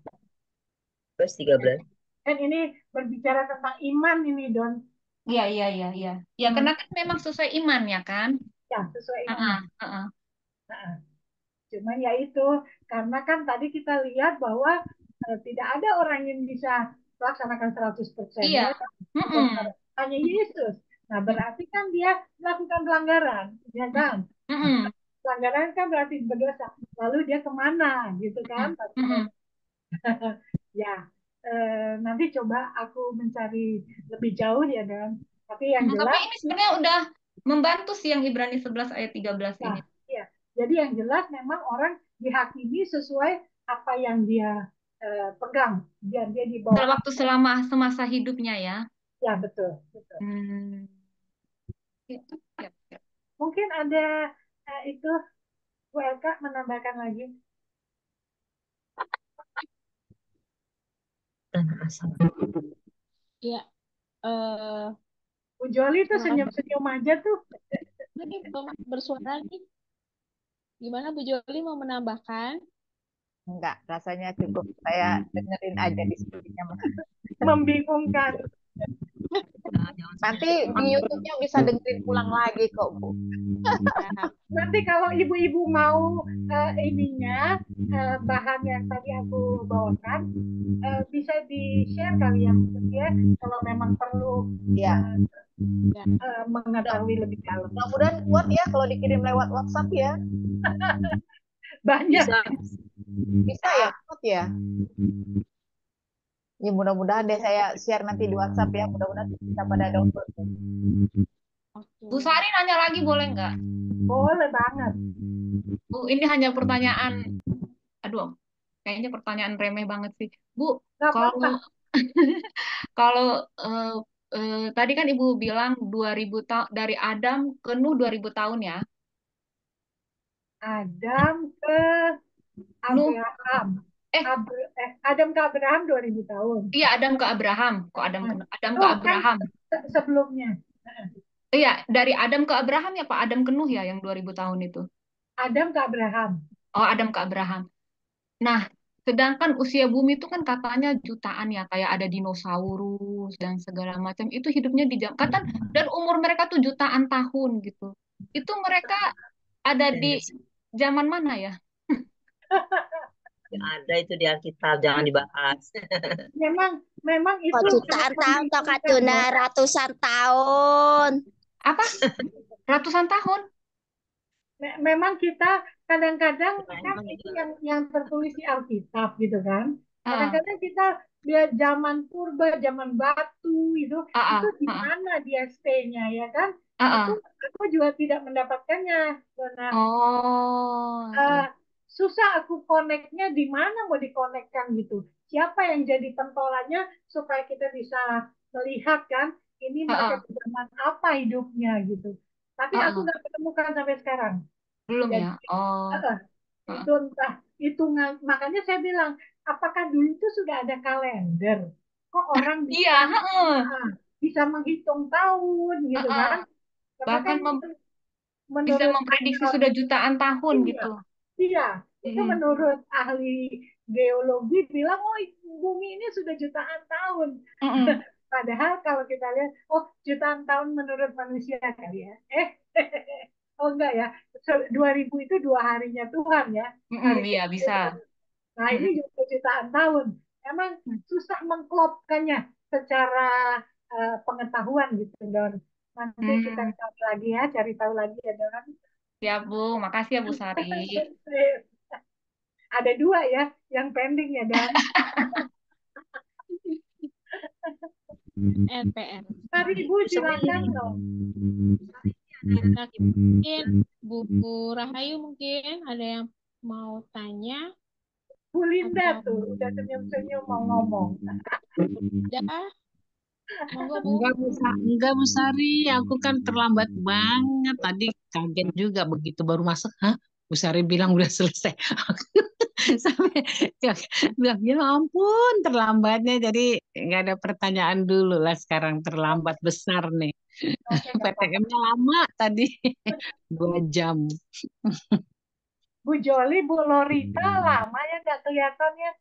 verse 13. Dan ini berbicara tentang iman ini, Don. Iya, iya, iya, iya. Ya, karena kan memang sesuai iman ya kan? Ya, sesuai Heeh, iman. heeh. Nah, cuman ya itu, karena kan tadi kita lihat bahwa tidak ada orang yang bisa melaksanakan 100%, Iya. ya kan? Heeh. Hanya Yesus. Nah, berarti kan dia melakukan pelanggaran, ya kan? Heeh. Pelanggaran kan berarti berdosa. Lalu dia kemana, gitu kan? Heeh. Ya, nanti coba aku mencari lebih jauh ya, Dan. Tapi yang Tapi jelas, ini sebenarnya udah membantu sih yang Ibrani 11 ayat 13 ya, ini. ya. Jadi yang jelas memang orang dihakimi sesuai apa yang dia pegang. Dia di bawah Waktu selama semasa hidupnya ya. ya, betul, betul. Hmm. Ya, ya, ya. Mungkin ada itu Bu Elka menambahkan lagi. Tanah asal. Ya, Bu Joli tuh terima kasih. senyum-senyum aja tuh. Ini bersuara nih. Gimana Bu Joli mau menambahkan? Enggak, rasanya cukup saya dengerin aja diskusinya. Membingungkan. Nanti di YouTube-nya bisa dengerin ulang lagi kok, Bu. Nanti kalau ibu-ibu mau ininya bahan yang tadi aku bawakan bisa di-share kali ya, ya kalau memang perlu Ya, mengetahui lebih dalam. mudah-mudahan kuat ya kalau dikirim lewat WhatsApp ya. Banyak. Bisa ya, kuat ya. Ya mudah-mudahan deh saya share nanti di WhatsApp ya. Mudah-mudahan bisa pada download. Bu Sari nanya lagi boleh nggak? Boleh banget. Bu, ini hanya pertanyaan, aduh, kayaknya pertanyaan remeh banget sih. Bu, kalau kalau tadi kan Ibu bilang 2000 tahun dari Adam ke Nuh 2000 tahun ya. Adam ke Nuh, Abraham. Adam ke Abraham 2000 tahun. Iya, Adam ke Abraham. Kok Adam ke Abraham? Kan sebelumnya. Iya, dari Adam ke Abraham ya Pak, Adam ke Nuh ya yang 2000 tahun itu. Adam ke Abraham. Oh, Adam ke Abraham. Nah, sedangkan usia bumi itu kan katanya jutaan ya, kayak ada dinosaurus dan segala macam. Itu hidupnya di jam kata dan umur mereka tuh jutaan tahun gitu. Itu mereka ada di zaman mana ya? Ada itu di Alkitab, jangan dibahas. Memang itu jutaan tahun toh Tuna ratusan tahun. Apa? Ratusan tahun? Memang kita kadang-kadang kan itu yang tertulis di Alkitab gitu kan. Kadang-kadang kita lihat zaman purba, zaman batu itu di mana dia stay-nya ya kan? Itu aku juga tidak mendapatkannya. Karena susah aku connect-nya di mana mau dikonekkan gitu. Siapa yang jadi pentolannya supaya kita bisa melihat kan ini mereka di zaman apa hidupnya gitu. Tapi aku nggak menemukan sampai sekarang. Belum Jadi, ya? Oh. Itu entah hitungan. Makanya saya bilang, apakah dulu itu sudah ada kalender? Kok orang bisa bisa menghitung tahun gitu kan? Bahkan bisa memprediksi sudah jutaan tahun gitu. Iya, itu menurut ahli geologi bilang, oh bumi ini sudah jutaan tahun. Padahal kalau kita lihat, oh jutaan tahun menurut manusia kali ya. Oh enggak ya, 2000 itu 2 harinya Tuhan ya. Iya bisa. Nah ini juga jutaan tahun. Emang susah mengklopkannya secara pengetahuan gitu, Don. Nanti kita cari lagi ya, cari tahu lagi ya, Don. Siap, Bu. Makasih ya, Bu Sari. Ada 2 ya, yang pending ya, Don. NPR. Mari Ibu silakan loh. Mungkin Bu Bu Rahayu mungkin ada yang mau tanya Bu Linda atau tuh udah senyum-senyum mau ngomong. udah? Monggo Bu. Enggak Bu Sari, aku kan terlambat banget. Tadi kaget juga begitu baru masuk. Hah? Bu Sari bilang udah selesai. Aku sampai bilang, ya ampun terlambatnya. Jadi nggak ada pertanyaan dulu lah sekarang terlambat besar nih. Oke, nggak apa-apa. PTM-nya lama tadi, 2 jam. Bu Joli, Bu Lorita lama ya nggak kelihatannya.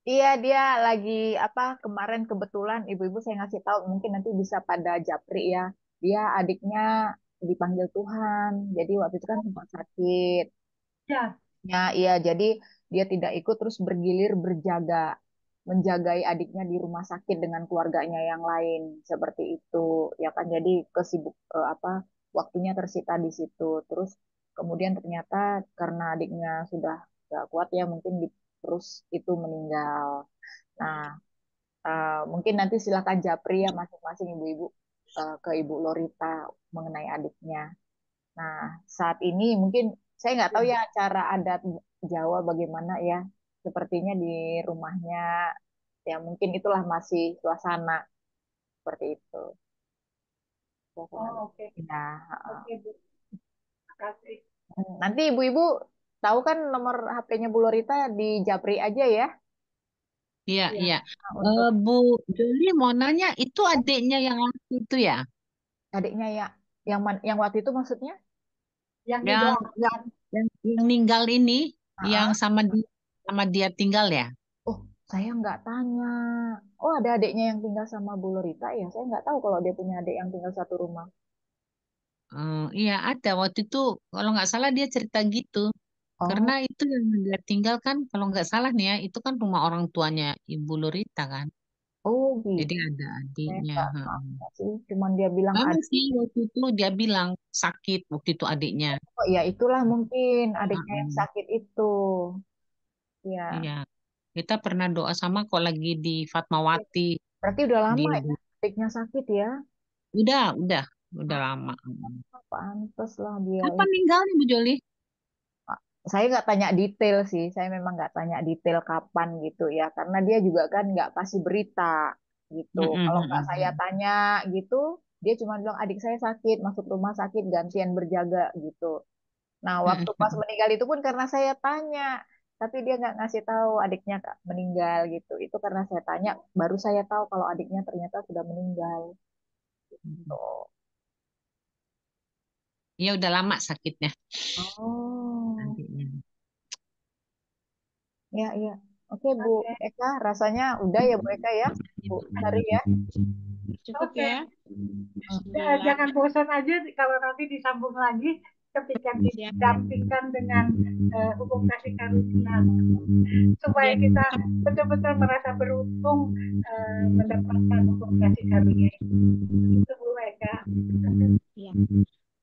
Iya, dia lagi apa kemarin kebetulan ibu-ibu saya ngasih tahu mungkin nanti bisa pada japri ya. Dia adiknya dipanggil Tuhan. Jadi waktu itu kan sempat sakit. Ya, Ya, iya, jadi dia tidak ikut terus bergilir berjaga, menjagai adiknya di rumah sakit dengan keluarganya yang lain seperti itu, ya kan? Jadi kesibuk apa waktunya tersita di situ. Terus kemudian ternyata karena adiknya sudah gak kuat ya mungkin terus itu meninggal. Nah, mungkin nanti silakan japri ya masing-masing ibu-ibu ke Ibu Lorita mengenai adiknya. Nah, saat ini mungkin saya nggak tahu ya cara adat Jawa bagaimana ya. Sepertinya di rumahnya ya mungkin itulah masih suasana seperti itu. Suasana. oh oke. Nah, Oke Bu, makasih. nanti ibu-ibu tahu kan nomor HP-nya Bu Lorita di Japri aja ya. Iya, Iya, iya. Nah, untuk Bu Joli mau nanya, itu adiknya yang laki itu ya? adiknya ya, yang waktu itu maksudnya? yang di Yang belakang. yang meninggal ini, yang Ah, sama dia tinggal ya? oh, saya nggak tanya. Oh, ada adiknya yang tinggal sama Bu Lorita ya. Saya nggak tahu kalau dia punya adik yang tinggal satu rumah. Iya ada waktu itu kalau nggak salah dia cerita gitu. Karena Oh, itu yang dia tinggal kan kalau nggak salah nih ya itu kan rumah orang tuanya Ibu Lurita kan. oh Jadi gitu. ada Saya adiknya. nggak tahu sih. Cuman dia bilang Sama ada. sih waktu itu dia bilang sakit waktu itu adiknya. Oh, ya itulah mungkin adiknya yang Heeh. sakit itu. Ya, Iya, kita pernah doa sama kok lagi di Fatmawati. berarti udah lama Dia ya adiknya sakit ya. udah Ah, lama. pantes lah dia Kapan itu. meninggalnya Bu Joli? Saya nggak tanya detail sih. Saya memang nggak tanya detail kapan gitu ya. Karena dia juga kan nggak kasih berita gitu. Kalau nggak saya tanya gitu, dia cuma bilang adik saya sakit, masuk rumah sakit, gantian berjaga gitu. Nah, waktu pas meninggal itu pun karena saya tanya, tapi dia nggak ngasih tahu adiknya meninggal gitu. Itu karena saya tanya, baru saya tahu kalau adiknya ternyata sudah meninggal. Tuh. Ya udah lama sakitnya Oh, adiknya. ya, ya. Oke, Bu Oke, Eka, rasanya udah ya Bu Eka ya, Bu Sari ya. Cukup oke. ya. Alhamdulillah. Jangan bosan aja kalau nanti disambung lagi ketika Siap. didampingkan dengan hukum kasih karunia supaya Ya. kita betul-betul merasa beruntung mendapatkan hukum kasih karunia itu Bu Eka. Ya.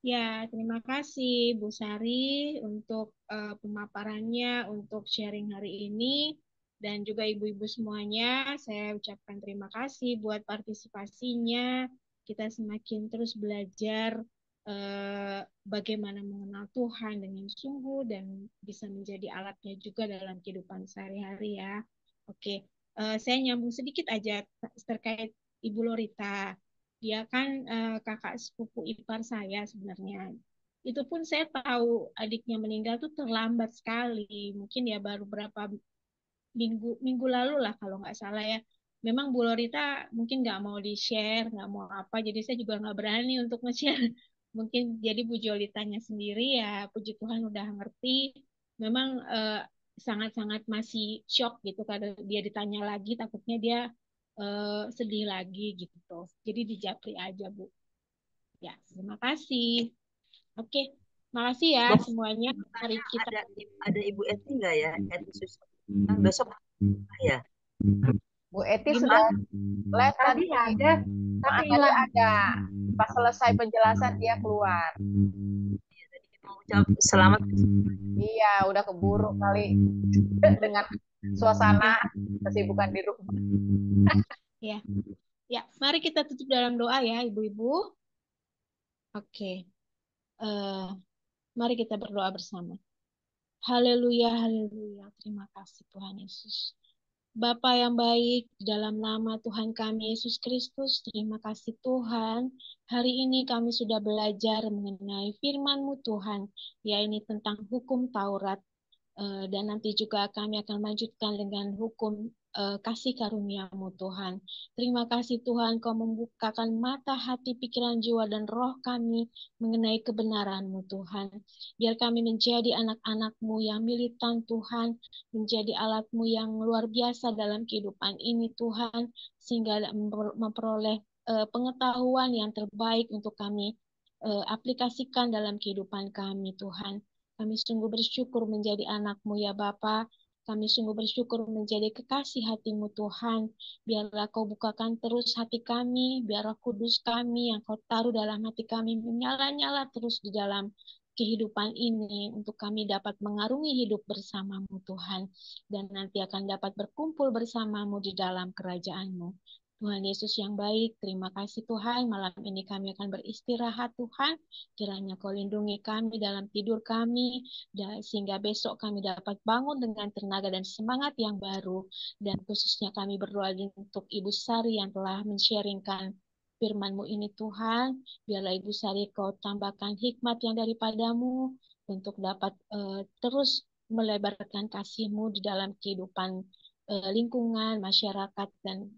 Ya, terima kasih Bu Sari untuk pemaparannya, untuk sharing hari ini. Dan juga ibu-ibu semuanya, saya ucapkan terima kasih buat partisipasinya. Kita semakin terus belajar bagaimana mengenal Tuhan dengan sungguh dan bisa menjadi alatnya juga dalam kehidupan sehari-hari ya. Oke, saya nyambung sedikit aja terkait Ibu Lorita. Dia kan kakak sepupu ipar saya sebenarnya. Itu pun saya tahu adiknya meninggal tuh terlambat sekali. Mungkin ya baru berapa minggu minggu lalu lah kalau nggak salah ya. Memang Bu Lorita mungkin nggak mau di-share, nggak mau apa. Jadi saya juga nggak berani untuk nge-share. Mungkin jadi Bu Jolitanya sendiri ya, puji Tuhan udah ngerti. Memang sangat-sangat masih shock gitu kalau dia ditanya lagi, takutnya dia sedih lagi gitu. Jadi dijapri aja Bu. Ya, terima kasih. Oke, makasih ya Bos, semuanya. Mari tanya kita ada Ibu Eti nggak ya? Eti Susi. Kan besok ya. Bu Eti sudah gimana? live Tadi tadi. ada tapi Tadi hilang. ada. Pas selesai penjelasan dia keluar. Mau ucap selamat. Iya, udah keburu kali dengan suasana kesibukan di rumah. Ya, ya. Mari kita tutup dalam doa ya, ibu-ibu. Oke. Eh, Mari kita berdoa bersama. Haleluya, haleluya. Terima kasih Tuhan Yesus. Bapa yang baik, di dalam nama Tuhan kami Yesus Kristus, terima kasih Tuhan. Hari ini kami sudah belajar mengenai firman-Mu Tuhan, yaitu tentang hukum Taurat. Dan nanti juga kami akan lanjutkan dengan hukum kasih karunia-Mu Tuhan. Terima kasih Tuhan, Kau membukakan mata hati, pikiran, jiwa, dan roh kami mengenai kebenaran-Mu Tuhan. Biar kami menjadi anak-anak-Mu yang militan Tuhan, menjadi alat-Mu yang luar biasa dalam kehidupan ini Tuhan, sehingga memperoleh pengetahuan yang terbaik untuk kami aplikasikan dalam kehidupan kami Tuhan. Kami sungguh bersyukur menjadi anak-Mu ya Bapa. Kami sungguh bersyukur menjadi kekasih hati-Mu Tuhan. Biarlah Kau bukakan terus hati kami, biar Roh Kudus kami yang Kau taruh dalam hati kami menyala-nyala terus di dalam kehidupan ini untuk kami dapat mengarungi hidup bersama-Mu Tuhan. Dan nanti akan dapat berkumpul bersama-Mu di dalam kerajaan-Mu. Tuhan Yesus yang baik, terima kasih Tuhan. Malam ini kami akan beristirahat Tuhan. Kiranya Kau lindungi kami dalam tidur kami, sehingga besok kami dapat bangun dengan tenaga dan semangat yang baru. Dan khususnya kami berdoa untuk Ibu Sari yang telah men-sharingkan firman-Mu ini Tuhan. Biarlah Ibu Sari Kau tambahkan hikmat yang daripadamu untuk dapat terus melebarkan kasih-Mu di dalam kehidupan lingkungan, masyarakat, dan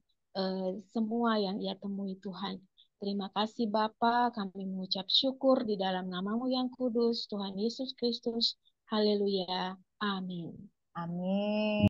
semua yang ia temui Tuhan. Terima kasih Bapa, kami mengucap syukur di dalam nama-Mu yang kudus, Tuhan Yesus Kristus. Haleluya. Amin. Amin.